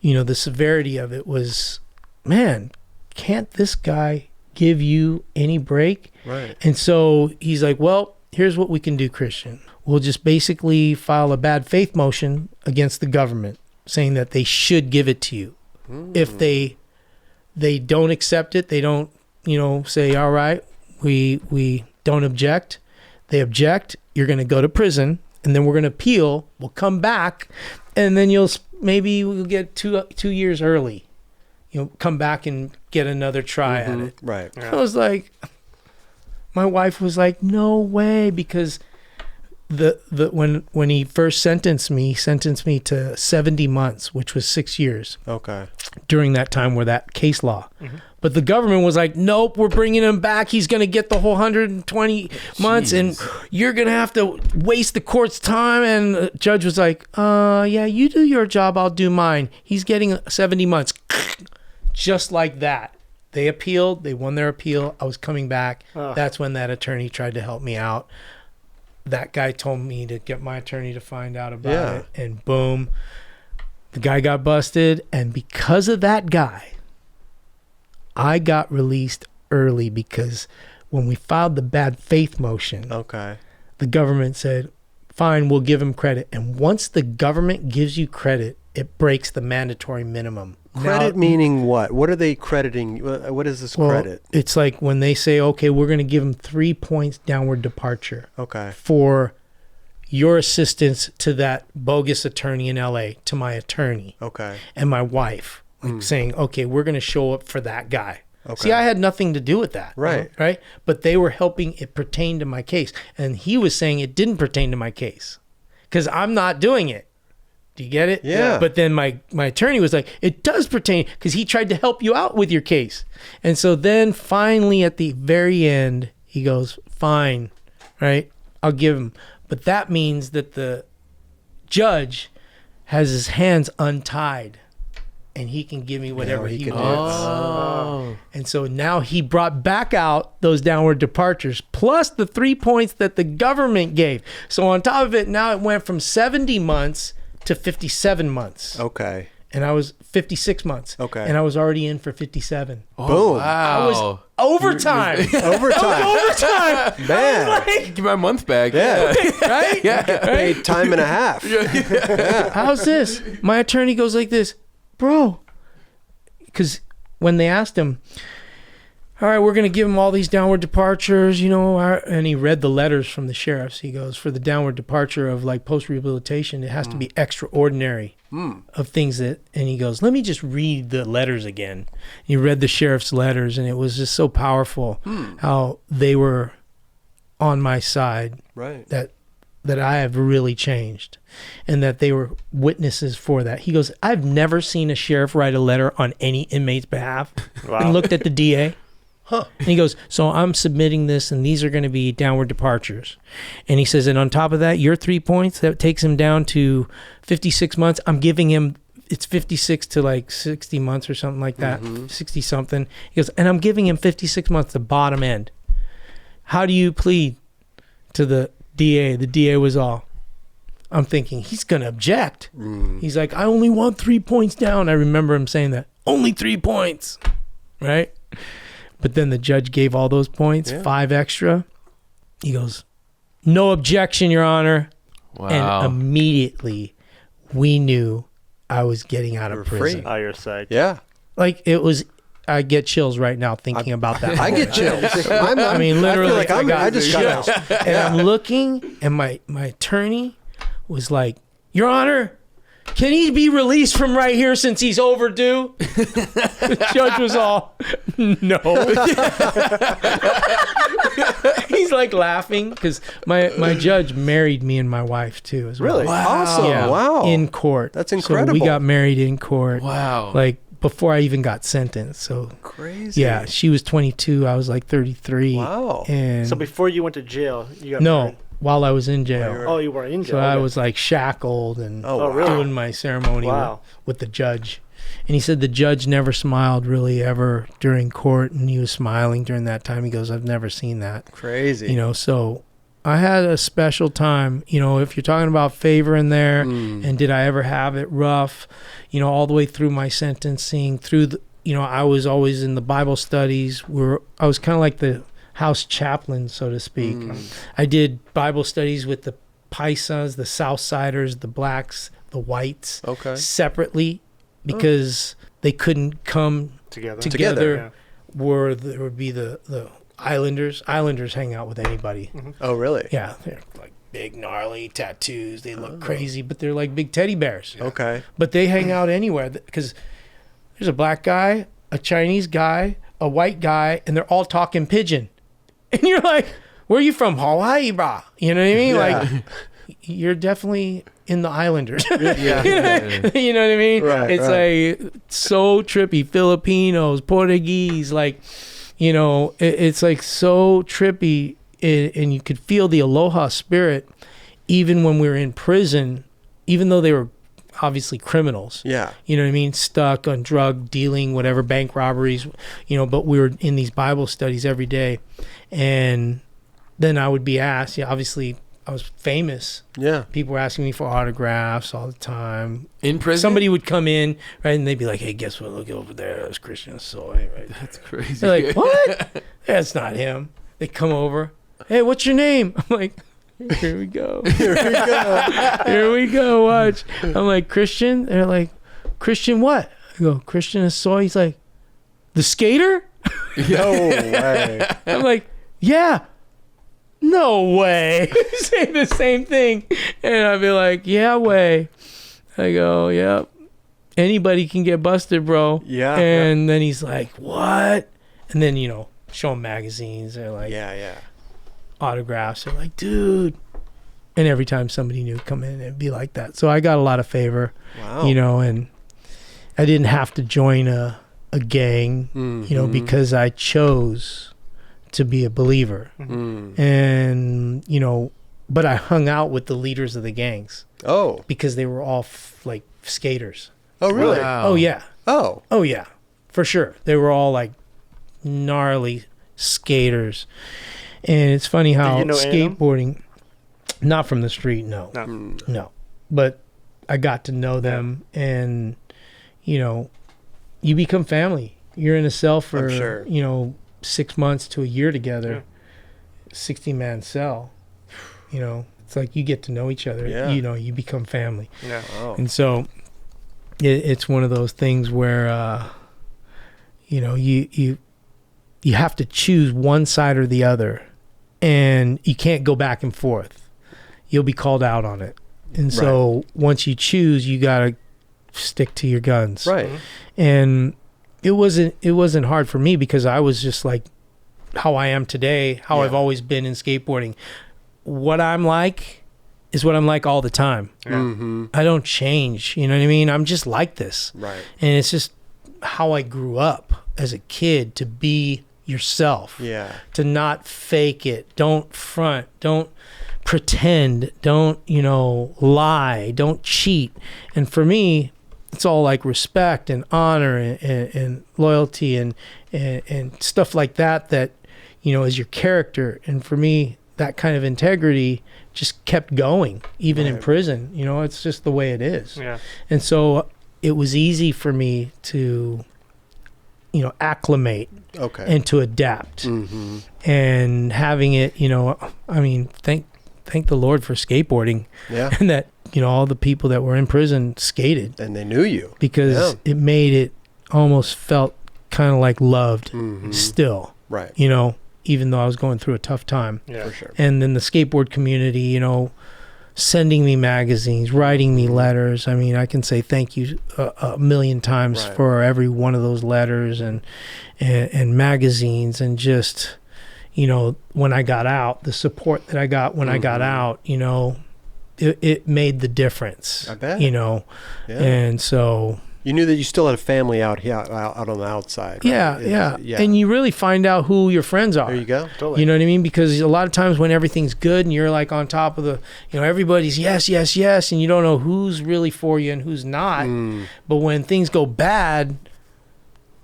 you know, the severity of it was, man, can't this guy give you any break? Right. And so he's like, well, here's what we can do, Christian. We'll just basically file a bad faith motion against the government saying that they should give it to you. If they don't accept it, they don't, you know, say, all right, we don't object. They object, you're going to go to prison, and then we're going to appeal. We'll come back, and then maybe we'll get 2 years early. You know, come back and get another try at it. Right. I was like, my wife was like, no way, because when he first sentenced me, he sentenced me to 70 months, which was 6 years. Okay. During that time where that case law. But the government was like, nope, we're bringing him back. He's going to get the whole 120 months and you're going to have to waste the court's time. And the judge was like, yeah, you do your job. I'll do mine. He's getting 70 months. Just like that. They appealed. They won their appeal. I was coming back. That's when that attorney tried to help me out. That guy told me to get my attorney to find out about it. And boom, the guy got busted. And because of that guy, I got released early because when we filed the bad faith motion, the government said, fine, we'll give him credit. And once the government gives you credit, it breaks the mandatory minimum. Credit meaning what? What are they crediting? What is this credit? It's like when they say, okay, we're going to give him 3 points downward departure. For your assistance to that bogus attorney in LA, to my attorney. And my wife. Saying, okay, we're going to show up for that guy. See, I had nothing to do with that. Right. But they were helping it pertain to my case. And he was saying it didn't pertain to my case because I'm not doing it. Do you get it? Yeah. But then my attorney was like, it does pertain because he tried to help you out with your case. And so then finally at the very end, he goes, fine, right? I'll give him. But that means that the judge has his hands untied. And he can give me whatever he wants. And so now he brought back out those downward departures, plus the 3 points that the government gave. So on top of it, now it went from 70 months to 57 months. And I was 56 months. And I was already in for 57. Boom. Wow. I was overtime. Overtime. Man. Like, give my month back. Right? Paid time and a half. How's this? My attorney goes like this. Bro, because when they asked him, all right, we're going to give him all these downward departures, and he read the letters from the sheriffs. He goes, for the downward departure of like post-rehabilitation, it has to be extraordinary of things and he goes, let me just read the letters again. He read the sheriff's letters and it was just so powerful how they were on my side. That I have really changed and that they were witnesses for that. He goes, I've never seen a sheriff write a letter on any inmate's behalf. And looked at the DA. And he goes, so I'm submitting this and these are going to be downward departures. And he says, and on top of that, your 3 points, that takes him down to 56 months. I'm giving him, it's 56 to like 60 months or something like that, 60 something. He goes, and I'm giving him 56 months, the bottom end. How do you plead to the DA? The DA was all, I'm thinking he's going to object. He's like, I only want 3 points down. I remember him saying that. Only 3 points. Right? But then the judge gave all those points, 5 extra. He goes, no objection, Your Honor. Wow. And immediately we knew I was getting out of prison. On your side. Yeah. Like it was, I get chills right now thinking about that. I get chills. I mean, literally, I just got chills. And I'm looking, and my attorney was like, Your Honor, can he be released from right here since he's overdue? The judge was all, no. He's like laughing because my judge married me and my wife too as well. Really? Wow. Awesome. Yeah, Wow. in court. That's incredible. So we got married in court. Wow. Like before I even got sentenced. So crazy. yeah, she was 22. I was like 33. Wow. And So before you went to jail, you got married? While I was in jail. Oh, you were in jail. So I okay. was like shackled and really? doing my ceremony Wow. with the judge. And he said the judge never smiled really ever during court, and he was smiling during that time. He goes, I've never seen that. Crazy. So I had a special time. If you're talking about favor in there, and did I ever have it rough, all the way through my sentencing, through the, I was always in the Bible studies where I was kind of like the house chaplain, so to speak. I did Bible studies with the Paisas, the Southsiders, the blacks, the whites, separately, because they couldn't come together yeah. where there would be the Islanders. Islanders hang out with anybody. Oh, really? Yeah, they're like big, gnarly tattoos. They look crazy, but they're like big teddy bears. Okay. But they hang out anywhere because there's a black guy, a Chinese guy, a white guy, and they're all talking pidgin. And you're like, where are you from? Hawaii, brah. You know what I mean? Yeah. Like, you're definitely in the Islanders. Yeah. You know what I mean? Right, It's like so trippy. Filipinos, Portuguese, like, you know, it's like so trippy, and you could feel the aloha spirit even when we were in prison, even though they were obviously criminals. Yeah. You know what I mean? Stuck on drug dealing, whatever, bank robberies, you know, but we were in these Bible studies every day. And then I would be asked, obviously I was famous. Yeah. People were asking me for autographs all the time. In prison? Somebody would come in, right, and they'd be like, hey, guess what? Look over there. That's Christain Hosoi, right? That's crazy. They're like, what? That's not him. They come over. Hey, what's your name? I'm like, here we go. Here we go. Here we go. Watch. I'm like, Christian? They're like, Christian what? I go, Christain Hosoi. He's like, the skater? No way. I'm like, yeah. No way. Say the same thing. And I'd be like, yeah, way. I go, yep. Anybody can get busted, bro. Yeah. And then he's like, what? And then, you know, show him magazines. They're like, Yeah. autographs. They're like, dude. And every time somebody new would come in, it'd be like that. So I got a lot of favor, Wow. you know, and I didn't have to join a gang, you know, because I chose to be a believer. And, you know, but I hung out with the leaders of the gangs Oh. because they were all like skaters. Oh, really? Wow. Oh, yeah. Oh. Oh, yeah. For sure. They were all like gnarly skaters. And it's funny how you know any of them? skateboarding, not from the street, no. No. But I got to know them, and, you know, you become family. You're in a cell for, I'm sure. you know, 6 months to a year together, 60-man cell. You know, it's like you get to know each other. Yeah. You know, you become family. Yeah. Oh. And so it's one of those things where, you know, you have to choose one side or the other, and you can't go back and forth. You'll be called out on it. And so once you choose, you got to stick to your guns. Right. And it wasn't hard for me because I was just like how I am today, how I've always been in skateboarding. What I'm like is what I'm like all the time. I don't change. You know what I mean? I'm just like this. Right. And it's just how I grew up as a kid, to be yourself. Yeah. To not fake it. Don't front. Don't pretend. Don't, you know, lie. Don't cheat. And for me, it's all like respect and honor and loyalty and stuff like that, you know, is your character. And for me, that kind of integrity just kept going, even in prison. You know, it's just the way it is. Yeah. And so it was easy for me to, you know, acclimate and to adapt. And having it, you know, I mean, thank the Lord for skateboarding. Yeah. And that, you know, all the people that were in prison skated. And they knew you. Because it made it almost felt kind of like loved still. Right. You know, even though I was going through a tough time. Yeah. For sure. And then the skateboard community, you know, sending me magazines, writing me letters. I mean, I can say thank you a million times for every one of those letters and magazines, and just, you know, when I got out, the support that I got when I got out, you know, it made the difference. I bet. You know, and so you knew that you still had a family out here, out on the outside. Right? Yeah. And you really find out who your friends are. There you go. Totally. You know what I mean? Because a lot of times when everything's good and you're like on top of the, you know, everybody's yes, and you don't know who's really for you and who's not. But when things go bad,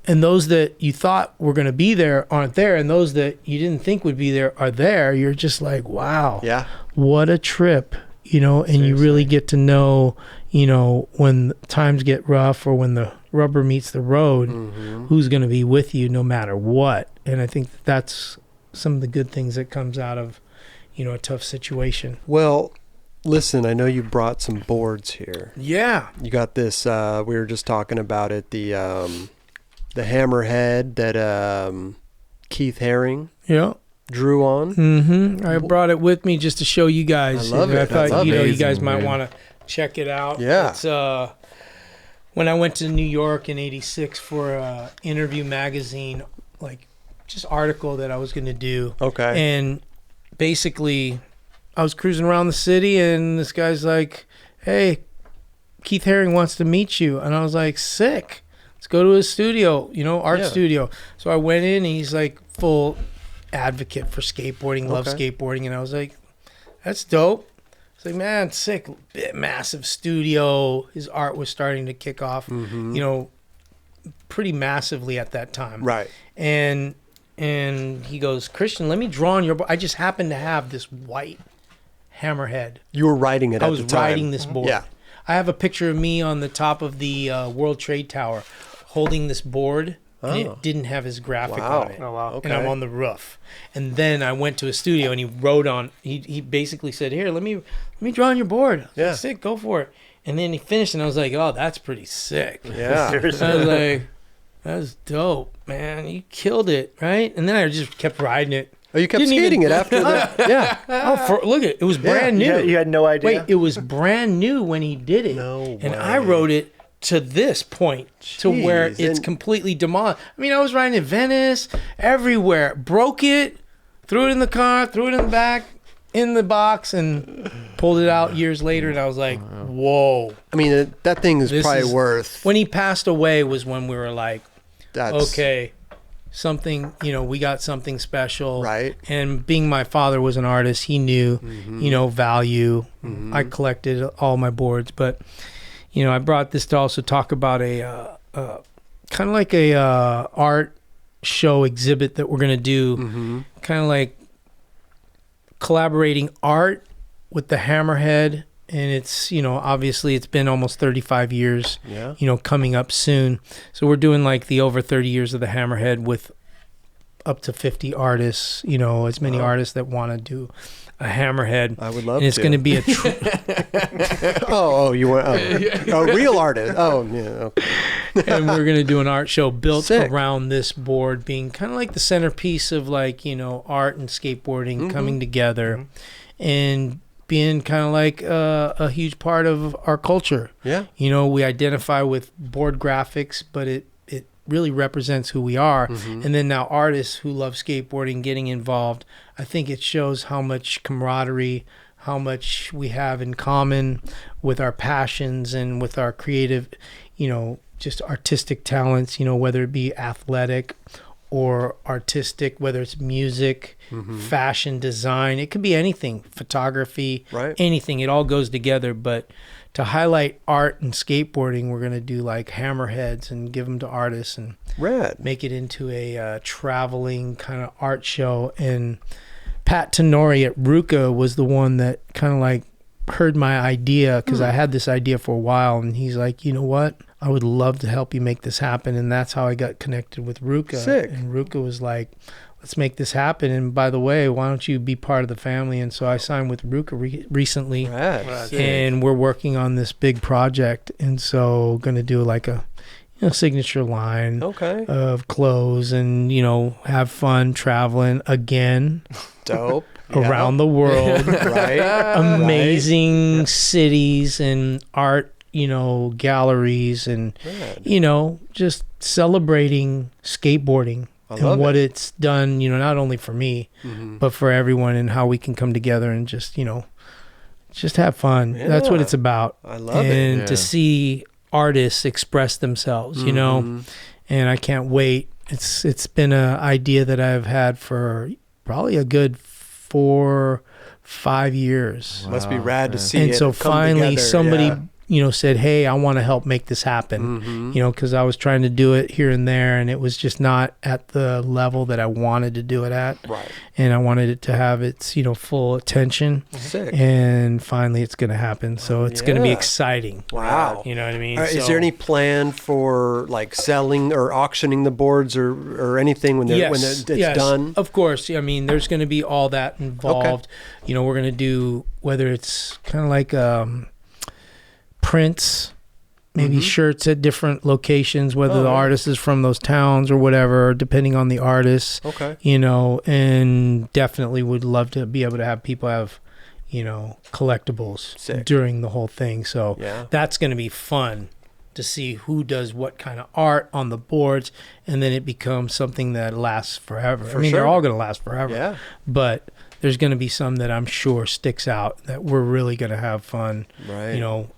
and those that you thought were going to be there aren't there, and those that you didn't think would be there are there, you're just like, wow. Yeah. What a trip. You know, and you really get to know, you know, when times get rough or when the rubber meets the road, who's going to be with you no matter what. And I think that's some of the good things that comes out of, you know, a tough situation. Well, listen, I know you brought some boards here. Yeah. You got this, we were just talking about it, the hammerhead that Keith Haring drew on. I brought it with me just to show you guys. I love it. I thought, you know, you amazing, guys might man. want to check it out. Yeah. It's when I went to New York in '86 for a Interview magazine, like just article that I was going to do. Okay. And basically, I was cruising around the city, and this guy's like, "Hey, Keith Haring wants to meet you," and I was like, "Sick. Let's go to his studio, art studio." So I went in, and he's like full advocate for skateboarding, loves skateboarding, and I was like, "That's dope." It's like, man, sick, massive studio. His art was starting to kick off, pretty massively at that time. Right. And he goes, "Christian, let me draw on your board." I just happened to have this white hammerhead. You were writing it at the time. I was writing this board. Yeah. I have a picture of me on the top of the World Trade Tower holding this board, and it didn't have his graphic on it. Oh, wow. Okay. And I'm on the roof. And then I went to a studio, and he wrote on. He basically said, "Here, let me draw on your board." I was like, sick, go for it. And then he finished, and I was like, "Oh, that's pretty sick." Yeah. I was like, "That's dope, man. You killed it, right?" And then I just kept riding it. Oh, you kept skating it after that? Yeah. Look at it. It was brand new. You had no idea? Wait, it was brand new when he did it. No And way. I wrote it to this point, to where Jeez, it's and- completely demolished. I mean, I was riding in Venice, everywhere. Broke it, threw it in the car, threw it in the back, in the box, and pulled it out years later. And I was like, whoa. I mean, that thing is This probably is- worth. When he passed away was when we were like, That's okay, something, we got something special. Right. And being my father was an artist, he knew, value. I collected all my boards, but, I brought this to also talk about a kind of like a art show exhibit that we're going to do, kind of like collaborating art with the Hammerhead. And it's, obviously it's been almost 35 years, coming up soon. So we're doing like the over 30 years of the Hammerhead with up to 50 artists, as many artists that want to do a Hammerhead. I would love and it's to. going to be a you want a real artist. Oh, yeah. Okay. and we're going to do an art show built Sick. around this board being kind of like the centerpiece of like, art and skateboarding coming together and being kind of like a huge part of our culture. Yeah. We identify with board graphics, but it really represents who we are. And then now artists who love skateboarding getting involved, I think it shows how much camaraderie, how much we have in common with our passions and with our creative, just artistic talents, whether it be athletic or artistic, whether it's music, fashion, design. It could be anything, photography, Right. anything. It all goes together. But to highlight art and skateboarding, we're going to do like hammerheads and give them to artists and Rad. make it into a traveling kind of art show. And Pat Tenori at Ruka was the one that kind of like heard my idea, because I had this idea for a while, and he's like, "You know what? I would love to help you make this happen." And that's how I got connected with Ruka. Sick. And Ruka was like, "Let's make this happen. And by the way, why don't you be part of the family?" And so I signed with Ruka recently. Rad. Sick. And we're working on this big project. And so going to do like a signature line Okay. of clothes and, have fun traveling again Dope. around the world. Right. Amazing cities and art, galleries and, Rad. just celebrating skateboarding I love and what it. it's done, not only for me, but for everyone, and how we can come together and just have fun. That's what Yeah. it's about. I love it. And Yeah. to see artists express themselves, and I can't wait. It's been an idea that I've had for probably a good 4-5 years. Must be rad to see And it so come finally together. somebody Yeah. said, "Hey, I want to help make this happen." Mhm. Because I was trying to do it here and there, and it was just not at the level that I wanted to do it at. Right. And I wanted it to have its, full attention. Sick. And finally it's going to happen. So it's going to be Yeah. exciting. Wow. You know what I mean? Is there any plan for like selling or auctioning the boards or anything when it's done? Of course. I mean, there's going to be all that involved. We're going to do, whether it's kind of like prints, maybe shirts at different locations, whether the artist is from those towns or whatever, depending on the artist. Okay. And definitely would love to be able to have people have, collectibles Sick. during the whole thing. So Yeah. that's going to be fun to see who does what kind of art on the boards, and then it becomes something that lasts forever. I mean, sure. they're all going to last forever. Yeah. But there's going to be some that I'm sure sticks out that we're really going to have fun, Right. you know,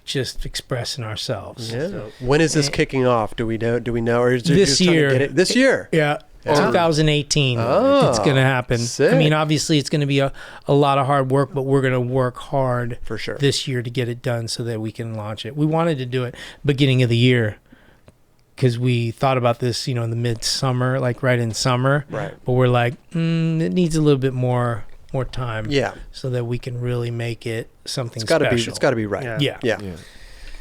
just expressing ourselves. Yeah. So- When is this kicking off? Do we know? Or is it This just trying to year. get it? This year. Yeah. Yeah. 2018, Oh, it's going to happen. sick. I mean, obviously, it's going to be a lot of hard work, but we're going to work hard For sure. this year to get it done so that we can launch it. We wanted to do it beginning of the year because we thought about this, you know, in the midsummer, like right in summer. Right. But we're like, it needs a little bit more time, Yeah. so that we can really make it something It's got to be. special. It's got to be right. Yeah. Yeah. Yeah. Yeah.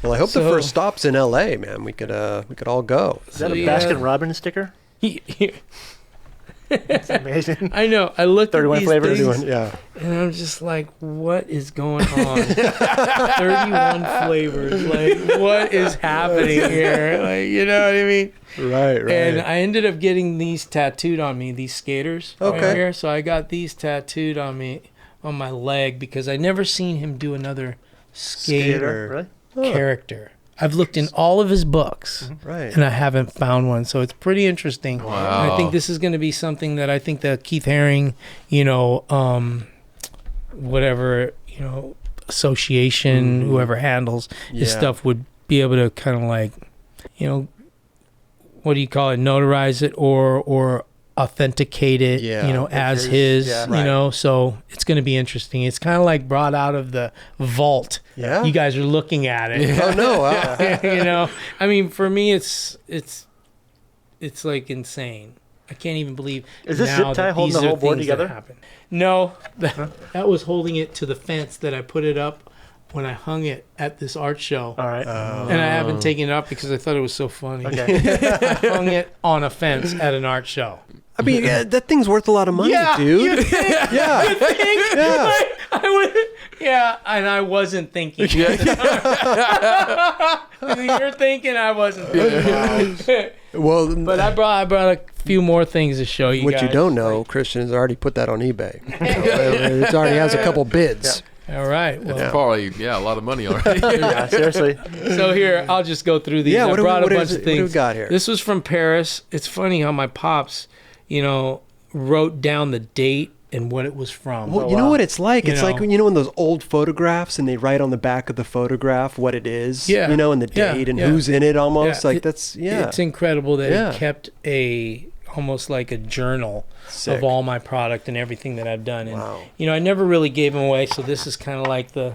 Well, I hope the So- first stop's in L.A., man. We could all go. Is that So, a yeah. Baskin Robbins sticker? It's amazing. I know. I looked 31 at these flavors. things, 31, yeah. and I'm just like, what is going on? 31 flavors. Like, what is happening here? Like, you know what I mean? Right. Right. And I ended up getting these tattooed on me, these skaters Okay. right here. So I got these tattooed on me, on my leg, because I never seen him do another skater Really? character. I've looked in all of his books, Right. and I haven't found one. So it's pretty interesting. And I Wow. think this is going to be something that I think that Keith Haring, you know, whatever, you know, association, Mhm. whoever handles his Yeah. stuff would be able to kind of like, you know, what do you call it? Notarize it or authenticate it, Yeah. you know, It's as his, his, yeah. you Right. know, so it's going to be interesting. It's kind of like brought out of the vault. Yeah. You guys are looking at it. Oh no! Wow. You know, I mean, for me, it's like insane. I can't even believe. Is this now zip tie that holding these the are whole board things that together? happen. No, that was holding it to the fence that I put it up when I hung it at this art show. All right. And I haven't taken it up because I thought it was so funny. Okay. I hung it on a fence at an art show. I mean, yeah, that thing's worth a lot of money, dude. You think? Yeah. You think? Yeah. I would, yeah, and I wasn't thinking. You're thinking, I wasn't thinking. Well, But I brought a few more things to show you what guys. you don't know, Christian has already put that on eBay. It already has a couple bids. All right. Well, It's probably a lot of money already. Yeah, seriously. so here, I'll just go through these. Yeah. I What do brought a bunch is of it? What do we things. got here? This was from Paris. It's funny how my pops, you know, wrote down the date and what it was from. Well, Oh, you know wow. what it's like? You It's know. like when you know in those old photographs and they write on the back of the photograph what it is. Yeah. You know, and the Yeah, date and yeah. who's in it almost. Yeah. Like that's It's incredible that Yeah. he kept almost like a journal Sick. of all my product and everything that I've done. And Wow. you know, I never really gave them away, so this is kind of like the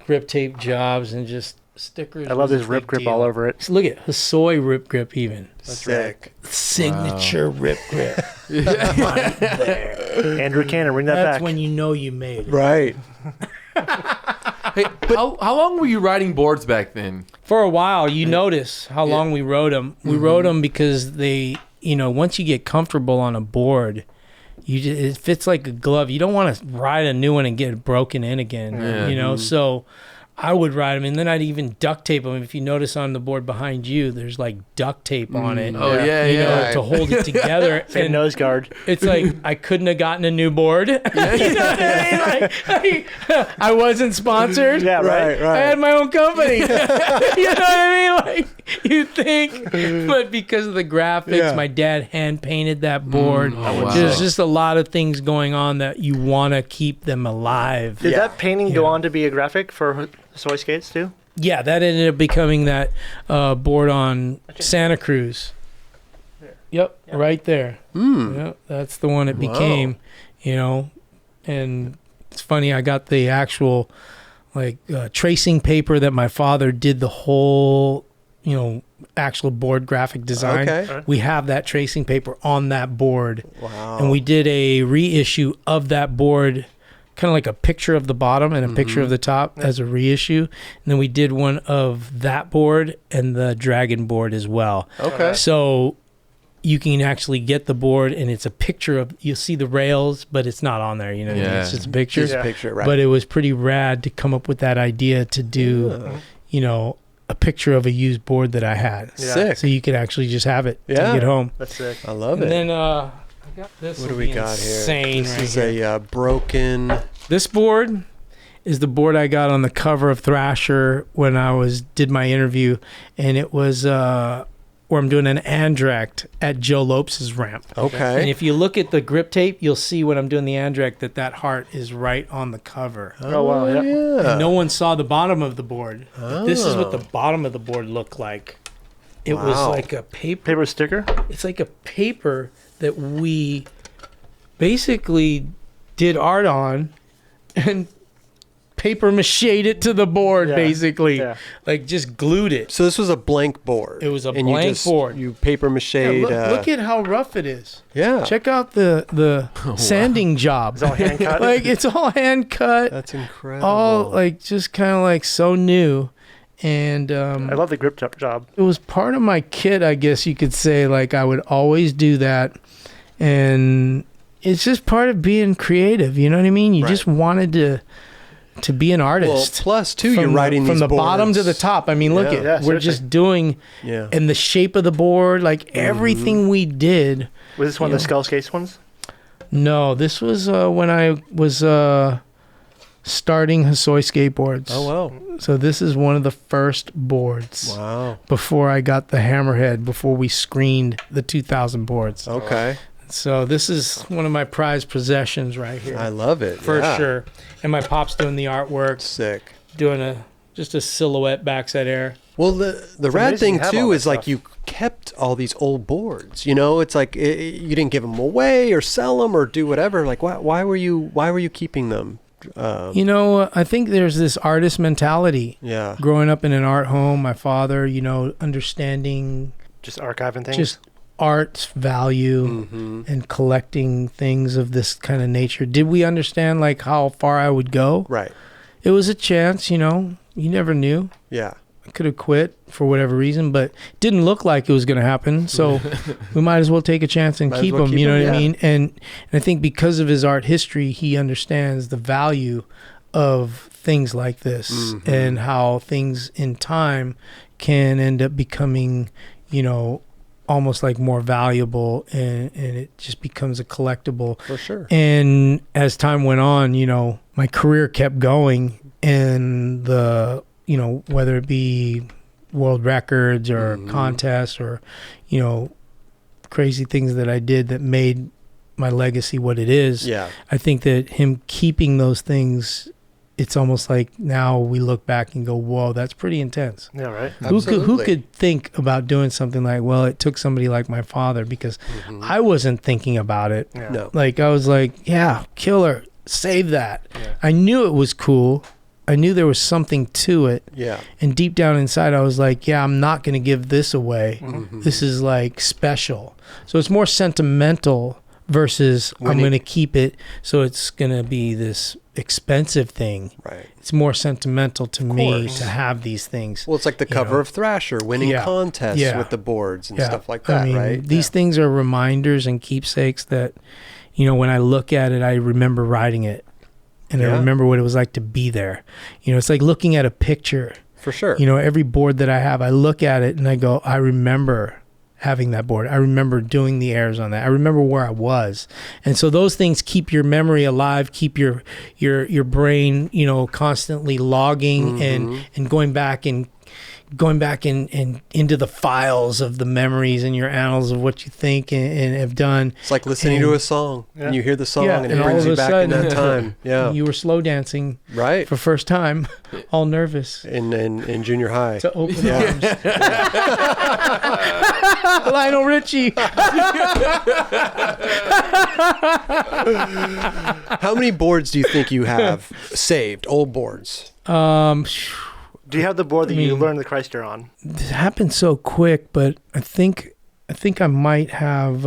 grip tape jobs and just stickers. I love was a this rip big grip deal. all over it. Look at Hosoi rip grip even. Sick. Signature rip grip. Andrew Cannon, bring that That's back. when you know you made it. Right. Hey, how long were you riding boards back then? For a while, you notice how long we rode them. We rode them because they, you know, once you get comfortable on a board, it fits like a glove. You don't want to ride a new one and get it broken in again, Yeah. you know. So I would ride them, and then I'd even duct tape them. If you notice on the board behind you, there's like duct tape on it. Oh yeah, You know, yeah. to hold it together. Same And nose guard. it's like I couldn't have gotten a new board. You know what I mean? Like, I wasn't sponsored. Yeah, right. I had my own company. You know what I mean? Like, you think, but because of the graphics, Yeah. my dad hand painted that board. Oh, wow. There's just a lot of things going on that you want to keep them alive. Did Yeah. that painting go Yeah. on to be a graphic for Hosoi skates too? Yeah, that ended up becoming that board on Santa Cruz. Yep, Yeah. right there. Hmm. Yep, that's the one it Wow. became, you know. And it's funny, I got the actual like tracing paper that my father did the whole, you know, actual board graphic design. Okay. We have that tracing paper on that board, Wow. and we did a reissue of that board, kind of like a picture of the bottom and a picture of the top as a reissue. And then we did one of that board and the dragon board as well. Okay. So you can actually get the board, and it's a picture of, you'll see the rails, but it's not on there, you know what I mean? Yeah. It's just a picture. Just a Yeah. picture, right? But it was pretty rad to come up with that idea to do, you know, a picture of a used board that I had. Yeah. Sick. So you could actually just have it Yeah. to get home. That's sick. I love And it. then I got this. What do will we be got insane here? This right is here. a broken. This board is the board I got on the cover of Thrasher when I did my interview, and it was where I'm doing an Andrecht at Joe Lopes' ramp. Okay. And if you look at the grip tape, you'll see when I'm doing the Andrecht that Hart is right on the cover. Oh, wow, yeah. And no one saw the bottom of the board. But this is what the bottom of the board looked like. It was like a Paper sticker? It's like a paper that we basically did art on and paper machéed it to the board, basically. Yeah. Like just glued it. So this was a blank board. It was a blank board. You paper machéed. Look at how rough it is. Yeah. Check out the sanding job. It's all hand cut. Like it's all hand cut. That's incredible. All like just kind of like so new. And I love the grip job. It was part of my kit, I guess you could say. Like I would always do that. And it's just part of being creative. You know what I mean? You just wanted to be an artist. Well, plus too, you're writing from these the boards. bottom to the top. I mean, look at we're seriously. just doing and the shape of the board, like everything we did. Was this one of the Skull Skates ones? No, this was when I was starting Hosoi Skateboards. Oh wow! So this is one of the first boards. Wow! Before I got the Hammerhead, before we screened the 2000 boards. Okay. So this is one of my prized possessions right here. I love it. For sure. And my pop's doing the artwork. Sick. Doing just a silhouette backside air. Well, the rad thing too is like you kept all these old boards. You know, it's like you didn't give them away or sell them or do whatever. Like why were you keeping them? You know, I think there's this artist mentality. Yeah. Growing up in an art home, my father, you know, understanding just archiving things. Just art's value and collecting things of this kind of nature. Did we understand like how far I would go? Right. It was a chance, you know. You never knew. Yeah. I could have quit for whatever reason, but it didn't look like it was going to happen. So we might as well take a chance and keep him, you know what I mean? And I think because of his art history, he understands the value of things like this and how things in time can end up becoming, you know, almost like more valuable and it just becomes a collectible. For sure. And as time went on, you know, my career kept going and you know, whether it be world records or contests or, you know, crazy things that I did that made my legacy what it is. Yeah. I think that him keeping those things, it's almost like now we look back and go, whoa, that's pretty intense. Yeah, right. Who could think about doing something like, well, it took somebody like my father because I wasn't thinking about it. Yeah. No. Like I was like, yeah, killer, save that. Yeah. I knew it was cool. I knew there was something to it. Yeah. And deep down inside, I was like, yeah, I'm not going to give this away. This is like special. So it's more sentimental versus I'm going to keep it. So it's going to be this expensive thing. Right. It's more sentimental to me to have these things. Well, it's like the cover of Thrasher, winning contests with the boards and stuff like that, I mean, right? These things are reminders and keepsakes that, you know, when I look at it, I remember writing it. And I remember what it was like to be there. You know, it's like looking at a picture. For sure. You know, every board that I have, I look at it and I go, I remember having that board. I remember doing the airs on that. I remember where I was. And so those things keep your memory alive, keep your brain, you know, constantly logging and going back and into the files of the memories and your annals of what you think and have done. It's like listening to a song and you hear the song and it brings you back in that time. Yeah. You were slow dancing for first time, all nervous. In junior high. To open arms. Lionel Richie. How many boards do you think you have saved? Old boards? Do you have the board that you learned the Christer on? It happened so quick, but I think I might have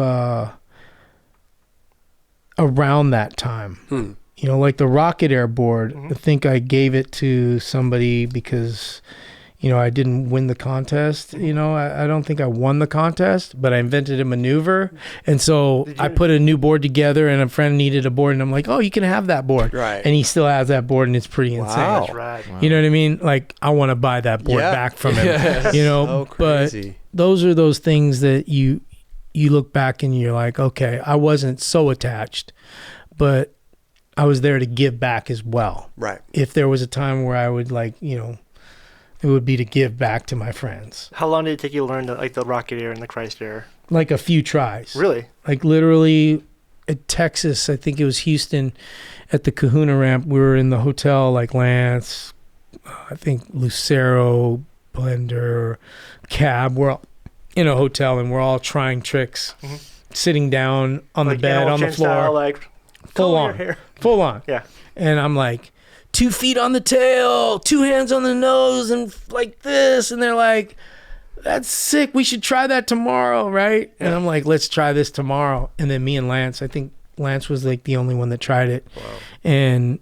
around that time. You know, like the Rocket Air board, I think I gave it to somebody because, you know, I didn't win the contest. You know, I don't think I won the contest, but I invented a maneuver. And so I put a new board together and a friend needed a board and I'm like, oh, you can have that board. Right. And he still has that board and it's pretty insane. That's right. You know what I mean? Like, I want to buy that board back from him. You know, so crazy. But those are those things that you look back and you're like, okay, I wasn't so attached, but I was there to give back as well. Right. If there was a time where I would like, you know, it would be to give back to my friends. How long did it take you to learn the rocket air and the Christ air? Like a few tries. Really? Like literally at Texas, I think it was Houston, at the Kahuna ramp. We were in the hotel, like Lance, I think Lucero, Blender, Cab. We're all in a hotel and we're all trying tricks, sitting down on the bed, on the floor. Style, like, full on. Yeah. And I'm like, 2 feet on the tail, 2 hands on the nose, and like this. And they're like, that's sick. We should try that tomorrow, right? And I'm like, let's try this tomorrow. And then me and Lance, I think Lance was like the only one that tried it. Wow. And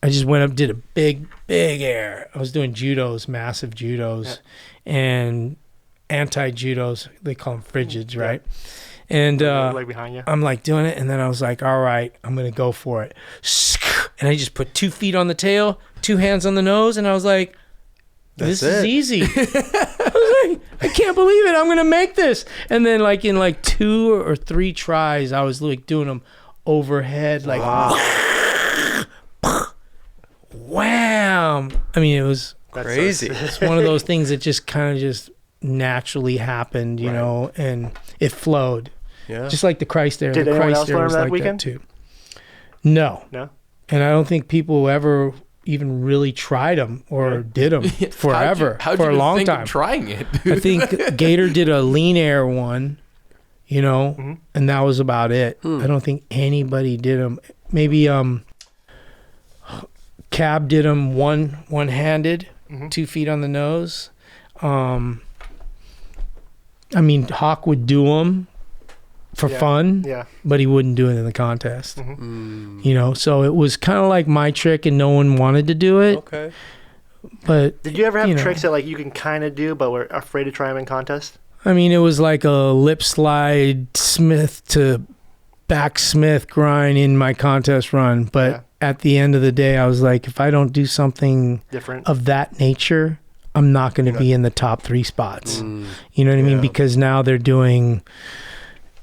I just went up, did a big air. I was doing judos, massive judos, and anti-judos. They call them frigids, right? And leg behind you. I'm like doing it, and then I was like, all right, I'm going to go for it. And I just put 2 feet on the tail, 2 hands on the nose, and I was like, this is easy. I was like, I can't believe it. I'm going to make this. And then like in like 2 or 3 tries, I was like doing them overhead, like wham. I mean, it was crazy. It's one of those things that just kind of just naturally happened, you know, and it flowed. Yeah. Just like the Christ air. Did the anyone Christ else air learn was that like weekend? that too. No. And I don't think people ever even really tried them or did them forever, for a long time. Trying it. I think Gator did a lean air one, you know, and that was about it. I don't think anybody did them. Maybe Cab did them one-handed, 2 feet on the nose. I mean, Hawk would do them for fun, but he wouldn't do it in the contest. You know, so it was kind of like my trick, and no one wanted to do it. Okay. But did you ever have tricks that like you can kind of do, but were afraid to try them in contest? I mean, it was like a lip slide Smith to back Smith grind in my contest run, but at the end of the day, I was like, if I don't do something different of that nature, I'm not going to be in the top 3 spots. You know what I mean? Because now they're doing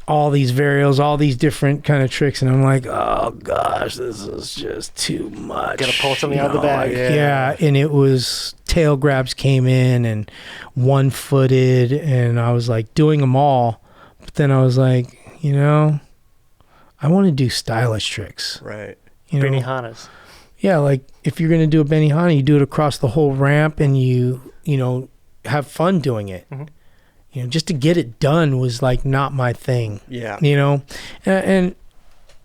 all these varials, all these different kind of tricks, and I'm like, oh gosh, this is just too much. Gotta pull something out of the bag. Yeah, and it was tail grabs came in and one-footed, and I was like doing them all, but then I was like, you know, I want to do stylish tricks. Right. You know? Benihanas. Yeah, like if you're gonna do a Benihana, you do it across the whole ramp, and you know, have fun doing it. You know, just to get it done was like not my thing. Yeah. You know, and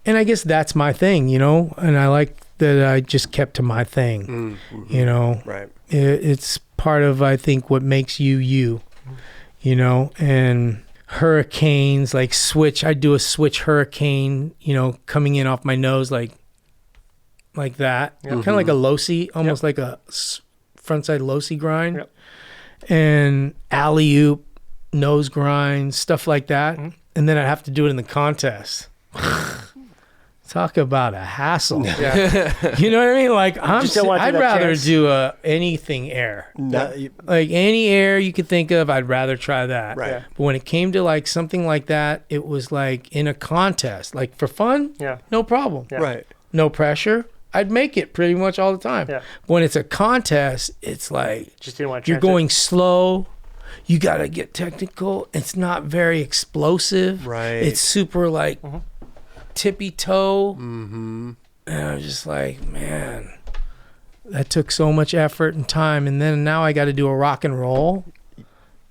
I guess that's my thing. You know, and I like that I just kept to my thing. You know, right? It's part of, I think, what makes you you. You know, and hurricanes like switch. I do a switch hurricane. You know, coming in off my nose like that, kind of like a low-C, almost like a frontside low-C grind, and alley-oop, nose grind, stuff like that, and then I have to do it in the contest. Talk about a hassle. You know what I mean? Like I'd rather do anything air. Like any air you could think of, I'd rather try that. Right. But when it came to like something like that, it was like in a contest, like for fun, no problem. Right. No pressure. I'd make it pretty much all the time. But when it's a contest, it's like just didn't want to you're going slow. You got to get technical. It's not very explosive. Right. It's super like tippy toe. And I was just like, man, that took so much effort and time. And then now I got to do a rock and roll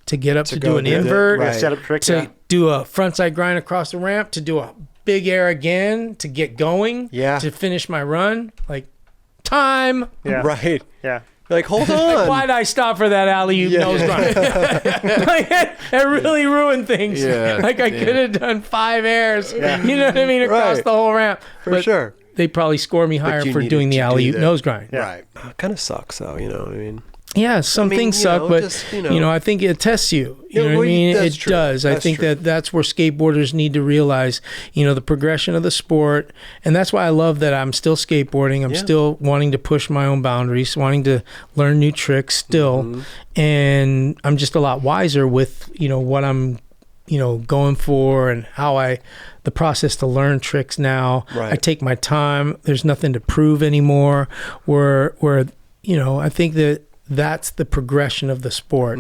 to get up to do an invert, set up trick, to do a frontside grind across the ramp, to do a big air again, to get going, to finish my run. Like, time. Right. Yeah. Like, hold on. Like, why'd I stop for that alley-oop nose grind? Like, it really ruined things. Like, I could have done 5 airs, you know what I mean, across the whole ramp. For sure. They probably score me higher for doing the alley-oop nose grind. Right. It kind of sucks, though, you know what I mean? Yeah, some things suck, but you know, I think it tests you. You know what I mean? It does. I think that's where skateboarders need to realize, you know, the progression of the sport, and that's why I love that I'm still skateboarding. I'm still wanting to push my own boundaries, wanting to learn new tricks still, and I'm just a lot wiser with, you know, what I'm, you know, going for and how the process to learn tricks now. I take my time. There's nothing to prove anymore. Where you know, I think that that's the progression of the sport.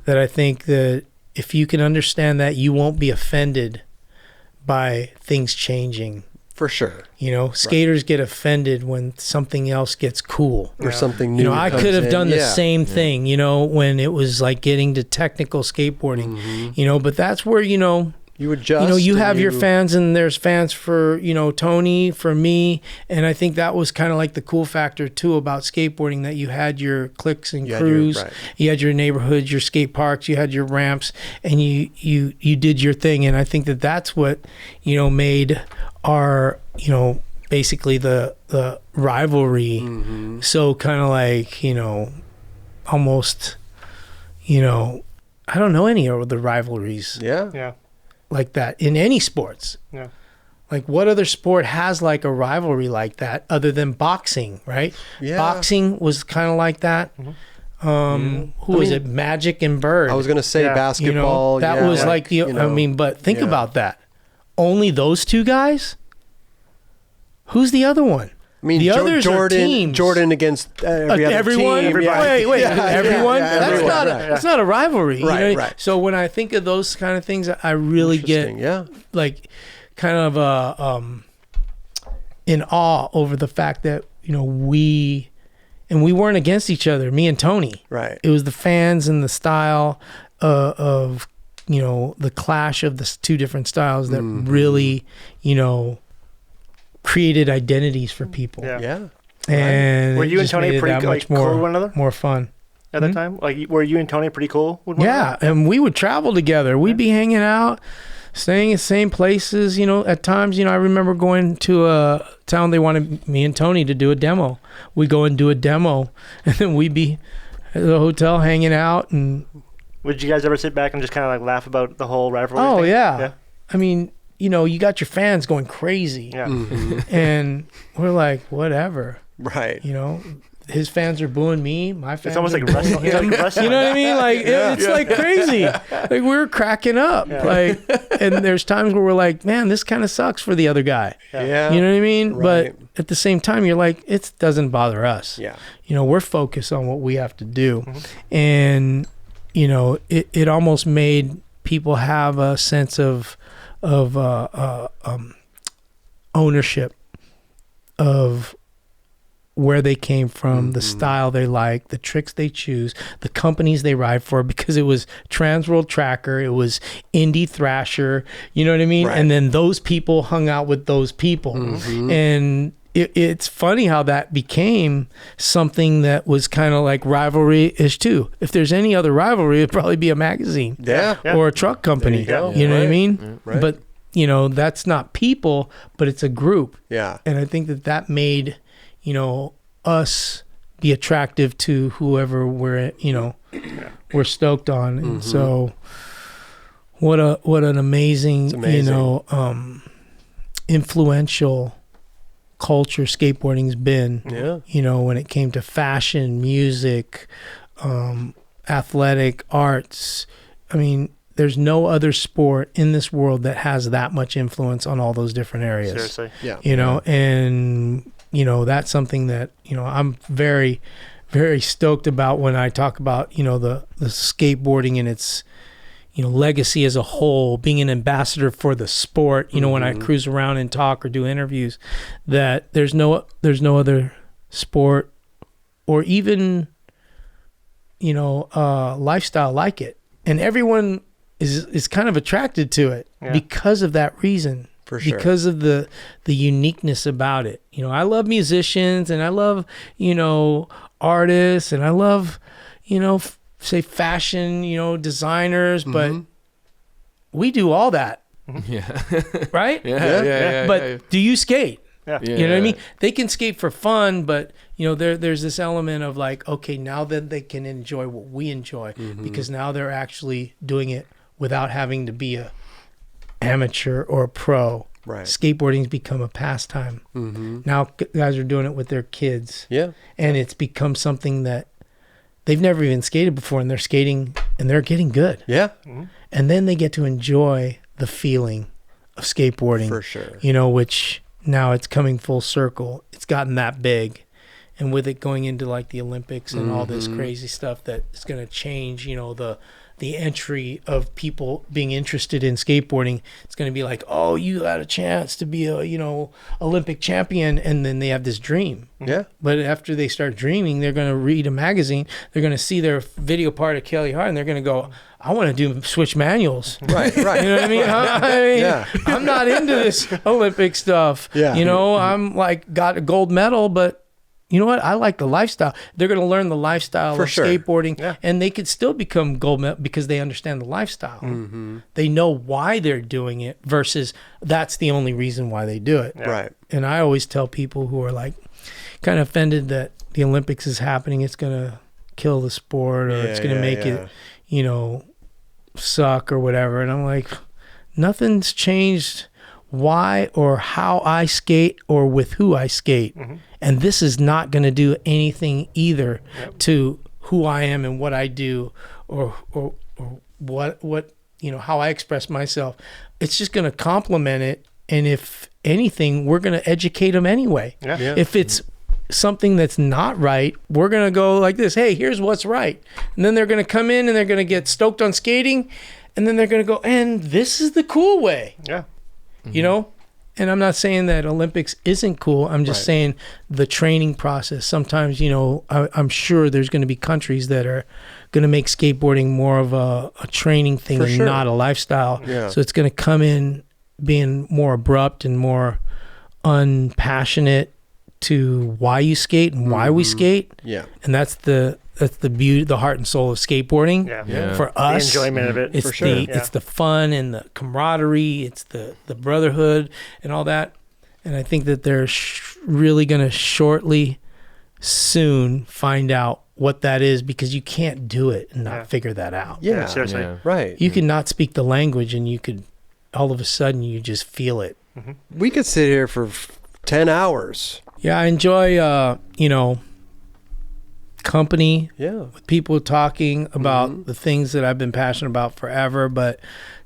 That I think that if you can understand that, you won't be offended by things changing. For sure. You know, skaters get offended when something else gets cool. Or something new. You know, I could have done the same thing, you know, when it was like getting to technical skateboarding, you know, but that's where, you know, you adjust. You know, you have your fans, and there's fans for, you know, Tony, for me. And I think that was kind of like the cool factor too about skateboarding, that you had your cliques and crews, you had your neighborhoods, your skate parks, you had your ramps, and you did your thing. And I think that that's what, you know, made our, you know, basically the rivalry so kind of like, you know, almost, you know, I don't know any of the rivalries like that in any sports. Like, what other sport has like a rivalry like that other than boxing, right? Boxing was kind of like that. Who was it? Magic and Bird. I was going to say basketball. You know, that was like the, you know, I mean, but think about that. Only those two guys? Who's the other one? I mean, the others are teams. Jordan against everyone. Team. Wait, everyone. That's not a rivalry. Right, you know? So when I think of those kind of things, I really get like kind of in awe over the fact that, you know, we weren't against each other. Me and Tony. Right. It was the fans and the style of, you know, the clash of the two different styles that really, you know, created identities for people. And were you and Tony pretty like, cool with one another? More fun at that time? Like, were you and Tony pretty cool with one another? And we would travel together. We'd be hanging out, staying in the same places. You know, at times, you know, I remember going to a town they wanted me and Tony to do a demo. We'd go and do a demo, and then we'd be at the hotel hanging out. And would you guys ever sit back and just kind of like laugh about the whole rivalry thing? Yeah. I mean, you know, you got your fans going crazy. And we're like, whatever. Right. You know, his fans are booing me. My fans it's almost are like wrestling. him. You know what I mean? Like, it's like crazy. Like, we're cracking up. Like, and there's times where we're like, man, this kind of sucks for the other guy. You know what I mean? But at the same time, you're like, it doesn't bother us. You know, we're focused on what we have to do. And, you know, it almost made people have a sense of ownership of where they came from, the style they like, the tricks they choose, the companies they ride for, because it was Transworld Tracker, it was Indie Thrasher, you know what I mean? And then those people hung out with those people. And it's funny how that became something that was kind of like rivalry-ish too. If there's any other rivalry, it'd probably be a magazine or a truck company. You know what I mean? But, you know, that's not people, but it's a group. And I think that made, you know, us be attractive to whoever we're, you know, we're stoked on. And so what an amazing, you know, influential culture skateboarding's been, you know, when it came to fashion, music, athletic, arts. I mean, there's no other sport in this world that has that much influence on all those different areas. Seriously. You know, and, you know, that's something that, you know, I'm very, very stoked about when I talk about, you know, the skateboarding and its, you know, legacy as a whole, being an ambassador for the sport, you know, when I cruise around and talk or do interviews, that there's no other sport or even, you know, lifestyle like it. And everyone is kind of attracted to it because of that reason. For sure. Because of the uniqueness about it. You know, I love musicians and I love, you know, artists and I love, you know, say fashion, you know, designers, but we do all that. Right? But do you skate? You know what I mean? They can skate for fun, but, you know, there's this element of like, okay, now that they can enjoy what we enjoy because now they're actually doing it without having to be a amateur or a pro. Skateboarding's become a pastime. Now guys are doing it with their kids. And it's become something that they've never even skated before, and they're skating and they're getting good. And then they get to enjoy the feeling of skateboarding. For sure. You know, which now it's coming full circle. It's gotten that big. and with it going into like the Olympics and all this crazy stuff that is going to change, you know, the entry of people being interested in skateboarding. It's going to be like, oh, you got a chance to be a, you know, Olympic champion. And then they have this dream. Yeah. But after they start dreaming, they're going to read a magazine. They're going to see their video part of Kelly Hart, and they're going to go, I want to do switch manuals. Right. You know what I mean? Yeah. I'm not into this Olympic stuff. Yeah. You know, I'm like got a gold medal, but you know what? I like the lifestyle. They're going to learn the lifestyle of skateboarding, and they could still become gold medal because they understand the lifestyle. They know why they're doing it versus that's the only reason why they do it. Yeah. Right. And I always tell people who are like kind of offended that the Olympics is happening, it's going to kill the sport or it's going to make it, you know, suck or whatever. And I'm like, nothing's changed why or how I skate or with who I skate. And this is not going to do anything either to who I am and what I do or what you know, how I express myself. It's just going to complement it. And if anything, we're going to educate them anyway. If it's something that's not right, we're going to go like this, hey, here's what's right. And then they're going to come in and they're going to get stoked on skating. And then they're going to go, and this is the cool way. You know? And I'm not saying that Olympics isn't cool. I'm just saying the training process. Sometimes, you know, I'm sure there's going to be countries that are going to make skateboarding more of a training thing and not a lifestyle. So it's going to come in being more abrupt and more unpassionate to why you skate and why we skate. And that's the beauty, the heart and soul of skateboarding. For us, the enjoyment of it. It's it's the fun and the camaraderie. It's the brotherhood and all that. And I think that they're really going to soon find out what that is, because you can't do it and not figure that out. Seriously. Right. You could not speak the language and you could all of a sudden you just feel it. We could sit here for 10 hours. Yeah, I enjoy you know, company with people talking about the things that I've been passionate about forever, but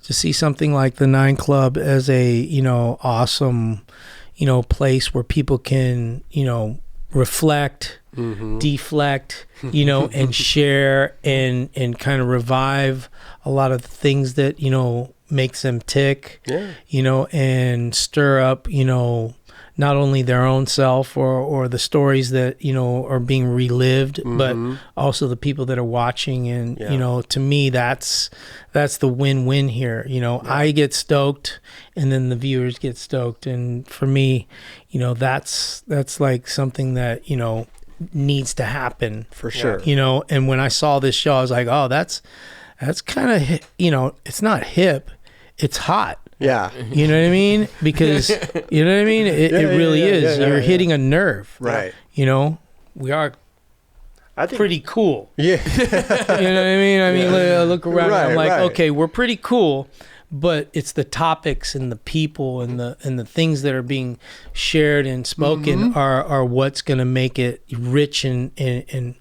to see something like the 9 Club as a, you know, awesome, you know, place where people can, you know, reflect, deflect, you know, and share and kind of revive a lot of the things that, you know, makes them tick, you know, and stir up, you know, not only their own self or the stories that, you know, are being relived, but also the people that are watching. And, you know, to me, that's the win-win here. You know, I get stoked and then the viewers get stoked. And for me, you know, that's like something that, you know, needs to happen. For sure. You know, and when I saw this show, I was like, oh, that's kind of, you know, it's not hip, it's hot. Yeah. You know what I mean? Because, you know what I mean? It really is. You're hitting a nerve. Right. You know, we are pretty cool. Yeah. You know what I mean? I mean, look around. I'm like, okay, we're pretty cool, but it's the topics and the people and the things that are being shared and spoken are what's going to make it rich and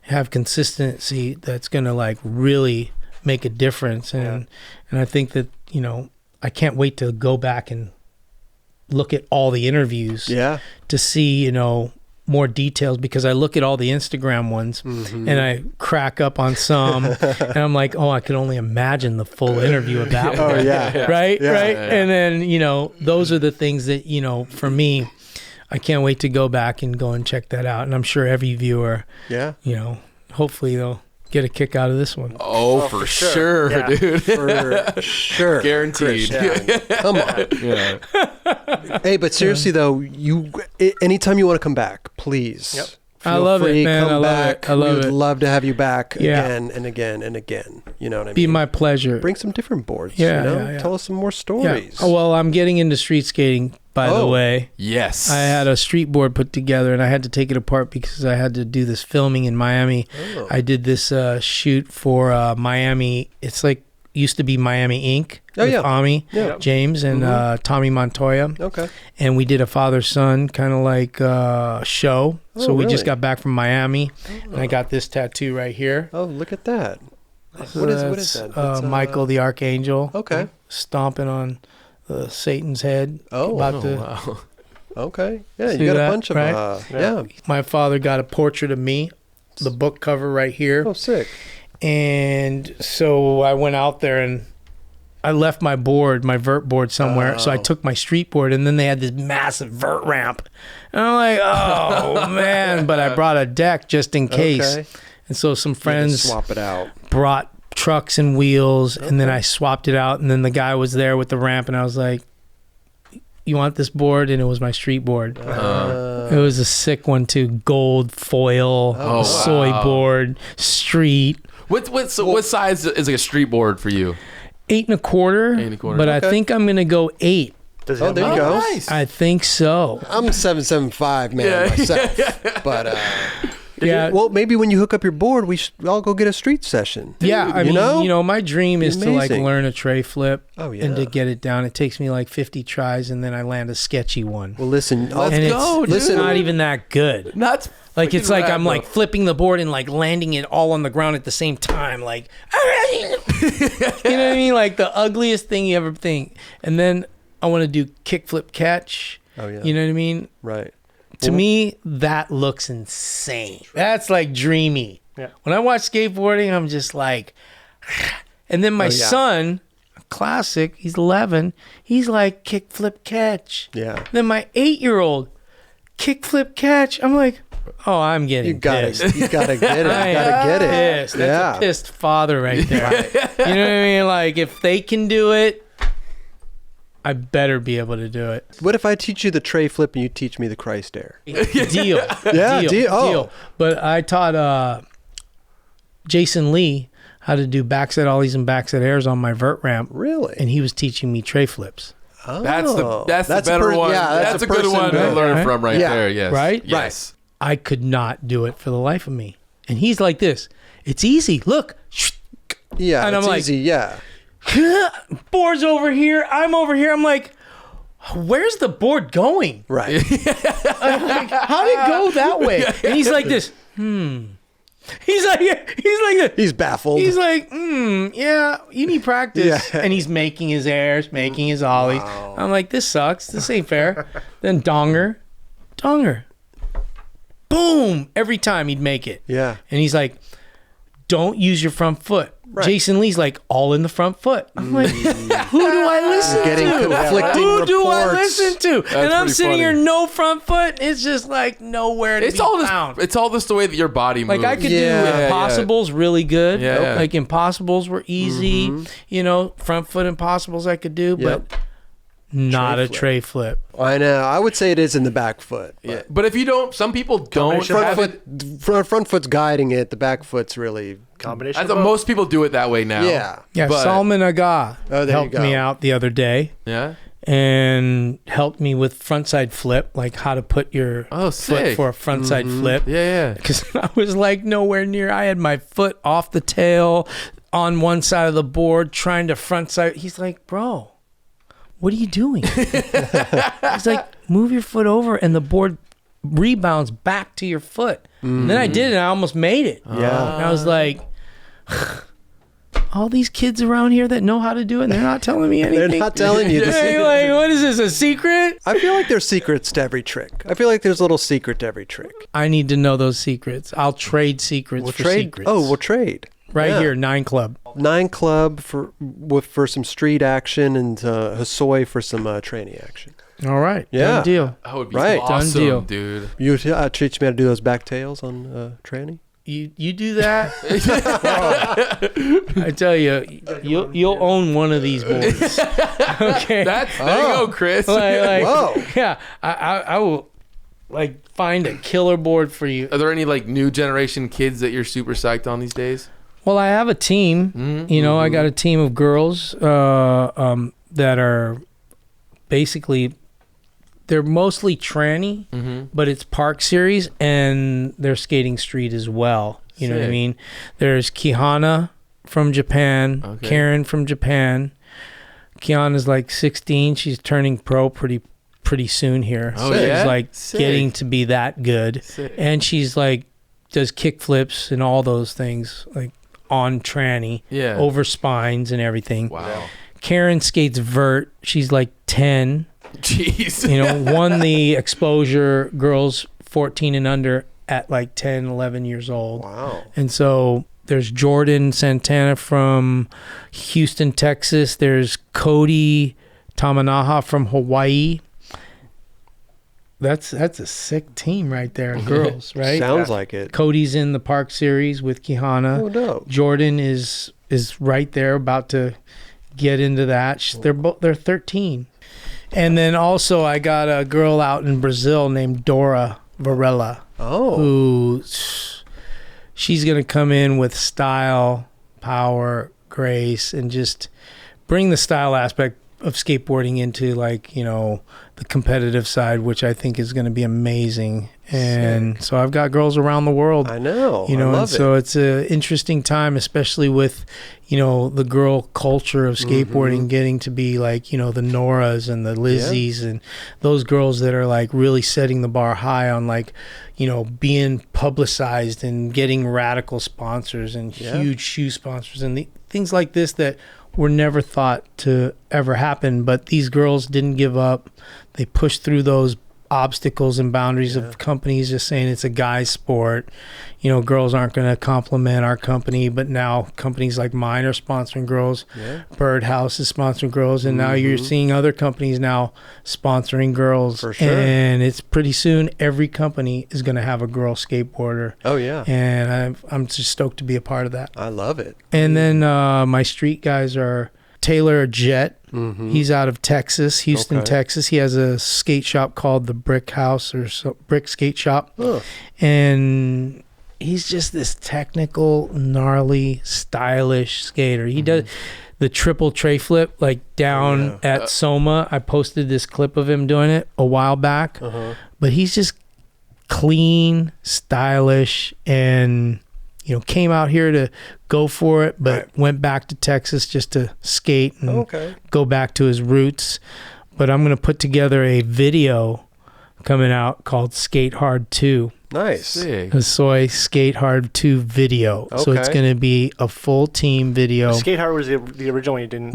have consistency that's going to like really make a difference. And I think that, you know, I can't wait to go back and look at all the interviews to see, you know, more details, because I look at all the Instagram ones and I crack up on some and I'm like, oh, I could only imagine the full interview of that one. Right? And then, you know, those are the things that, you know, for me, I can't wait to go back and go and check that out. And I'm sure every viewer, you know, hopefully they'll get a kick out of this one. Oh, for sure, dude. For sure. Guaranteed. Come on. Hey, but seriously though, anytime you want to come back, please. I love it, man. I love it. I love it. We'd love to have you back again and again and again. You know what I mean? Be my pleasure. Bring some different boards. You know? Tell us some more stories. Oh, well, I'm getting into street skating, by the way. Yes. I had a street board put together and I had to take it apart because I had to do this filming in Miami. I did this shoot for Miami. It's like used to be Miami Inc. with Ami James and Tommy Montoya. Okay. And we did a father-son kind of like show. So we just got back from Miami and I got this tattoo right here. Oh, look at that. So what is that? Michael the Archangel. Okay. Stomping on Satan's head. Oh, wow. Okay. Yeah, See you got that, a bunch of right? yeah. My father got a portrait of me, the book cover right here. Oh, sick. And so I went out there and I left my vert board somewhere. So I took my street board, and then they had this massive vert ramp. And I'm like, oh, man. But I brought a deck just in case. Okay. And so some friends swap it out. brought trucks and wheels, and then I swapped it out. And then the guy was there with the ramp, and I was like, you want this board? And it was my street board. It was a sick one, too. Gold foil, Hosoi board, street. What size is like a street board for you? 8 1/4. 8 1/4. But I think I'm gonna go 8. There you go. Nice. I think so. I'm 7'5" man myself. But Yeah. well, maybe when you hook up your board, I'll go get a street session. Yeah, I mean, my dream is to like Amazing. learn a tray flip and and to get it down. It takes me like 50 tries, and then I land a sketchy one. Well, listen, It's not even that good. That's Like it's like rad, I'm bro. like flipping the board and like landing it all on the ground at the same time. Like, you know what I mean? Like the ugliest thing you ever think. And then I want to do kick flip catch. Oh yeah. You know what I mean? Right. To me, that looks insane. That's like dreamy. Yeah. When I watch skateboarding, I'm just like, and then my son, classic, he's 11, he's like kick flip catch. Yeah. Then my 8-year-old, kick flip catch. I'm like, oh, I'm getting pissed. You gotta get it. You I gotta am get it. pissed. That's a pissed father right there. You know what I mean? Like if they can do it, I better be able to do it. What if I teach you the tray flip and you teach me the Christ air? Deal. Yeah, deal. Oh. Deal. But I taught Jason Lee how to do backside ollies and backside airs on my vert ramp. Really? And he was teaching me tray flips. Oh. That's the better one. Yeah, that's a good person one to learn from right there. Yes. Right? Yes. I could not do it for the life of me. And he's like this. It's easy. Look. Yeah, And I'm it's like, easy. Yeah. Board's over here. I'm over here. I'm like, where's the board going? Right. I'm like, how'd it go that way? And he's like this. He's like this. He's baffled. He's like, yeah, you need practice. Yeah. And he's making his airs, making his ollies. Wow. I'm like, this sucks. This ain't fair. Then donger. Boom. Every time he'd make it. Yeah. And he's like, don't use your front foot. Right. Jason Lee's like, all in the front foot. I'm like, who do I listen Getting to? conflicting Who do I reports. listen to? And I'm pretty sitting funny. here, no front foot. It's just like nowhere to It's be all found. it's all just the way that your body moves. Like I could Yeah. do impossibles really good. Yeah. Like impossibles were easy. You know, front foot impossibles I could do, but not Tray a flip. tray flip. I know. I would say it is in the back foot. Yeah. But if you don't, some people don't Combination have of it. Front foot's guiding it. The back foot's really. Combination. I of thought both? most people do it that way now. Yeah. Yeah, But- Salman Aga Oh, there you helped go. me out the other day Yeah. and helped me with frontside flip, like how to put your Oh, foot sick. for a frontside flip. Yeah. Because I was like nowhere near. I had my foot off the tail on one side of the board trying to frontside. He's like, bro, what are you doing? He's like, move your foot over and the board rebounds back to your foot. And then I did it and I almost made it. Yeah. And I was like, all these kids around here that know how to do it and they're not telling me anything. They're not telling you. Hey, like, what is this, a secret? I feel like there's secrets to every trick. I feel like there's a little secret to every trick. I need to know those secrets. I'll trade secrets for trade. secrets. Oh, we'll trade. right yeah. here, 9 Club. 9 Club for some street action and Hosoi for some training action. All right. Yeah. Done deal. That would be Right. awesome, Done deal. dude. You teach me how to do those back tails on tranny? You do that. I tell you, you'll own one of these boards. Okay. There you go, Chris. Whoa. Yeah, I will like find a killer board for you. Are there any like new generation kids that you're super psyched on these days? Well, I have a team. Mm-hmm. You know, I got a team of girls that are basically, they're mostly tranny, but it's park series and they're skating street as well. You know what I Sick. mean? There's Kihana from Japan, Okay. Karen from Japan. Kihana's like 16. She's turning pro pretty soon here. Oh, So yeah? she's like Sick. getting to be that good. Sick. And she's like does kick flips and all those things like on tranny, Yeah. over spines and everything. Wow. Karen skates vert. She's like 10. Jeez. You know, won the exposure girls 14 and under at like 10, 11 years old. Wow. And so there's Jordan Santana from Houston, Texas. There's Cody Tamanaha from Hawaii. That's a sick team right there, girls, right? Sounds like it. Cody's in the Park Series with Kihana. Oh, no. Jordan is right there, about to get into that. They're 13. And then also I got a girl out in Brazil named Dora Varela. Oh. Who she's going to come in with style, power, grace, and just bring the style aspect of skateboarding into, like, you know, the competitive side, which I think is going to be amazing. And so I've got girls around the world. I know. You know, I love and so it's an interesting time, especially with, you know, the girl culture of skateboarding getting to be like, you know, the Noras and the Lizzies and those girls that are like really setting the bar high on, like, you know, being publicized and getting radical sponsors and huge shoe sponsors and things like this that were never thought to ever happen. But these girls didn't give up. They pushed through those obstacles and boundaries of companies just saying it's a guy's sport. You know, girls aren't going to compliment our company, but now companies like mine are sponsoring girls. Birdhouse is sponsoring girls, and now you're seeing other companies now sponsoring girls. For sure. And it's pretty soon every company is going to have a girl skateboarder. Oh, yeah. And I'm just stoked to be a part of that. I love it. And then my street guys are Taylor Jett. He's out of Texas, Houston, Texas. He has a skate shop called the Brick House or Brick Skate Shop. And he's just this technical, gnarly, stylish skater. He does the triple tray flip like down at Soma. I posted this clip of him doing it a while back. But he's just clean, stylish, and you know, came out here to go for it, but went back to Texas just to skate and go back to his roots. But I'm going to put together a video coming out called Skate Hard 2. Nice. Sick. Hosoi Skate Hard 2 video. So it's going to be a full team video. Skate Hard was the original one you did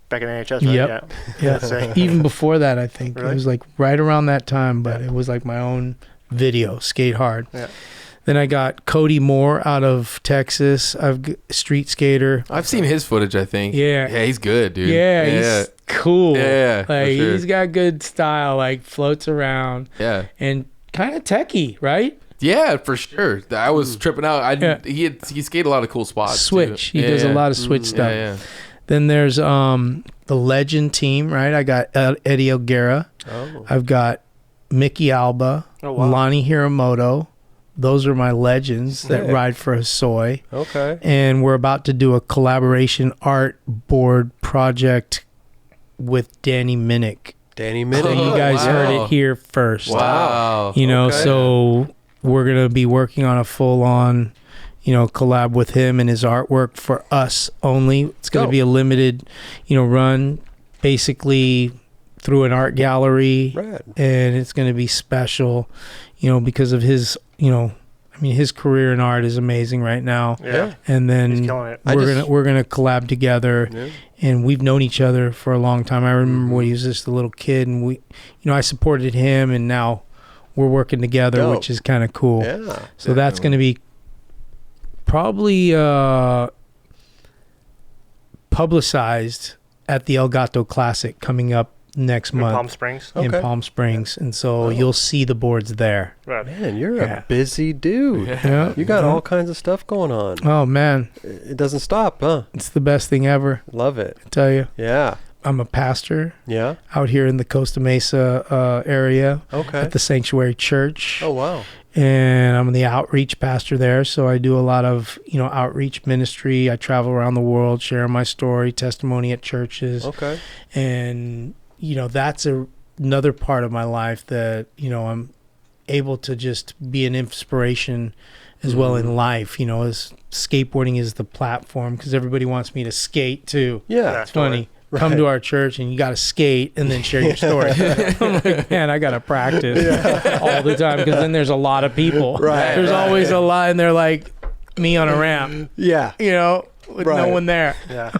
back in NHS, right? Yeah. Even before that, I think. Really? It was like right around that time, but it was like my own video, Skate Hard. Yeah. Then I got Cody Moore out of Texas. I've street skater. I've seen his footage, I think. Yeah. Yeah, he's good, dude. Yeah, he's cool. Yeah, like for sure. He's got good style, like floats around. Yeah. And kind of techie, right? Yeah, for sure. I was tripping out. He skated a lot of cool spots. Switch. Too. He does a lot of switch stuff. Yeah. Then there's the legend team, right? I got Eddie Elguera. I've got Mickey Alba, Lonnie Hiramoto. Those are my legends that ride for Hosoi. Okay. And we're about to do a collaboration art board project with Danny Minnick. Danny Minnick. So you guys heard it here first. Wow. You know, so we're going to be working on a full-on, you know, collab with him and his artwork for us only. It's going to be a limited, you know, run, basically through an art gallery. Rad. And it's going to be special, you know, because of his, you know, I mean, his career in art is amazing right now. Yeah. And then He's killing it. we're gonna collab together, and we've known each other for a long time. I remember when he was just a little kid, and we, you know, I supported him, and now we're working together, which is kind of cool. Yeah. So that's gonna be probably publicized at the El Gato Classic coming up next month. Palm Springs. In Palm Springs. And so you'll see the boards there. Right. Man, you're a busy dude. Yeah. You got all kinds of stuff going on. Oh, man. It doesn't stop, huh? It's the best thing ever. Love it. I tell you. Yeah. I'm a pastor. Yeah. Out here in the Costa Mesa area. Okay. At the Sanctuary Church. Oh, wow. And I'm the outreach pastor there. So I do a lot of, you know, outreach ministry. I travel around the world, sharing my story, testimony at churches. Okay. And you know, that's another part of my life that, you know, I'm able to just be an inspiration as well in life. You know, as skateboarding is the platform because everybody wants me to skate too. Yeah. It's funny. Come to our church and you got to skate and then share your story. I'm like, man, I got to practice all the time because then there's a lot of people. Right. There's always a lot and they're like me on a ramp. Yeah. You know? with no one there. Yeah.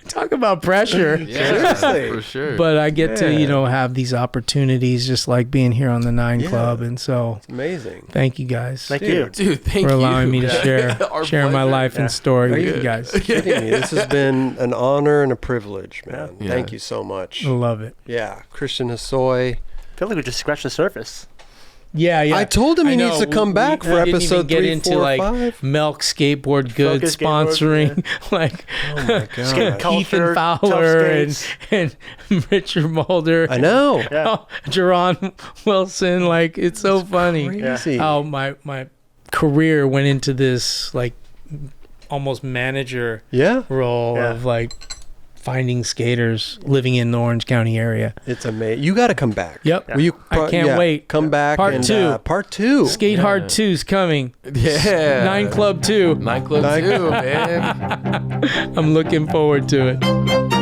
Talk about pressure. Yeah, for sure. But I get to, have these opportunities just like being here on the 9 Club. And so it's amazing. Thank you guys. Thank you. Dude, thank you for allowing me to share my life and story with you you guys. Kidding me? This has been an honor and a privilege, man. Yeah. Thank you so much. I love it. Yeah. Christain Hosoi. I feel like we just scratched the surface. Yeah. I told him he needs to come back for episode 3, get into 4, like 5. Milk Skateboard Goods sponsoring, like Oh my God. Ethan Fowler and Richard Mulder. I know. Jerron Wilson. Like, it's so funny Crazy. how my career went into this like almost manager role of like finding skaters living in the Orange County area. It's amazing. You got to come back. Yep. I can't wait. Come back. Part 2. Part 2. Skate Hard 2's coming. Yeah. 9 Club 2. 9 Club 2, man. I'm looking forward to it.